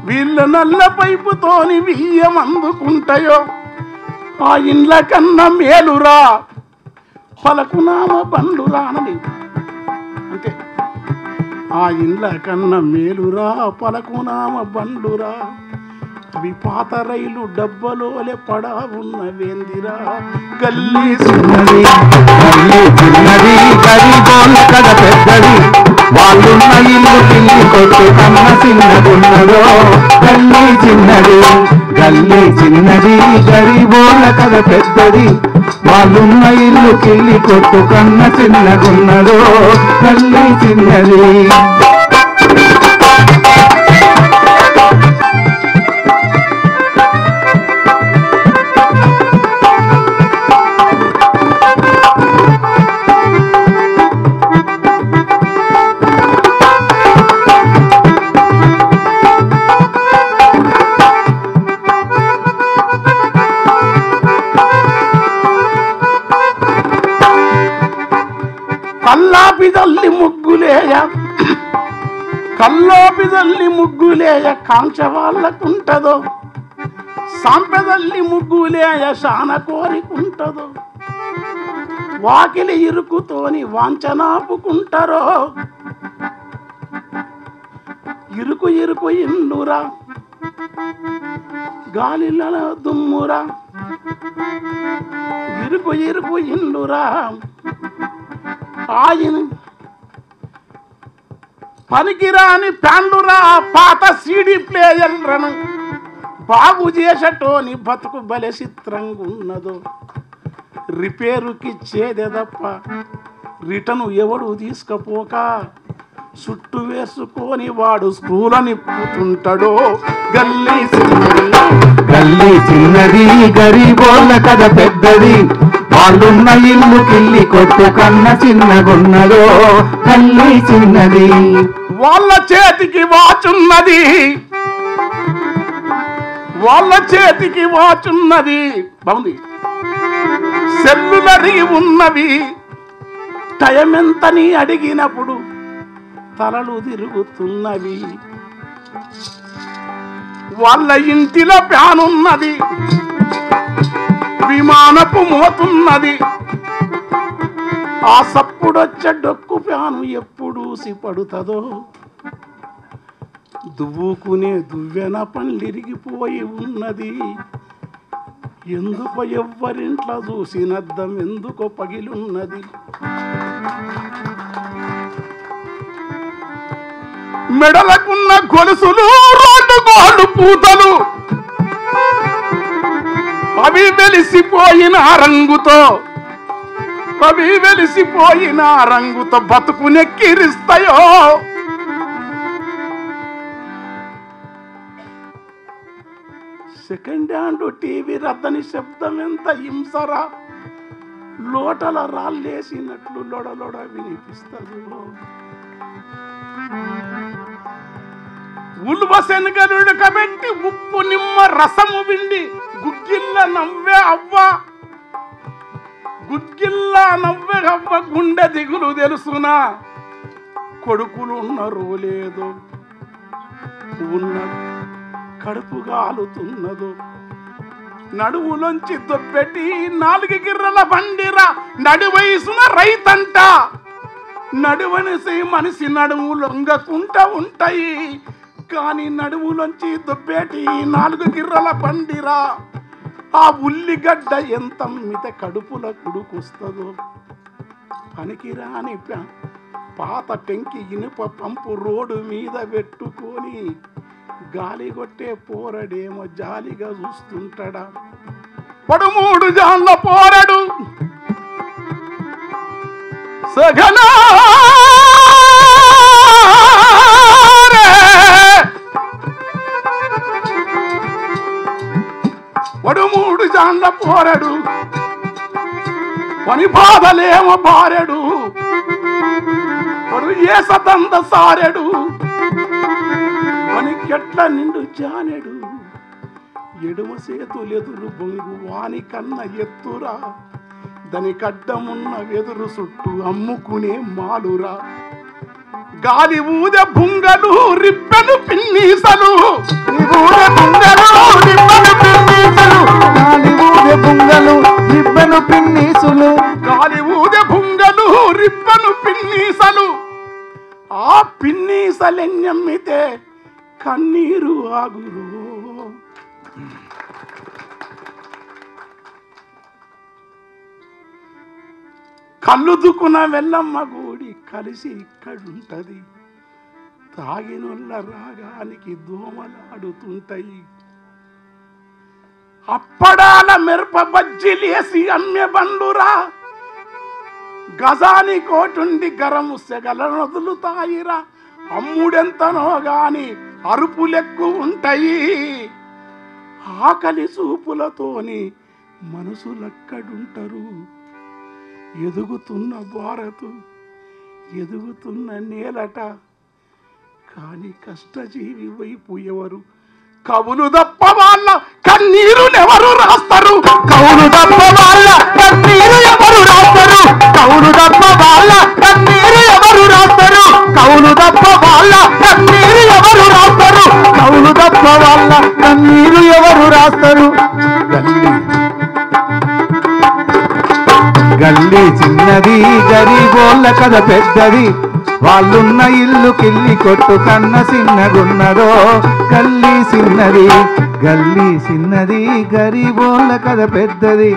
వీళ్ళ నల్ల పైపుతోని బియ్యం అందుకుంటాయో ఆ ఇండ్ల కన్నా మేలురా, పలకునామ బండ్లురా అని. అంతే, ఆ ఇండ్ల కన్నా మేలురా పలకునామ బండ్లురా, అవి పాత రైలు డబ్బలోలే పడా ఉన్న వేందిరా గల్లీ చిన్నది. గల్లీ చిన్నది గరీబోళ్ళ కథ పెద్దది, వాళ్ళున్న ఇల్లు కిల్లి కొట్టు కన్న చిన్నగున్నదో గల్లీ చిన్నది. గల్లీ చిన్నది గరీబోళ్ళ కథ పెద్దది, వాళ్ళున్న ఇల్లు కిల్లి కొట్టు కన్న చిన్నగున్నదో గల్లీ చిన్నది. కల్లోపిదల్లి ముగ్గులేయ కాంచ వాళ్ళకుంటదో, సాంపెదల్లి ముగ్గులేయ శాన కోరికుంటదో, వాకిలి ఇరుకుతోని వాంచనాపుకుంటారో, ఇరుకు ఇండురా గాలిల దుమ్మురా, ఇరుకు ఇండురా ఆయన పనికిరాని ప్యాండురా, పాత సీడీ ప్లేయర్లను బాగు చేసటోని బతుకు బలె చిత్రంగా ఉన్నదో, రిపేరుకిచ్చేదే తప్ప రిటర్ను ఎవడు తీసుకపోక చుట్టు వేసుకొని వాడు స్క్రూలని పుతుంటాడో గల్లీ చిన్నది. గల్లీ చిన్నది గరీబోళ్ళ కథ పెద్దది, వాళ్ళున్న ఇల్లు కిల్లి కొట్టు కన్న చిన్నగున్నదో గల్లీ చిన్నది. వాళ్ళ చేతికి వాచున్నది, వాళ్ళ చేతికి వాచున్నది, బాగుంది, సెల్లులరిగి ఉన్నవి, టైం ఎంతని అడిగినప్పుడు తలలు తిరుగుతున్నవి, వాళ్ళ ఇంటిలో ప్యానున్నది, విమానపు మోతున్నది, ఆ సప్పుడొచ్చే డొక్కు ప్యాను ఎప్పుడు సిపడుతుందో, దువ్వుకునే దువ్వెన పండ్లిరిగిపోయి ఉన్నది, ఎందుకో ఎవ్వరింట్లో చూసినద్దం ఎందుకో పగిలున్నది, మెడలకున్న గొలుసులు రోడ్డు గోళ్ళు పూతలు అవి వెలిసిపోయిన రంగుతో బతుకునెక్కిరిస్తాయో. సెకండ్ హ్యాండ్ టీవీ రద్దని శబ్దం ఎంత హింసరా, లోటల రాళ్ళేసినట్లు లొడలొడ వినిపిస్తుంది. ఉల్వ శనగలుడు కబెట్టి ఉప్పు నిమ్మ రసము విండి గుగ్గిల్ల నవ్వే అవ్వ, గుగ్గిల్ల నవ్వే అవ్వ గుండె దిగులు తెలుసునా. కొడుకులు ఉన్నారో లేదో, ఉన్న కడుపు గాలుతున్నదో, నడువులోంచి దొబ్బెట్టి 4 గిర్రల బండిరా నడి వయసున రైతంట. నడువనిసి మనిషి నడుము లొంగకుంటా ఉంటాయి, కానీ నడువులోంచి దొబ్బేటి 4 గిర్రల బండిరా. ఆ ఉల్లిగడ్డ ఎంత మిత కడుపుల కుడుకొస్తుందో. పనికిరాని పాత టెంకి ఇనుప పంపు రోడ్డు మీద పెట్టుకొని గాలి కొట్టే పోరడేమో జాలిగా చూస్తుంటాడా. 13 జాన్ల పోరడు సగనా 13 జాన్ల పోరడు పని బాధలేమో బారెడు, పడు ఏ సతంద సారెడు, పని కెట్ల నిండు జానెడు. ఎడుమ సేతులెదురు బొంగు వాని కన్న ఎత్తురా, దాని కడ్డమున్న వెదురు చుట్టూ అమ్ముకునే మాలురా. గాలి ఊదె బుంగలు రిబ్బెను పిన్నీసలు, ఊదే బుంగలు రిబ్బెను పిన్నీసులు, గాలి ఊదే బుంగలు రిబ్బెను పిన్నీసులు, గాలి ఊదె బుంగలు రిబ్బెను పిన్నీసలు. ఆ పిన్నీసలెన్నమ్మితే కన్నీరు ఆగురు. కళ్ళుదుకున్న వెల్లమ్మ గుడి కలిసి ఇక్కడుంటది, తాగినొల్ల రాగానికి దోమలాడుతుంటాయి. అప్పడాల మిరప బజ్జీలేసి అమ్మె బండురా, గజాని కోటుండి గరము సెగల నదులుతాయిరా. అమ్ముడెంతనో గాని అరుపులెక్కు ఉంటాయి, ఆకలి చూపులతోని మనసులక్కడుంటారు. ఎదుగుతున్న భారతు ఎదుగుతున్న నేలట, కాని కష్టజీవి వైపు ఎవరు కవులు తప్ప వాళ్ళ కన్నీరునెవరు రాస్తారు. కౌలు తప్ప వాళ్ళ కన్నీరు ఎవరు రాస్తారు, కౌలు తప్ప వాళ్ళ కన్నీరు ఎవరు రాస్తారు, కౌలు తప్ప వాళ్ళ కన్నీరు ఎవరు రాస్తారు, కౌలు తప్ప వాళ్ళ కన్నీరు ఎవరు రాస్తారు. గల్లీ చిన్నది గరీబోళ్ళ కథ పెద్దది, వాళ్ళున్న ఇల్లు కిల్లి కొట్టు కన్న చిన్నగున్నదో. గల్లీ చిన్నది గల్లీ చిన్నది గరీబోళ్ళ కథ పెద్దది,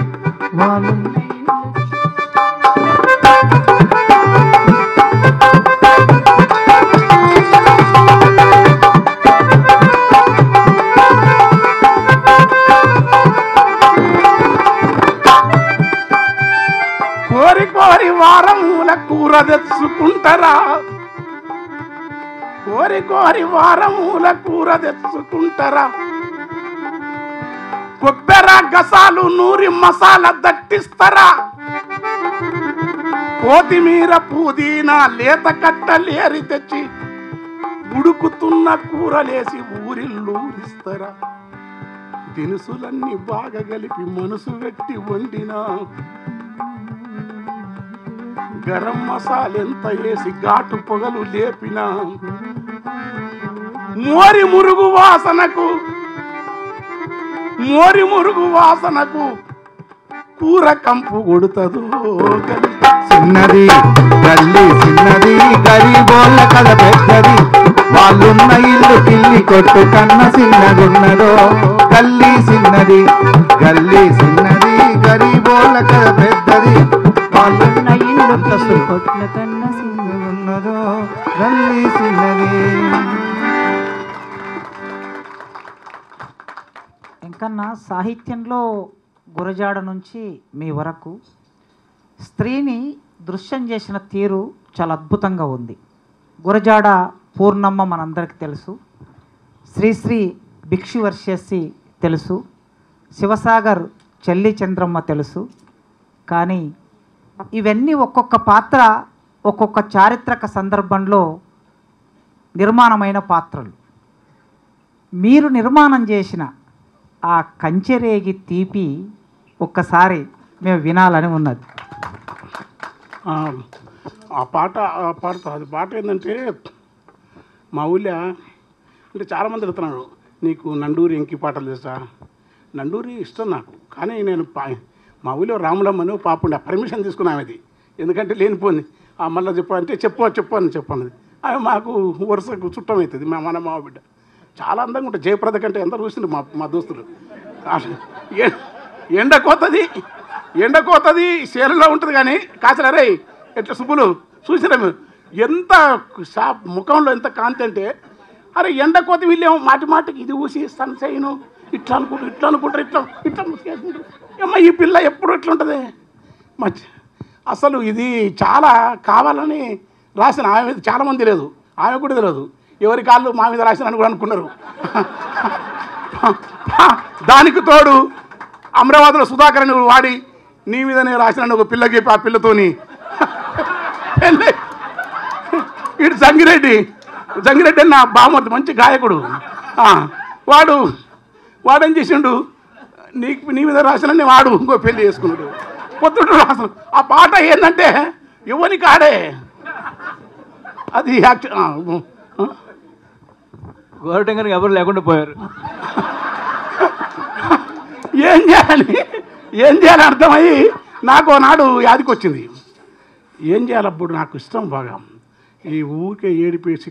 వాళ్ళున్న కోరి కోరి వారముల కూర తెచ్చుకుంటారా, కోరి కోరి వారముల కూర తెచ్చుకుంటారా. కొబ్బెర గసాలు నూరి మసాలా దట్టిస్తారా. కొత్తిమీర పుదీనా లేత కట్టలేరి తెచ్చి ఉడుకుతున్న కూరలేసి ఊరిల్లూరిస్తారా. దినుసులన్నీ బాగా కలిపి మనసు పెట్టి వండినా, గరం మసాలా ఎంత వేసి ఘాటు పొగలు లేపినా, మోరి మురుగు వాసనకు కూర కంపు కొడుతుందో. చిన్నది గల్లీ చిన్నది గరీబోళ్ళ కథ పెద్దది, వాళ్ళున్న ఇల్లు కిల్లి కొట్టు కన్న చిన్నగున్నదో. గల్లీ చిన్నది చిన్నది గరీబోళ్ళ కథ పెద్దది, వాళ్ళున్న ఇల్లు కిల్లి కొట్ల కన్న చిన్నగున్నదో. గల్లీ చిన్నది. ఇంకన్నా సాహిత్యంలో గురజాడ నుంచి మీ వరకు స్త్రీని దృశ్యం చేసిన తీరు చాలా అద్భుతంగా ఉంది. గురజాడ పూర్ణమ్మ మనందరికీ తెలుసు, శ్రీశ్రీ భిక్షు వర్షేసి తెలుసు, శివసాగర్ చెల్లి చంద్రమ్మ తెలుసు. కానీ ఇవన్నీ ఒక్కొక్క పాత్ర ఒక్కొక్క చారిత్రక సందర్భంలో నిర్మాణమైన పాత్రలు. మీరు నిర్మాణం చేసిన ఆ కంచెరేగి తీపి ఒక్కసారి మేము వినాలని ఉన్నది. ఆ పాట అది పాట ఏంటంటే మా ఊళ్ళో అంటే చాలామంది అడుగుతున్నాడు, నీకు నండూరి ఎంకి పాటలు తెలుసా? నండూరి ఇష్టం నాకు, కానీ నేను మా ఊళ్ళో రాములమ్మని పాపండి పర్మిషన్ తీసుకున్నామది, ఎందుకంటే లేనిపోయింది మళ్ళీ చెప్పంటే చెప్పన్నది. అవి మాకు వరుసకు చుట్టం అవుతుంది. మన మామ బిడ్డ చాలా అందంగా ఉంటుంది. జయప్రద కంటే ఎంత చూసింది మా దోస్తులు. ఎండ కోతది శేరలో ఉంటుంది, కానీ కాసలరే ఎట్లా సుబ్బులు చూసినా మీరు ఎంత ముఖంలో ఎంత కాంతి అంటే, అరే ఎండ కోత వీళ్ళేమో మాటికి ఇది ఊసి సన్సైను ఇట్లా అనుకుంటారు ఇట్లా అమ్మ ఈ పిల్ల ఎప్పుడు ఎట్లా ఉంటుంది అసలు ఇది చాలా కావాలని రాసిన. ఆమె మీద చాలామంది లేదు, ఆమె కూడా తెలియదు. ఎవరి కాళ్ళు మా మీద రాసినని కూడా అనుకున్నారు. దానికి తోడు అమరావతిలో సుధాకర్ అని వాడి నీ మీదనే రాసిన ఒక పిల్లకి ఆ పిల్లతోని ఇటు జంగిరెడ్డి నా బామర్ది మంచి గాయకుడు. వాడేం చేసిండు, నీ మీద రాసినని వాడు ఇంకో పెళ్లి చేసుకున్నాడు. పొద్దుడు రాసిన ఆ పాట ఏంటంటే ఎవరి కాడే అది గోరటంగానికి ఎవరు లేకుండా పోయారు. ఏం చేయాలి అర్థమయ్యి నాకు నాడు యాదికి వచ్చింది. ఏం చేయాలి అప్పుడు నాకు ఇష్టం బాగా ఈ ఊరికే ఏడిపేసి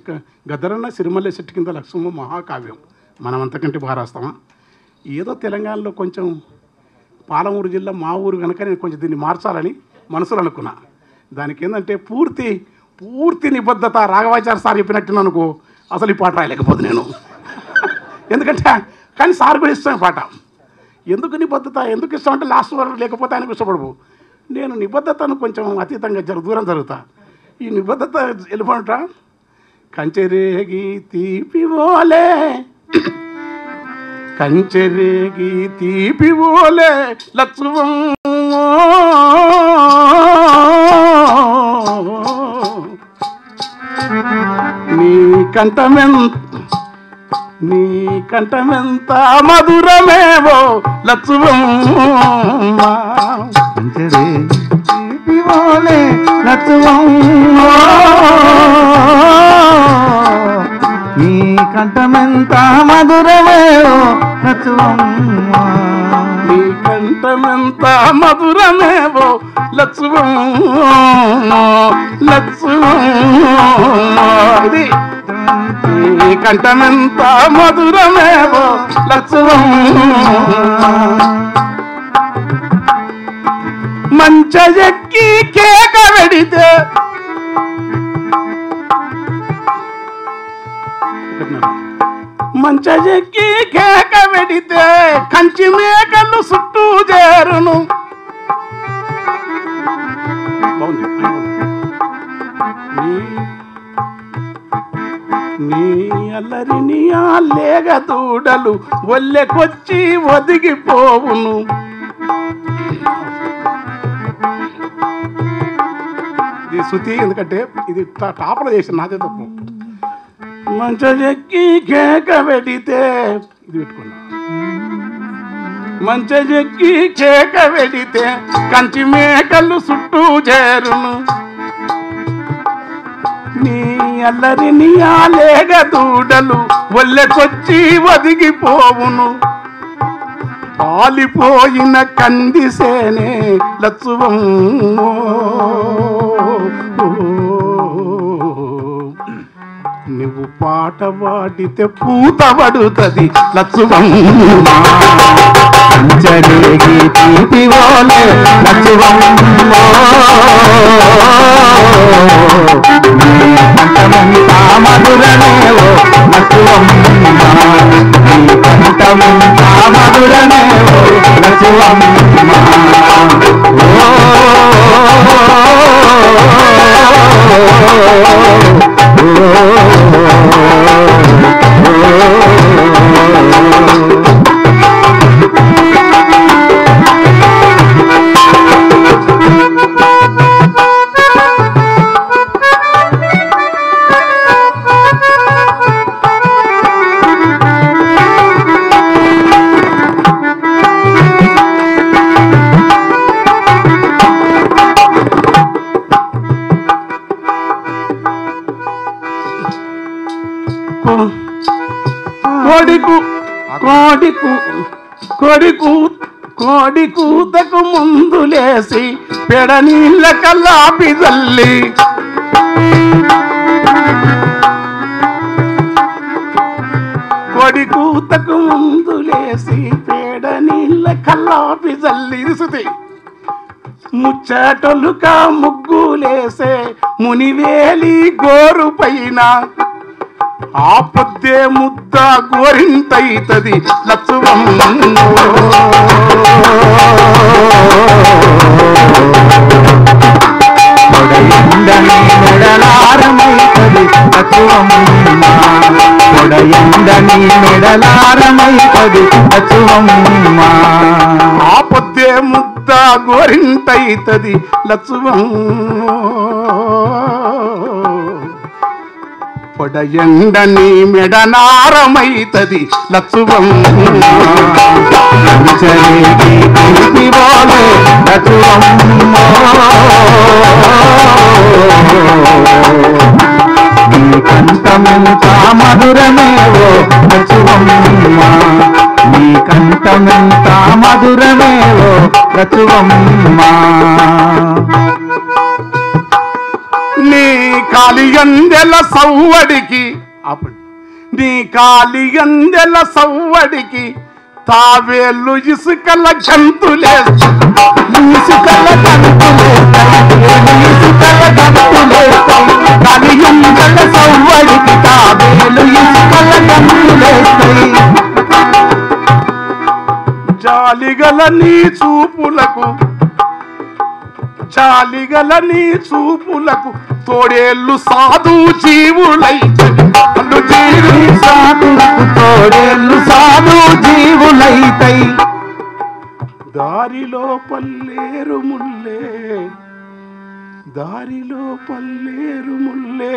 గద్దరన్న సిరిమల్లె చెట్టు కింద లక్ష్మమ్మ మహాకావ్యం మనం అంతకంటే బాగా రాస్తామా? ఏదో తెలంగాణలో కొంచెం పాలమూరు జిల్లా మా ఊరు కనుక నేను కొంచెం దీన్ని మార్చాలని మనసులో అనుకున్నా. దానికి ఏంటంటే పూర్తి నిబద్ధత రాఘవాచార్య సార్ చెప్పినట్టు అనుకో అసలు ఈ పాట రాయలేకపోతే నేను. ఎందుకంటే కానీ సార్ కూడా ఇష్టం పాట. ఎందుకు నిబద్ధత ఎందుకు ఇష్టం అంటే లాస్ట్ వరకు లేకపోతే ఆయనకు ఇష్టపడవు. నేను నిబద్ధతను కొంచెం అతీతంగా దూరం జరుగుతా. ఈ నిబద్ధత వెళ్ళిపోట కంచెరేగి తీపివోలే లక్ష్మం నీ కంఠమెంత మధురమేవో లక్ష్మమ్మ నీ కంఠమెంత మధురమేవో లక్ష్మమ్మ నీ కంఠమెంత మధురమేవో లక్ష్మమ్మ ఇది నీ కంఠమెంత మధురమేవో లక్ష్మమ్మ మంచెక్కి కేక వెడితే మంచెక్కి కేక వెడితే కంచి మేకలు చుట్టూ చేరును. నీ అల్లరిని ఆ లేగ దూడలు ఒల్లెకొచ్చి ఒదిగిపోవును. ఇది శృతి, ఎందుకంటే ఇది టాపలో చేసిన నాదే తప్పు. మంచెక్కి కేక వెడితే ఇది పెట్టుకున్నా. మంచెక్కి కేక వెడితే కంచి మేకలు చుట్టూ చేరును. నీ అల్లరిని ఆ లేగ దూడలు ఒల్లెకొచ్చి ఒదిగిపోవును. పాలిపోయిన కందిసేనే లక్ష్మమ్మ నువ్వు పాట పాడితే పూత పడుతుంది లక్ష్మమ్మ కంచెరేగి తీపివోలే లక్ష్మమ్మ నీ కంఠమెంత మధురమేవో లక్ష్మమ్మ నీ కంఠమెంత మధురమేవో లక్ష్మమ్మ కోడికు కోడికు కోడికు కోడి కూతకు ముందులేసి పెడ నీళ్ళ కల్లాపి తల్లి కోడి కూతకు ముందులేసి పేడ నీళ్ళ కల్లాపి తల్లి ఇరుసుతి ముచ్చటలుగా ముగ్గులేసే మునివేలి గోరు పైన ఆ పొద్దే ముద్ద గోరింతైతది లచ్చువమ్మ కొడయందని మెడలారమైతది లచ్చువమ్మ కొడయందని మెడలారమైతది లచ్చువమ్మ ఆ పొద్దే ముద్ద గోరింతైతది లచ్చువమ్మ పొడయండని మెడనారమైతది లచ్చువమ్మ నీ కంఠమెంత మధురమేవో లచ్చువమ్మ నీ కంఠమెంత మధురమేవో లచ్చువమ్మ నీ కాలియందెల సవ్వడికి అప్పుడు నీ కాలియందెల సవ్వడికి తావేళ్ళు ఇసుకల గంతులే ఇసుకల కలియుంగల సవ్వడికి తాబేలు ఇసుకల గంతులేస్తాయి జాలిగల నీ చూపులకు జాలిగల నీ చూపులకు తోడేళ్ళు సాధు జీవులైతది సాధులకు తోడేళ్ళు సాధు జీవులైతై దారిలో పల్లేరు ముల్లే దారిలో పల్లేరు ముల్లే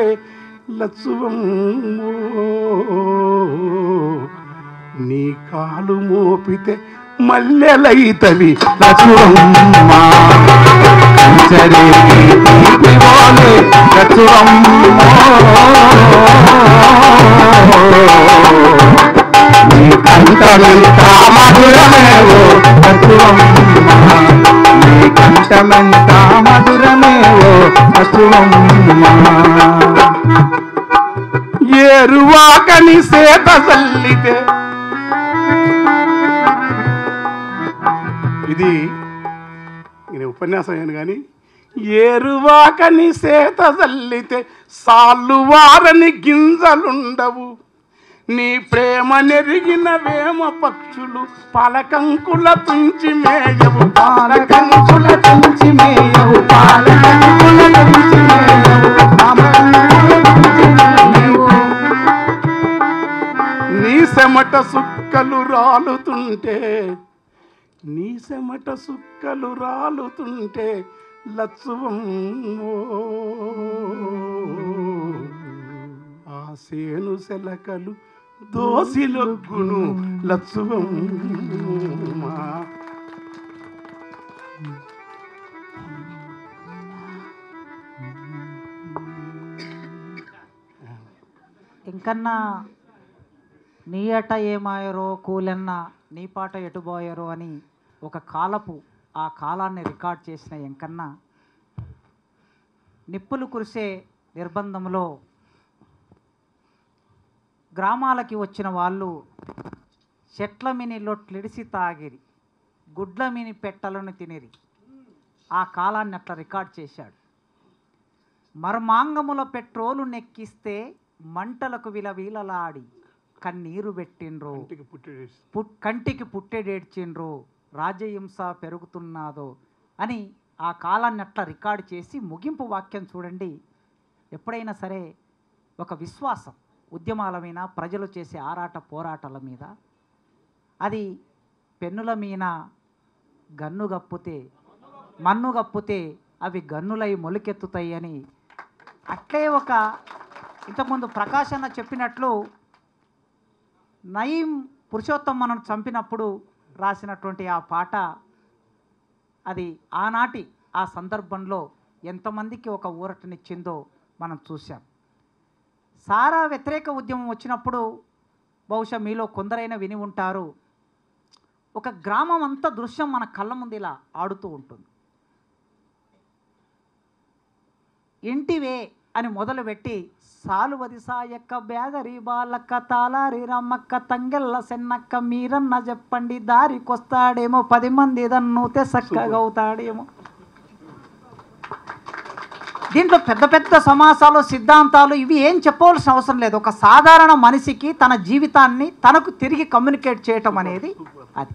లచ్చువమ్మ నీ కాలు మోపితే మల్లెలైతవి లచ్చువమ్మ కంచరేగి తీపివోలే లచ్చువమ్మ నీ కంఠమెంత మధురమేవో లచ్చువమ్మ నీ కంఠమెంత మధురమేవో లచ్చువమ్మ ఏరువాకని సేత చల్లితే ఇది నేను ఉపన్యాసం అయ్యాను కానీ ఏరువాకని సేత చల్లితే సాళ్ళు వారని గింజలుండవు నీ ప్రేమ నెరిగిన వేమ పక్షులు పాలకంకుల తుంచి మేయవు పాలకంకుల తుంచి మేయవు పాలకంకుల తుంచి మేయవు నీ చెమట సుక్కలు రాలుతుంటే నీ చెమట సుక్కలు రాలుతుంటే లచ్చువమ్మ ఆ సేను సెలకలు దోసిలొగ్గును లచ్చువమ్మ ఇంకన్నా నీ అట ఏమాయరో కూలన్న నీ పాట ఎటుబోయరో అని ఒక కాలపు ఆ కాలాన్ని రికార్డ్ చేసిన ఎంకన్న నిప్పులు కురిసే నిర్బంధంలో గ్రామాలకి వచ్చిన వాళ్ళు చెట్ల మిని లొట్లిడిసి తాగిరి గుడ్ల మిని పెట్టలను తినిరి ఆ కాలాన్ని అట్లా రికార్డ్ చేశాడు. మర్మాంగముల పెట్రోలు నెక్కిస్తే మంటలకు విలవీలలాడి కన్నీరు పెట్టిండ్రు కంటికి పుట్టెడేడ్చిండ్రు రాజ్యహింస పెరుగుతున్నాదో అని ఆ కాలాన్ని అట్లా రికార్డు చేసి ముగింపు వాక్యం చూడండి. ఎప్పుడైనా సరే ఒక విశ్వాసం ఉద్యమాల మీద ప్రజలు చేసే ఆరాట పోరాటాల మీద అది పెన్నుల మీద గన్ను గప్పితే మన్ను గప్పితే అవి గన్నులై మొలికెత్తుతాయి అని అట్లే ఒక ఇంతకుముందు ప్రకాష్ అన్న చెప్పినట్లు నయీం పురుషోత్తం మనం చంపినప్పుడు రాసినటువంటి ఆ పాట అది ఆనాటి ఆ సందర్భంలో ఎంతమందికి ఒక ఊరటనిచ్చిందో మనం చూసాం. సారా వ్యతిరేక ఉద్యమం వచ్చినప్పుడు బహుశా మీలో కొందరైనా విని ఉంటారు, ఒక గ్రామం అంతా దృశ్యం మన కళ్ళ ముందు ఇలా ఆడుతూ ఉంటుంది. ఇంటివే అని మొదలుపెట్టి సాలువది సాయక్క బేదరి బాలక్క తాలారి రమ్మక్క తంగెల్ల సెన్నక్క మీరన్న చెప్పండి దారికొస్తాడేమో 10 మంది దన్నూతే చక్కగా అవుతాడేమో. దీంట్లో పెద్ద పెద్ద సమాసాలు సిద్ధాంతాలు ఇవి ఏం చెప్పవలసిన అవసరం లేదు. ఒక సాధారణ మనిషికి తన జీవితాన్ని తనకు తిరిగి కమ్యూనికేట్ చేయటం అనేది అది.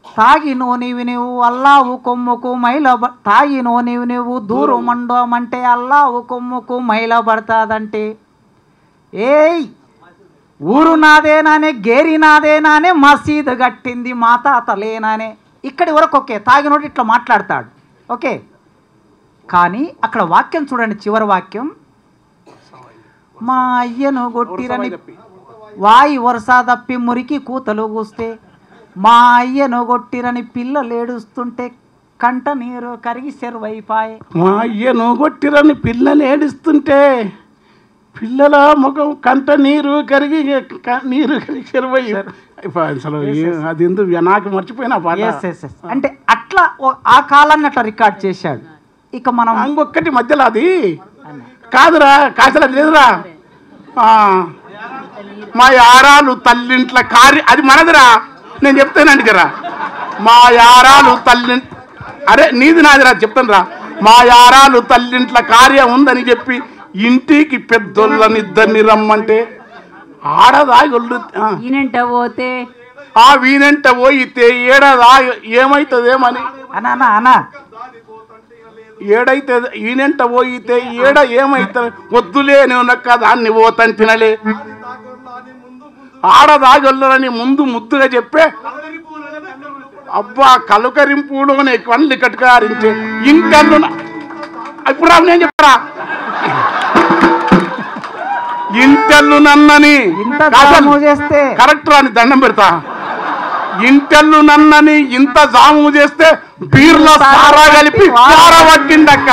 తాగినో నీవు అల్లావు కొమ్ముకు మైల తాగినో నీవు దూరం మండమంటే అల్లావు కొమ్ముకు మైల పడతాదంటే ఏయ్ ఊరు నాదేనానే గేరి నాదేనానే మసీదు కట్టింది మా తాతలేనానే. ఇక్కడి వరకు ఓకే, తాగినోడు ఇట్లా మాట్లాడతాడు ఓకే. కానీ అక్కడ వాక్యం చూడండి, చివరి వాక్యం, మా అయ్యను గొట్టిరని వాయి వరుస తప్పి మురికి కూతలు కూస్తే, మా అయ్యను గొట్టిరని పిల్లలు ఏడుస్తుంటే కంట నీరు కరిగి చెరువైపాయే. మా అయ్యను కొట్టిరని పిల్లలు ఏడుస్తుంటే పిల్లల ముఖం కంట నీరు కరిగి చెరువై. అసలు అది ఎందుకు నాకు మర్చిపోయినా పాట. అంటే అట్లా ఆ కాలాన్ని అట్లా రికార్డ్ చేశాడు. ఇక మనం ఇంకొక్కటి మధ్యలో అది కాదురా, కాసల లేదురా, మా యారాలు తల్లింట్ల కారి అది మనదిరా. నేను చెప్తానండి కదా, మా యారాలు తల్లి అరే నీది నాదిరా చెప్తాను రా. మా యారాలు తల్లింట్ల కార్యం ఉందని చెప్పి ఇంటికి పెద్దోళ్ళనిద్దరిని రమ్మంటే ఆడదాగొళ్ళు పోతే ఆ వీనంట పోయితే ఏడదా ఏమైతుందేమని అనా ఏడైతే ఈయనంట పోయితే ఏడ ఏమైతుంది వద్దులే నువ్వునక్క దాన్ని పోతాను తినలే ఆడదాగొల్లరని ముందు ముద్దుగా చెప్పే అబ్బా కలుకరింపులోనే కళ్ళు కట్టుకారించే ఇంకన్ను ఇప్పుడు నేను చెప్పరా ఇంటెల్లు నన్నని చేస్తే కరెక్ట్ రాని దండం పెడతా. ఇంటెల్లు నన్నని ఇంత జాము చేస్తే బీర్ల సారా కలిపి పట్టిందక్క.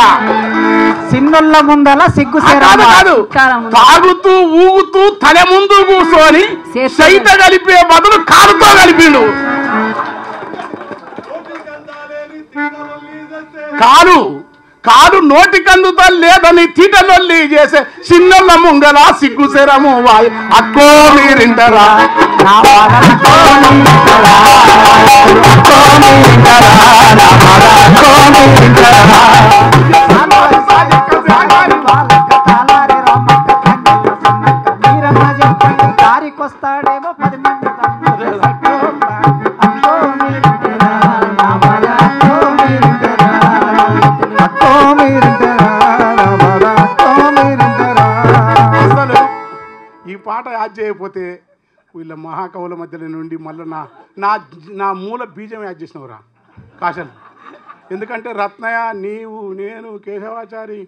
సిన్నుల ముందల సిగ్గు కాదు తాగుతూ ఊగుతూ తల ముందు కూర్చొని సైత కలిపే బదులు కారుతో కలిపిండు. కాలు నోటికందుతా లేదని తీటలొల్లి చేసే చిన్నల ముంగల సిగ్గు శరము వాయి అక్కో మీరింటరా దారికొస్తాడేమో 10 మంది ఈ పాట యాద్ చేయకపోతే వీళ్ళ మహాకవుల మధ్యలో నుండి మళ్ళీ నా మూల బీజం యాద్ చేసినవురా కాశల్. ఎందుకంటే రత్నయ్య నీవు నేను కేశవాచారి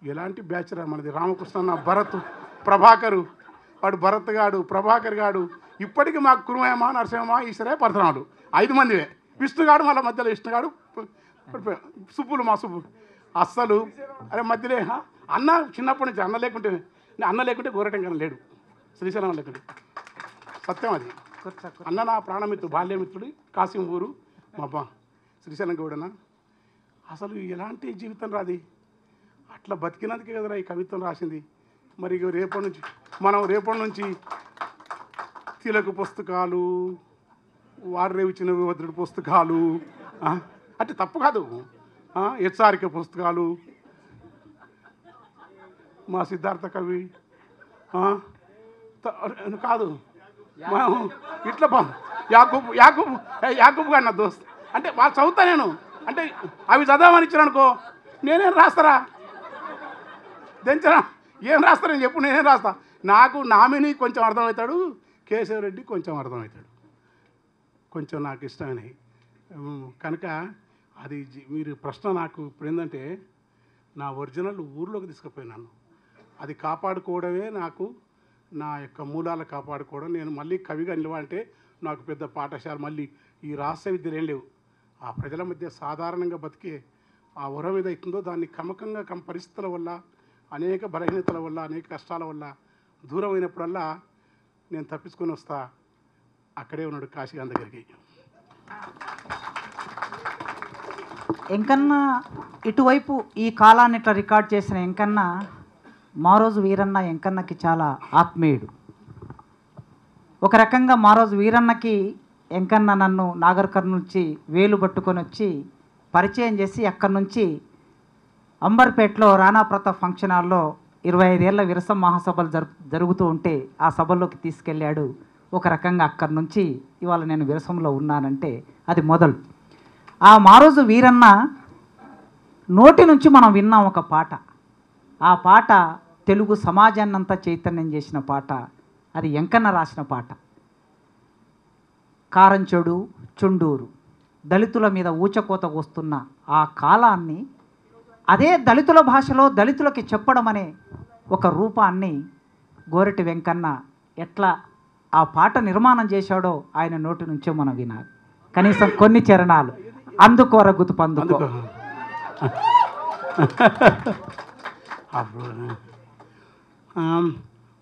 ఎలాంటి బ్యాచ్ రా మనది. రామకృష్ణ భరత్ ప్రభాకరు వాడు భరత్ గాడు ప్రభాకర్ గాడు ఇప్పటికీ మాకు కురుమయమ్మ నరసింహమ్మ ఈశ్వరే పరశురాముడు 5 మందివే. విష్ణుగాడు మళ్ళీ మధ్యలో విష్ణుగాడు సుబ్బులు మా సుబ్బు అస్సలు అరే మధ్యలో అన్న చిన్నప్పటి నుంచి అన్న లేకుంటే గోరటంకన లేడు. శ్రీశైలం లేకుంటే సత్యం అది. అన్న నా ప్రాణమిత్రుడు బాల్యమిత్రుడు కాసిం ఊరు మా అబ్బా శ్రీశైలం గౌడన. అసలు ఎలాంటి జీవితం రాది. అట్లా బతికినందుకే కదరా ఈ కవిత్వం రాసింది. మరి రేపటి నుంచి తిలక పుస్తకాలు వారేవిచిన వివద్రుడి పుస్తకాలు అంటే తప్పు కాదు, హెచ్ఆర్కే పుస్తకాలు మా సిద్ధార్థ కవి కాదు ఇట్లా యాకూబ్ గారు నా దోస్త్ అంటే వాళ్ళు చదువుతా నేను అంటే అవి చదవమని ఇచ్చారనుకో నేనేం రాస్తారా దంచరా ఏం రాస్తారని చెప్పు నేనేం రాస్తా. నాకు నామిని కొంచెం అర్థమవుతాడు, కేశవరెడ్డి కొంచెం అర్థమవుతాడు, కొంచెం నాకు ఇష్టమైనవి కనుక అది మీరు ప్రశ్న నాకు ఇప్పుడు ఏంటంటే నా ఒరిజినల్ ఊర్లోకి తీసుకుపోయినాను. అది కాపాడుకోవడమే నాకు నా యొక్క మూలాలు కాపాడుకోవడం. నేను మళ్ళీ కవిగా నిలవాలంటే నాకు పెద్ద పాఠశాల మళ్ళీ ఈ రహస్య విద్యలు ఏం లేవు. ఆ ప్రజల మధ్య సాధారణంగా బతికే ఆ వరం ఏదైతుందో దాన్ని క్రమకంగా పరిస్థితుల వల్ల అనేక బలహీనతల వల్ల అనేక కష్టాల వల్ల దూరం అయినప్పుడల్లా నేను తప్పించుకొని వస్తా. అక్కడే ఉన్నాడు కాశీగాన్ దగ్గరికి. ఎంకన్న ఇటువైపు ఈ కాలాన్ని ఇట్లా రికార్డ్ చేసిన ఎంకన్న మారోజు వీరన్న ఎంకన్నకి చాలా ఆత్మీయుడు. ఒక రకంగా మారోజు వీరన్నకి ఎంకన్న నన్ను నాగర్ కర్నూలు నుంచి వేలు పట్టుకొని వచ్చి పరిచయం చేసి అక్కడి నుంచి అంబర్పేటలో రాణా ప్రతాప్ ఫంక్షన్ హాల్లో 25 ఏళ్ల విరసం మహాసభలు జరుగుతూ ఉంటే ఆ సభల్లోకి తీసుకెళ్ళాడు. ఒక రకంగా అక్కడి నుంచి ఇవాళ నేను విరసంలో ఉన్నానంటే అది మొదలు. ఆ మారోజు వీరన్న నోటి నుంచి మనం విన్నాం ఒక పాట. ఆ పాట తెలుగు సమాజాన్నంతా చైతన్యం చేసిన పాట. అది ఎంకన్న రాసిన పాట. కారంచెడు చుండూరు దళితుల మీద ఊచకోత వస్తున్న ఆ కాలాన్ని అదే దళితుల భాషలో దళితులకి చెప్పడం అనే ఒక రూపాన్ని గోరటి వెంకన్న ఎట్లా ఆ పాట నిర్మాణం చేశాడో ఆయన నోటి నుంచే మనం వినాలి. కనీసం కొన్ని చరణాలు. అందుకోర గుతుపందుకో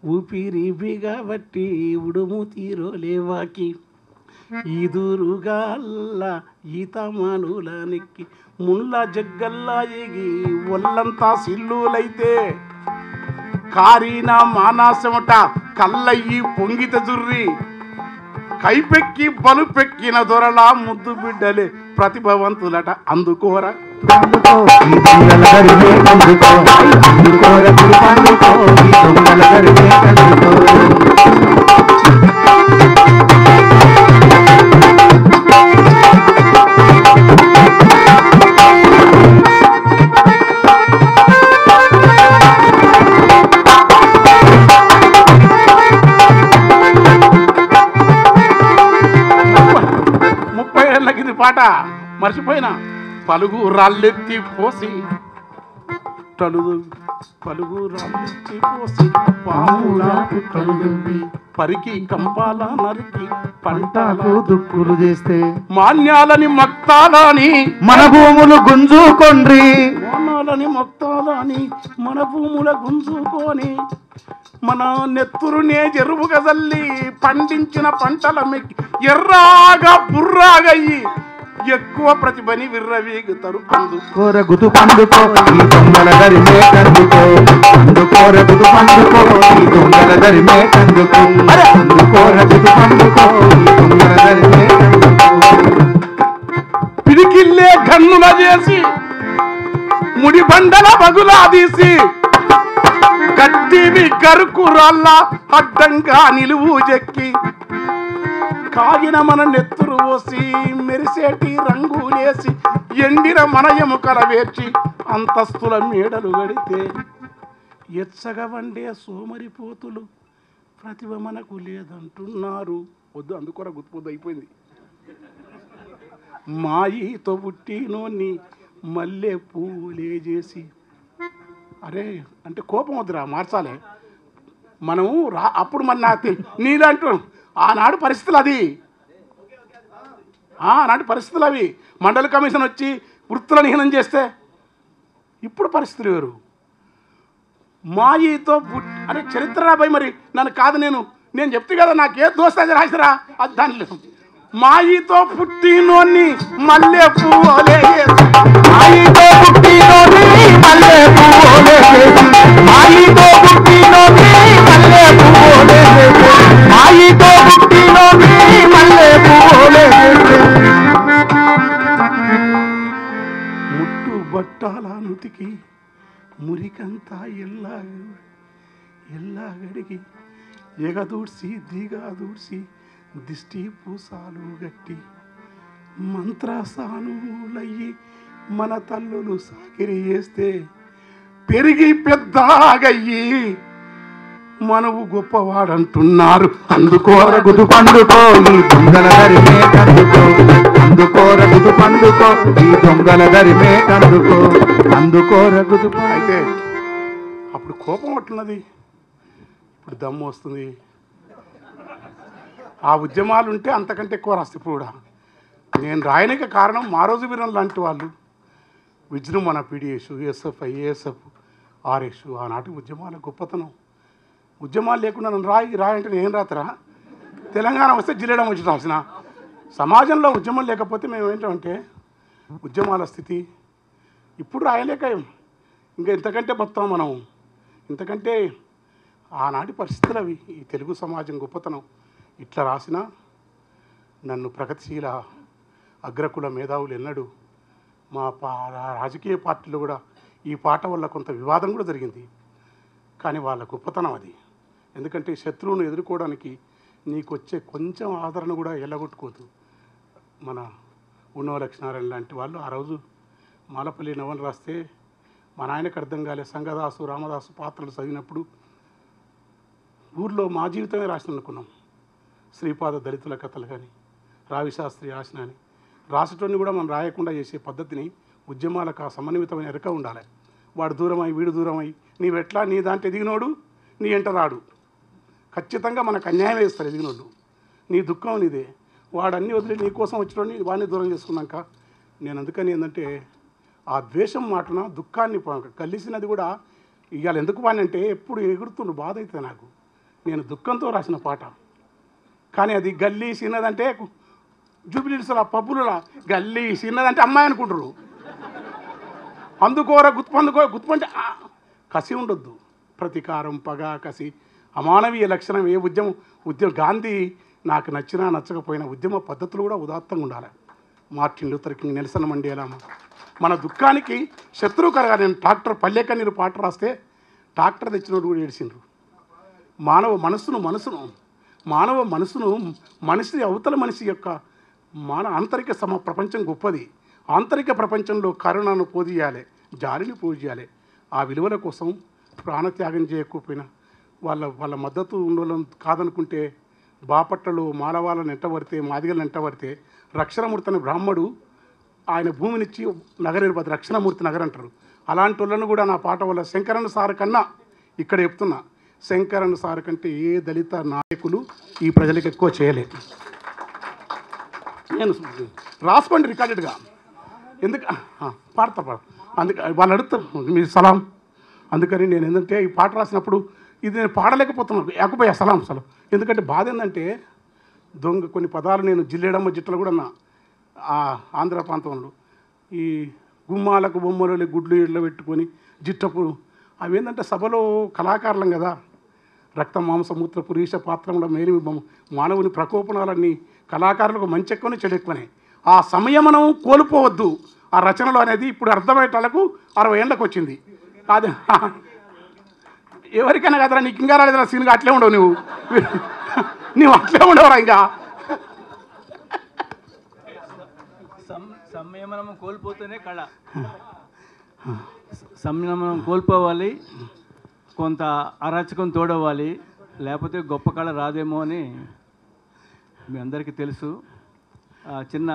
ఊపిరి బిగబట్టి ఉడుము తీరో లేవాకి ఈదురుగాల్ల ఈతమానుల నెక్కి ముళ్ళ జగ్గల్లా ఎగి ఒళ్ళంతా సిల్లులైతే కారీన మానాసమట కళ్ళయ్యి పొంగిత జుర్రి కైపెక్కి బలుపెక్కిన దొరలా ముద్దు బిడ్డలే ప్రతిభవంతులట. అందుకోరా పాట మర్చిపోయినా. పలుగు రాళ్ళెత్తి పోసి పలుగు రాళ్ళెత్తి పోసి పాములా పరికి కంపాల నరికి పంటకు దుక్కులు చేస్తే మాన్యాలని మక్తాలని మన భూములు గుంజుకొండ్రి. మాన్యాలని మక్తాలని మన భూముల గుంజుకొని మన నెత్తురునే జరువుగా జల్లి పండించిన పంటల మెక్కి ఎర్రాగా బుర్రాగయ్యి ఎక్కువ ప్రతిభని విర్రవీగుతారు. అందుకోర గుతు పండుకో ఈ దొంగల దరిమే కందుకో. అందుకోర గుతు పండుకో ఈ దొంగల దరిమే కందుకో. అందుకోర గుతు పండుకో ఈ దొంగల దరిమే కందుకో. పిడికిల్లే గన్నుల చేసి ముడి బండల బగులా తీసి గట్టివి గరుకురాళ్ళ అడ్డంగా నిలువు చెక్కి కాగిన మన నెత్తురు పోసి మెరిసేటి రంగులేసి ఎండిన మన ఎముకల వేర్చి అంతస్తుల మేడలు గడితే ఎచ్చగా వండే సోమరిపోతులు ప్రతిభ మనకు లేదంటున్నారు. వద్దు, అందుకోర గుర్తుపోద్దు అయిపోయింది. మాయితో పుట్టినోన్ని మల్లె పూలే చేసి అరే అంటే కోపం వద్దురా, మార్చాలి మనము అప్పుడు మన నాకు నీలాంటి ఆనాడు పరిస్థితులు అది, ఆనాటి పరిస్థితులు అవి. మండలి కమిషన్ వచ్చి వృత్తులను హీనం చేస్తే ఇప్పుడు పరిస్థితులు వేరు. మాయితో అరే చరిత్ర రాబాయి, మరి నన్ను కాదు నేను చెప్తే కదా నాకే దోస్తే అది రాసిరా, అది దాని మాయితో పుట్టినోన్ని మల్లె పూలే మాయితో పుట్టినోన్ని మల్లె పూలే మాయితో పుట్టినోన్ని మల్లె పూలే మాయితో పుట్టినోన్ని మల్లె పూలే ముట్టు బట్టాల నుతికి మురికంతా ఎల్లాగడికి ఎగదూడ్చి దిగాదూడ్చి దిష్టి పూసాలు గట్టి మంత్రసానులయ్యి మన తల్లులు సాకిరి చేస్తే పెరిగి పెద్దగయ్యి మనవు గొప్పవాడంటున్నారు. అందుకోర గుతు పండుకో ఈ దొంగల దరిమే కందుకో. అందుకోర గుతు పండుకో ఈ దొంగల దరిమే కందుకో. అందుకోర గుతు. అయితే అప్పుడు కోపం పట్టున్నది, ఇప్పుడు దమ్ము వస్తుంది. ఆ ఉద్యమాలు ఉంటే అంతకంటే ఎక్కువ రాస్తే ఇప్పుడు కూడా నేను రాయడానికి కారణం మారోజు వీరన్ లాంటి వాళ్ళు, విజృంభణ పీడిఎస్, ఎస్ఎఫ్ఐ, ఏఎస్ఎఫ్, ఆర్ఎస్ ఆనాటి ఉద్యమాల గొప్పతనం. ఉద్యమాలు లేకుండా నన్ను రాయి అంటే నేను రాతరా? తెలంగాణ వస్తే జిల్లేయడం వచ్చి రాసిన. సమాజంలో ఉద్యమం లేకపోతే మేము ఏంటంటే ఉద్యమాల స్థితి ఇప్పుడు రాయలేక ఇంకా ఇంతకంటే మొత్తం మనం ఇంతకంటే ఆనాటి పరిస్థితులు అవి. ఈ తెలుగు సమాజం గొప్పతనం ఇట్లా రాసిన నన్ను ప్రగతిశీల అగ్రకుల మేధావులు ఎన్నడూ మా రాజకీయ పార్టీలో కూడా ఈ పాట వల్ల కొంత వివాదం కూడా జరిగింది. కానీ వాళ్ళ గొప్పతనం అది. ఎందుకంటే శత్రువును ఎదుర్కోవడానికి నీకు వచ్చే కొంచెం ఆదరణ కూడా ఎల్లగొట్టుకోదు. మన ఉన్నవ లక్ష్మీనారాయణ లాంటి వాళ్ళు ఆ రోజు మాలపల్లి నవలు రాస్తే మా నాయనకు అర్థం కాలే. సంగదాసు రామదాసు పాత్రలు చదివినప్పుడు ఊర్లో మా జీవితమే రాసిన అనుకున్నాం. శ్రీపాద దళితుల కథలు కానీ రావిశాస్త్రి రాసిన అని రాసేటోని కూడా మనం రాయకుండా చేసే పద్ధతిని ఉద్యమాలకు ఆ సమన్వితమైన ఎరక ఉండాలి. వాడు దూరమై వీడు దూరమై నీవెట్లా నీ దాంట్లో ఎదిగినోడు నీ ఎంట రాడు. ఖచ్చితంగా మనకు అన్యాయం వేస్తారు ఎదిగినోళ్ళు. నీ దుఃఖం నీదే. వాడు అన్నీ వదిలి నీ కోసం వచ్చినోడిని వాడిని దూరం చేసుకున్నాక నేను అందుకని ఏంటంటే ఆ ద్వేషం మాటన దుఃఖాన్ని కలిసినది కూడా ఇవాళ ఎందుకు వాడినంటే ఎప్పుడు ఎగురుతుండు బాధ అవుతుంది నాకు. నేను దుఃఖంతో రాసిన పాట. కానీ అది గల్లీ సిన్నదంటే జూబిలీస్లో పబ్బులులా గల్లీ సిన్నదంటే అమ్మాయి అనుకుంటారు. అందుకోర గుర్తుపంటే కసి ఉండొద్దు. ప్రతీకారం పగ కసి అమానవీయ లక్షణం ఏ ఉద్యమం గాంధీ నాకు నచ్చినా నచ్చకపోయినా ఉద్యమ పద్ధతులు కూడా ఉదాత్తంగా ఉండాలి. Martin Luther king, Nelson Mandela మన దుఃఖానికి శత్రువు కలగా. నేను డాక్టర్ పల్లెకన్నీరు పాట రాస్తే డాక్టర్ తెచ్చినోడు కూడా ఏడిసిండ్రు. మానవ మనసును మనిషి అవతల మనిషి యొక్క ఆంతరిక ప్రపంచం గొప్పది. ఆంతరిక ప్రపంచంలో కరుణను పోదీయాలి, జాలిని పూజియాలి. ఆ విలువల కోసం ప్రాణత్యాగం చేయకపోయినా వాళ్ళ మద్దతు ఉండడం కాదనుకుంటే బాపట్లలో మాలవాళ్ళని ఎంటబడితే మాదిగలను ఎంటబడితే రక్షణమూర్తి అనే బ్రాహ్మడు ఆయన భూమినిచ్చి నగరేర్పతి రక్షణమూర్తి నగర్ అంటారు. అలాంటి వాళ్ళను కూడా నా పాట వల్ల శంకరన్న సార్ కన్నా ఇక్కడ చెప్తున్నా, శంకరన్న సార్ కంటే ఏ దళిత నాయకులు ఈ ప్రజలకు ఎక్కువ చేయలేదు. నేను రాసుకోండి రికార్డెడ్గా. ఎందుకు పాడతా అందుకే వాళ్ళు అడుగుతారు మీ సలాం. అందుకని నేను ఏంటంటే ఈ పాట రాసినప్పుడు ఇది నేను పాడలేకపోతున్నాను ఏకపోయా సలాం. ఎందుకంటే బాధ ఏంటంటే కొన్ని పదాలు నేను జిల్లేడమ్మ జిట్టలు కూడా అన్నా. ఆంధ్ర ప్రాంతంలో ఈ గుమ్మాలకు బొమ్మలు గుడ్లు ఇళ్ళ పెట్టుకొని జిట్టపు అవి ఏంటంటే సభలో కళాకారులం కదా. రక్త మాంసమూత్ర పురీష పాత్రంలో మేలి మానవుని ప్రకోపనాలన్నీ కళాకారులకు మంచి ఎక్కువనే చెడు ఎక్కువనే. ఆ సమయం మనం కోల్పోవద్దు. ఆ రచనలో అనేది ఇప్పుడు అర్థమయ్యేటాలకు 60 ఏళ్ళకు వచ్చింది. అదే ఎవరికైనా కదరా నీకు ఇంకా రాలేదురా సీన్గా అట్లే ఉండవు నువ్వు అట్లే ఉండవురా. ఇంకా సంయమనం కోల్పోతేనే కళ. సంయమనం కోల్పోవాలి, కొంత అరాచకం తోడవ్వాలి, లేకపోతే గొప్ప కళ రాదేమో అని మీ అందరికీ తెలుసు. చిన్న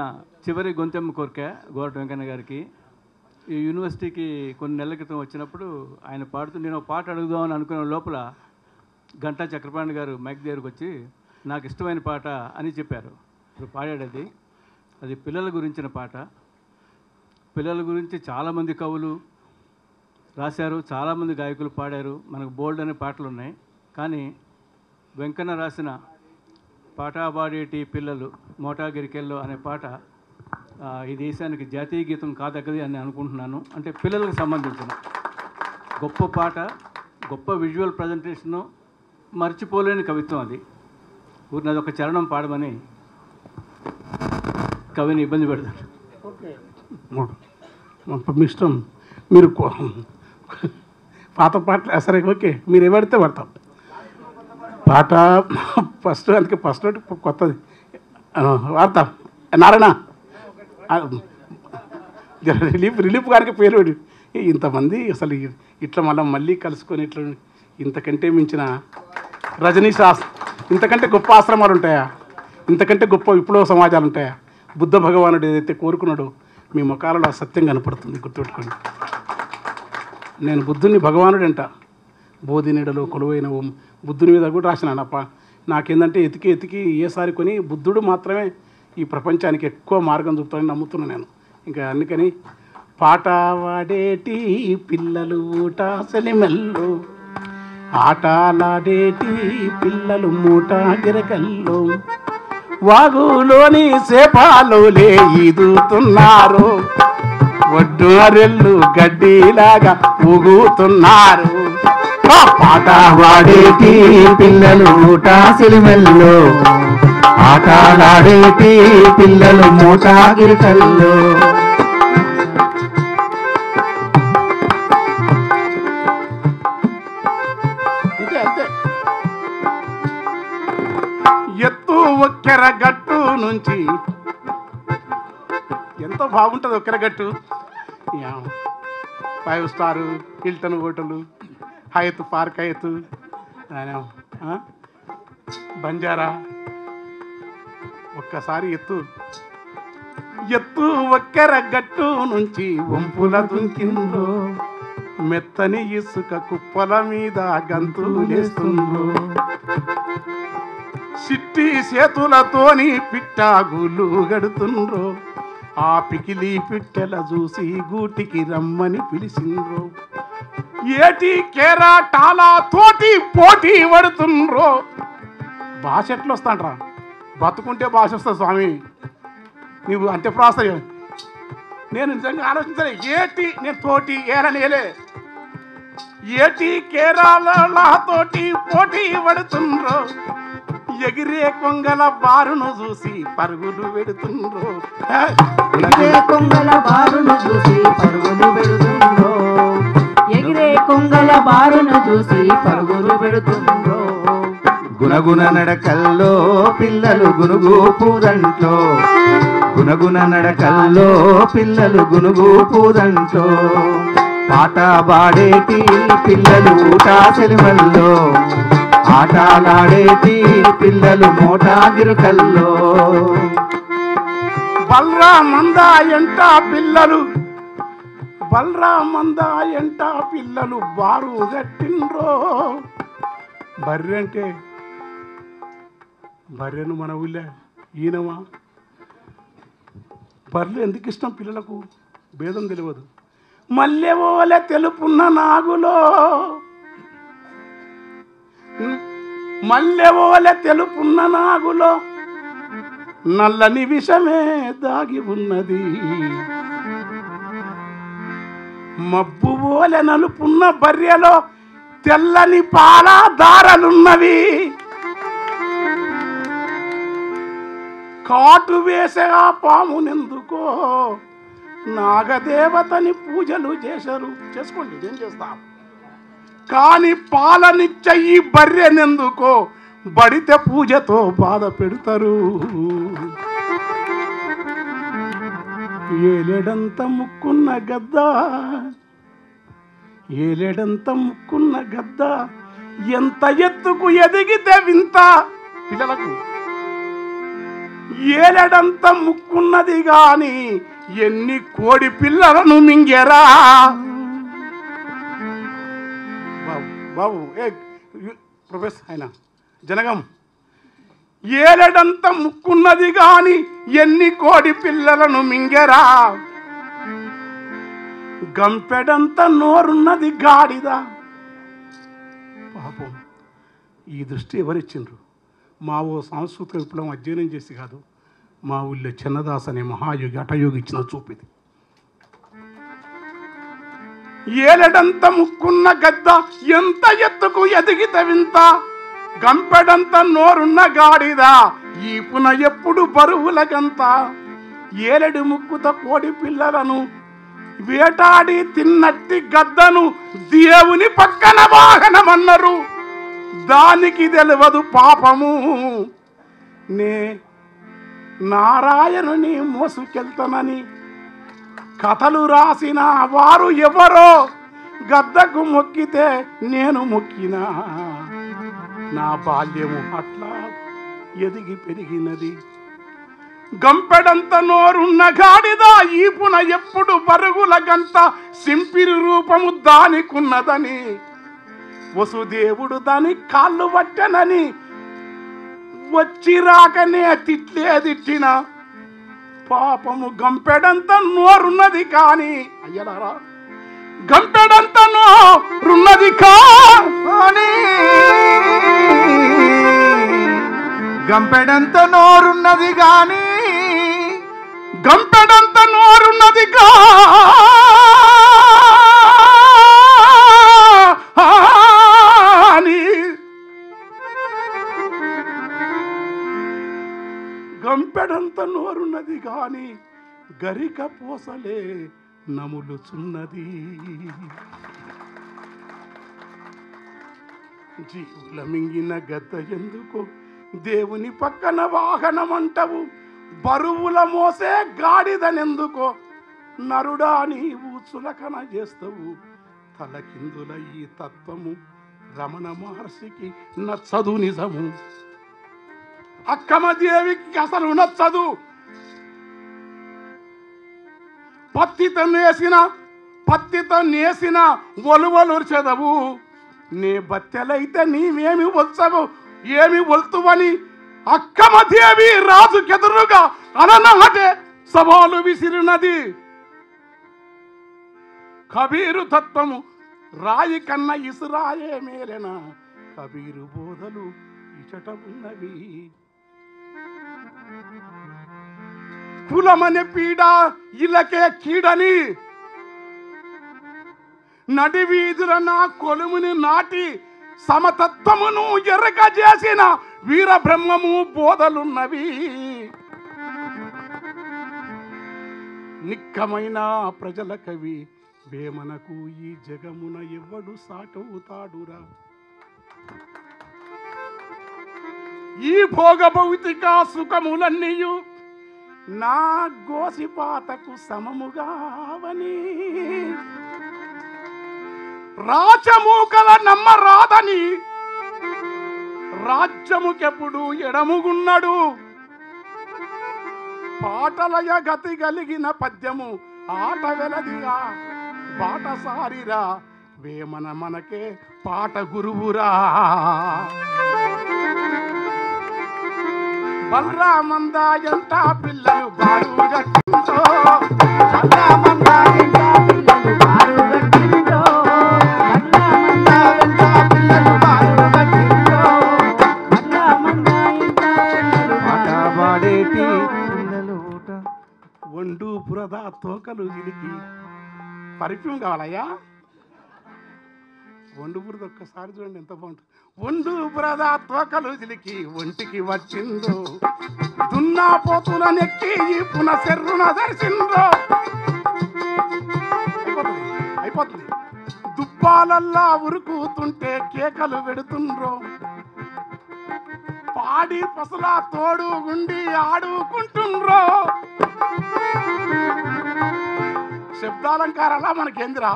చివరి గొంతెమ్మ కోరిక గోరట వెంకన్న గారికి. ఈ యూనివర్సిటీకి కొన్ని నెలల క్రితం వచ్చినప్పుడు ఆయన పాడుతూ నేను పాట అడుగుదామని అనుకునే లోపల గంటా చక్రపాణి గారు మైక్ దగ్గరకు వచ్చి నాకు ఇష్టమైన పాట అని చెప్పారు. ఇప్పుడు పాడాడు అది పిల్లల గురించిన పాట. పిల్లల గురించి చాలామంది కవులు రాశారు, చాలామంది గాయకులు పాడారు, మనకు బోల్డ్ అనే పాటలు ఉన్నాయి. కానీ వెంకన్న రాసిన పాటాబాడేటి పిల్లలు మోటాగిరికెల్లో అనే పాట ఈ దేశానికి జాతీయ గీతం కాదగ్గది అని అనుకుంటున్నాను. అంటే పిల్లలకు సంబంధించిన గొప్ప పాట, గొప్ప విజువల్ ప్రజెంటేషను, మర్చిపోలేని కవిత్వం అది. ఊరిని అదొక చరణం పాడమని కవిని ఇబ్బంది పెడతారు. మీ ఇష్టం. మీరు పాత పాటలు సరే ఓకే, మీరు ఎవరితే పడతాం పాట ఫస్ట్. అందుకే ఫస్ట్ కొత్తది వాడతాం. నారాయణ రిలీఫ్ గారికి పేరు ఇంతమంది అసలు ఇట్లా మళ్ళీ కలుసుకొని ఇట్లా ఇంతకంటే మించిన రజనీ ఇంతకంటే గొప్ప ఆశ్రమాలు ఉంటాయా? ఇంతకంటే గొప్ప విప్లవ సమాజాలు ఉంటాయా? బుద్ధ భగవానుడు ఏదైతే కోరుకున్నాడో మీ ముఖాలలో ఆ సత్యం కనపడుతుంది, గుర్తుపెట్టుకోండి. నేను బుద్ధుని భగవానుడు అంట. బోధి నీడలో కొలువైన బుద్ధుని మీద కూడా రాసినాను. నాకేందంటే ఎతికి ఏసారి కొని బుద్ధుడు మాత్రమే ఈ ప్రపంచానికి ఎక్కువ మార్గం చూపుతాడని నమ్ముతున్నాను నేను. ఇంకా అందుకని పాట వాడేటి పిల్లలు ఊట సెలిమెల్లో, ఆటలాడేటి పిల్లలు మూట గిరకల్లో, వాగులోని సేపాలోలే ఈదుతున్నారు, ఒడ్డురెల్లు గడ్డిలాగా ఊగుతున్నారు. పాట వాడేటి పిల్లలు మూట సిలిమెల్లో, ఆటలాడేటి పిల్లలు మూట గిరికల్లో. అంతే అంతే. ఎత్తు ఒక్కెర గట్టు నుంచి ఎంతో బాగుంటుంది ఒక్కెర గట్టు. 5 star Hilton hotel, Hyatt park, Hyatt Banjara. ఒక్కసారి ఎత్తు ఒక్కెర గట్టు నుంచి వంపుల దుంకిందో, మెత్తని ఇసుక కుప్పల మీద గంతులేస్తుందో, సిట్టి చేతులతోని పిట్టాగులు గడుతుండ్రో, ఆ పికిలి పిట్టెల చూసి గూటికి రమ్మని పిలిచిండ్రో, ఏటి కేరాటాల తోటి పోటీ పడుతుండ్రో. భాష ఎట్లా వస్తాంట్రా? బతుకుంటే భాష వస్తుంది స్వామి. నీవు అంత్యప్రాస నేను నిజంగా ఆలోచించలే. ఏటి నేను తోటి ఏలనేలే, ఏటి కేరాల తోటి పోటీ పడుతుండ్రో, ఎగిరే కొంగల బారును చూసి పరుగులు పెడుతుండ్రో, ఎగిరే కొంగల బారును చూసి పరుగులు పెడుతుండ్రో, ఎగిరే కొంగల బారును చూసి పరుగులు పెడుతుండ్రో. గుణగుణ నడకల్లో పిల్లలు గునుగు పూదంట్లో, గుణగుణ నడకల్లో పిల్లలు గునుగు పూదంట్లో, పాట పాడేటి పిల్లలు ఊట సెలిమల్లో, ఆటలాడేటి పిల్లలు మోట గిరుకల్లో. బల్రా మందా ఎంట పిల్లలు, బల్రా మందా ఎంట పిల్లలు బారు గట్టిండ్రో. బర్రె అంటే బర్రెను మన ఊళ్ళే ఈనమా? బర్రెలు ఎందుకు ఇష్టం పిల్లలకు? భేదం తెలియదు. మల్లెవోలే తెలుపున్న నాగులో, మల్లెవోలే తెలుపున్న నాగులో నల్లని విషమే దాగి ఉన్నది, మబ్బు ఓలె నలుపున్న బర్రెలో తెల్లని పాల దారలున్నవి, కాటు వేసే ఆ పామునెందుకో నాగదేవతని పూజలు చేసుకోండి, ఏం చేస్తాం. కానీ పాలనిచ్చే ఈ బర్రెనెందుకో బడితే పూజతో బాధ పెడతారు. ఏలేడంత ముక్కున్న గద్ద, ఏలేడంత ముక్కున్న గద్ద, ఎంత ఎత్తుకు ఎదిగితే వింత. పిల్లలకు ఏలేడంత ముక్కున్నది గాని ఎన్ని కోడి పిల్లలను మింగెరా. బాబు ప్రొఫెసర్ ఆయన జనగం, ఏలడంత ముక్కున్నది గాని ఎన్ని కోడి పిల్లలను మింగెరా, గంపెడంత నోరున్నది గాడిద. పాపం ఈ దృష్టి ఎవరిచ్చిండ్రు? మా ఓ సాంస్కృతిక విప్లవం అధ్యయనం చేసి కాదు, మా ఊళ్ళో చిన్నదాస్ అనే మహాయోగి హఠయోగి ఇచ్చిన చూపిది. ఏలడంత ముక్కున్న గద్ద ఎంత ఎత్తుకు ఎదిగితే వింత, గంపెడంత నోరున్న గాడిద ఈపున ఎప్పుడు బరువులకంత. ఏలడి ముక్కుతో కోడి పిల్లలను వేటాడి తిన్నట్టి గద్దను దేవుని పక్కన వాహనమన్నారు, దానికి తెలియదు పాపము. నే నారాయణుని మోసుకెళ్తానని కథలు రాసిన వారు ఎవరో, గద్దకు మొక్కితే నేను మొక్కినా, నా బాల్యము అట్లా ఎదిగి పెరిగినది. గంపెడంత నోరున్న గాడిద ఈపున ఎప్పుడు పరుగుల గంత, సింపిరి రూపము దానికున్నదని వసుదేవుడు దాని కాళ్ళు పట్టనని వచ్చి రాకనే తిట్టిన పాపము గంపెడంత నోరున్నది కానీ అయ్యలారా గంపెడంత నోరున్నది కానీ గంపెడంత నోరున్నది గాని గంపెడంత నోరున్నది కానీ గంపెడంత నోరున్నది కానీ గరిక పోసలే నములుచున్నది. జీవుల మింగిన గద్ద ఎందుకో దేవుని పక్కన వాహనమంటవు, బరువుల మోసే గాడిదనెందుకో నరుడా నీవు చులకన చేస్తావు. తలకిందుల ఈ తత్వము రమణ మహర్షికి నచ్చదు నిజము. అక్కమదేవికి అసలు నచ్చదు. పత్తితో నేసిన ఒలువలు చదవు. నే బత్తెలైతే నీవేమి వచ్చవు, ఏమి ఒల్తువని అక్కమదేవి రాజుకెదురుగా అననహటే సవాలు విసిరినది. కబీరు తత్వము రాయి కన్న ఇసురాయే మేలెన, కబీరు బోధలు ఇచట ఉన్నవి. కులమనే పీడ ఇలకే కీడని నడివీధుల నా కొలుముని నాటి సమతత్వమును ఎరక చేసిన వీరబ్రహ్మము బోధలున్నవి. నిక్కమైన ప్రజల కవి వేమనకు ఈ జగమున ఎవ్వడు సాటవుతాడురా. ఈ భోగ భౌతిక సుఖములన్నీయు నా గోసిపాతకు సమముగావని, రాచమూకల నమ్మరాదని రాజ్యముకెప్పుడు ఎడముగున్నాడు. పాటలయ గతి కలిగిన పద్యము ఆట వెలదిగా బాటసారిరా, వేమన మనకే పాట గురువురా. బలరామందా ఎంత పిల్లలు బారు గట్టిందో, బలరామందా ఎంత పిల్లలు బారు గట్టిందో, బలరామందా ఎంత పిల్లలు బారు గట్టిందో, బలరామందా ఎంత పిల్లలు పాడేటి పిల్లలు వండు బురద తోకలు ఇలికి. పర్ఫ్యూమ్ కావాలయ్యా? వండు బురద ఒక్కసారి చూడండి ఎంత బాగుంటుంది. వండు బురద తోకలు చిలికి ఒంటికి వచ్చిందో, దున్నా పోతుల నెక్కి పునఃశర్రున దర్శిందో. అయిపోతుంది. దుబ్బాలల్లా ఉరుకుతుంటే కేకలు పెడుతుండ్రో, పాడి పసలా తోడు గుండి ఆడుకుంటుండ్రో. శబ్దాలంకారాలా మనకేందిరా?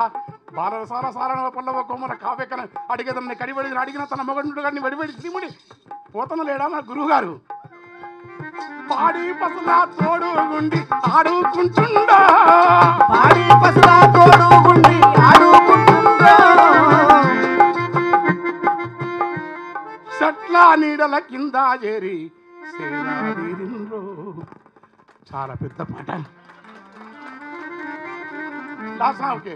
బాలల సార సారణ పల్లవ కొమ్మల కావ్యకన అడిగేదన్ని కడివడి అడిగిన తన మగడు గారిని వడివడి శ్రీముడి పోతన లేడా మన గురువు గారు? పాడి పసలా తోడు గుండి ఆడుకుంటుండో, పాడి పసలా తోడు గుండి ఆడుకుంటుండో. చెట్ల నీడల కింద చేరి సేనాదీరిండ్రో. చాలా పెద్ద పాట. ఓకే.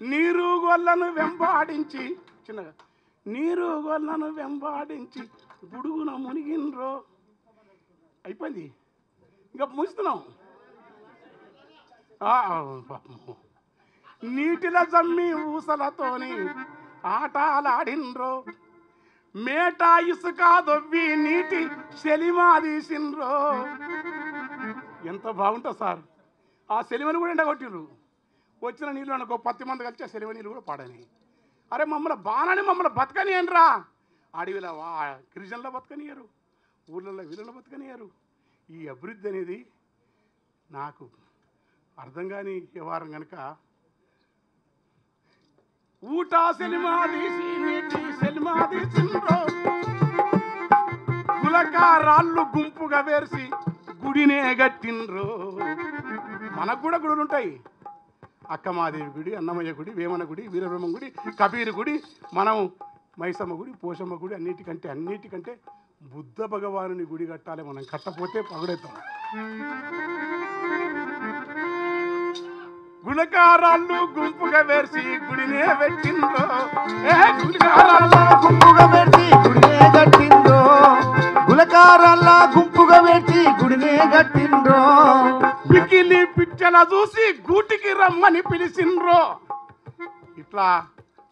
నీరు గొల్లను వెంబాడించి చిన్నగా నీరు గొల్లను వెంబాడించి గుడుగున మునిగిన్రో. అయిపోయింది, ఇంకా ముస్తున్నాం. నీటిల జమ్మి ఊసలతోని ఆటలాడిన్రో, మేట ఇసుక దొవ్వి నీటి సెలిమాదీసిండ్రో. ఎంత బాగుంటుంది సార్. ఆ సెలిమని కూడా ఎండగొట్టిర్రు. వచ్చిన నీళ్ళు అనుకో 10 మంది కలిసి ఆ సెలిమ నీళ్ళు కూడా పాడని. అరే మమ్మల్ని బతకనియనరా. అడవిలో గిరిజనుల బతకనియరు, ఊళ్ళల్లో వీళ్ళలో బతకనియరు. ఈ అభివృద్ధి అనేది నాకు అర్థం కాని వ్యవహారం కనుక ఊటా సెలిమా తీసి నీటి సెలిమా తీసిండ్రో. గులకారాళ్ళు గుంపుగా వేసి గుడినే గట్టిండ్రో. మనకు కూడా గుడులు ఉంటాయి. అక్కమాదేవి గుడి, అన్నమయ్య గుడి, వేమన గుడి, వీరబ్రహ్మ గుడి, కబీరు గుడి, మనం మైసమ్మ గుడి, పోషమ్మ గుడి, అన్నిటికంటే బుద్ధ భగవానుని గుడి కట్టాలి, మనం కట్టపోతే పగుడెత్తాం. గుణకారాళ్ళు గుంపుగా వేసి గుడినే పెట్టిందో, గుణకారాల్లో గుంపుగా పెట్టి గుడినే కట్టిండ్రో, గులకారాల్లా గుంపుగా పెట్టి గుడినే కట్టిండ్రో. పికిలి పిచ్చల చూసి గూటికి రమ్మని పిలిచిండ్రో. ఇట్లా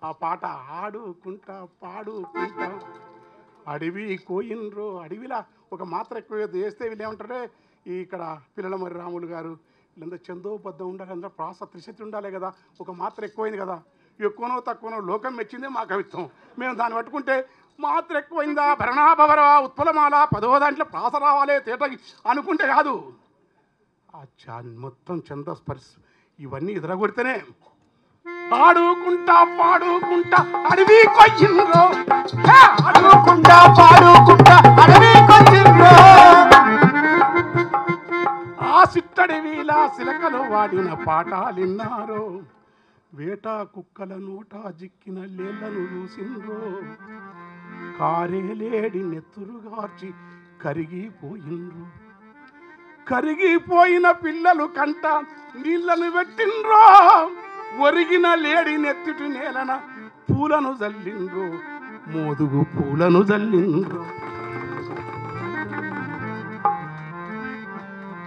ఆ పాట ఆడుకుంటా పాడుకుంటా అడవి కోయిన్రో. అడవిలా ఒక మాత్ర ఎక్కువ వేస్తే వీళ్ళు ఏమంటారే, ఇక్కడ పిల్లల మరి రాములు గారు వీళ్ళంతా చందోబద్ధం ఉండాలి, అందరూ ప్రాస త్రిశతి ఉండాలి కదా. ఒక మాత్ర ఎక్కువైంది కదా, ఎక్కువనో తక్కువనో లోకం మెచ్చిందే మా కవిత్వం. మేము దాన్ని పట్టుకుంటే మాత్ర ఎక్కువైందా, భరణాభవర ఉత్పలమాల 10వ దాంట్లో ప్రాస రావాలి తేటకి అనుకుంటే కాదు. మొత్తం ఛందస్పర్శ ఇవన్నీ ఎదురగొడితేనే ఆడుకుంటా పాడుకుంటా అడవి కొయ్యిండ్రో, ఆడుకుంటా పాడుకుంటా అడవి కొచ్చిండ్రో. ఆ సిట్టడివిలా సిలకలు వాడిన పాఠాలిన్నారో, వేట కుక్కల నోట జిక్కిన లేళ్లను చూసిండ్రో. కారేలేడి నెత్తురుగార్చి కరిగిపోయిండ్రు, కరిగిపోయిన పిల్లలు కంట నీళ్లను పెట్టిండ్రో. ఒరిగిన లేడి నెత్తుటి నేలన పూలను జల్లిండ్రు, మోదుగు పూలను జల్లిండ్రు.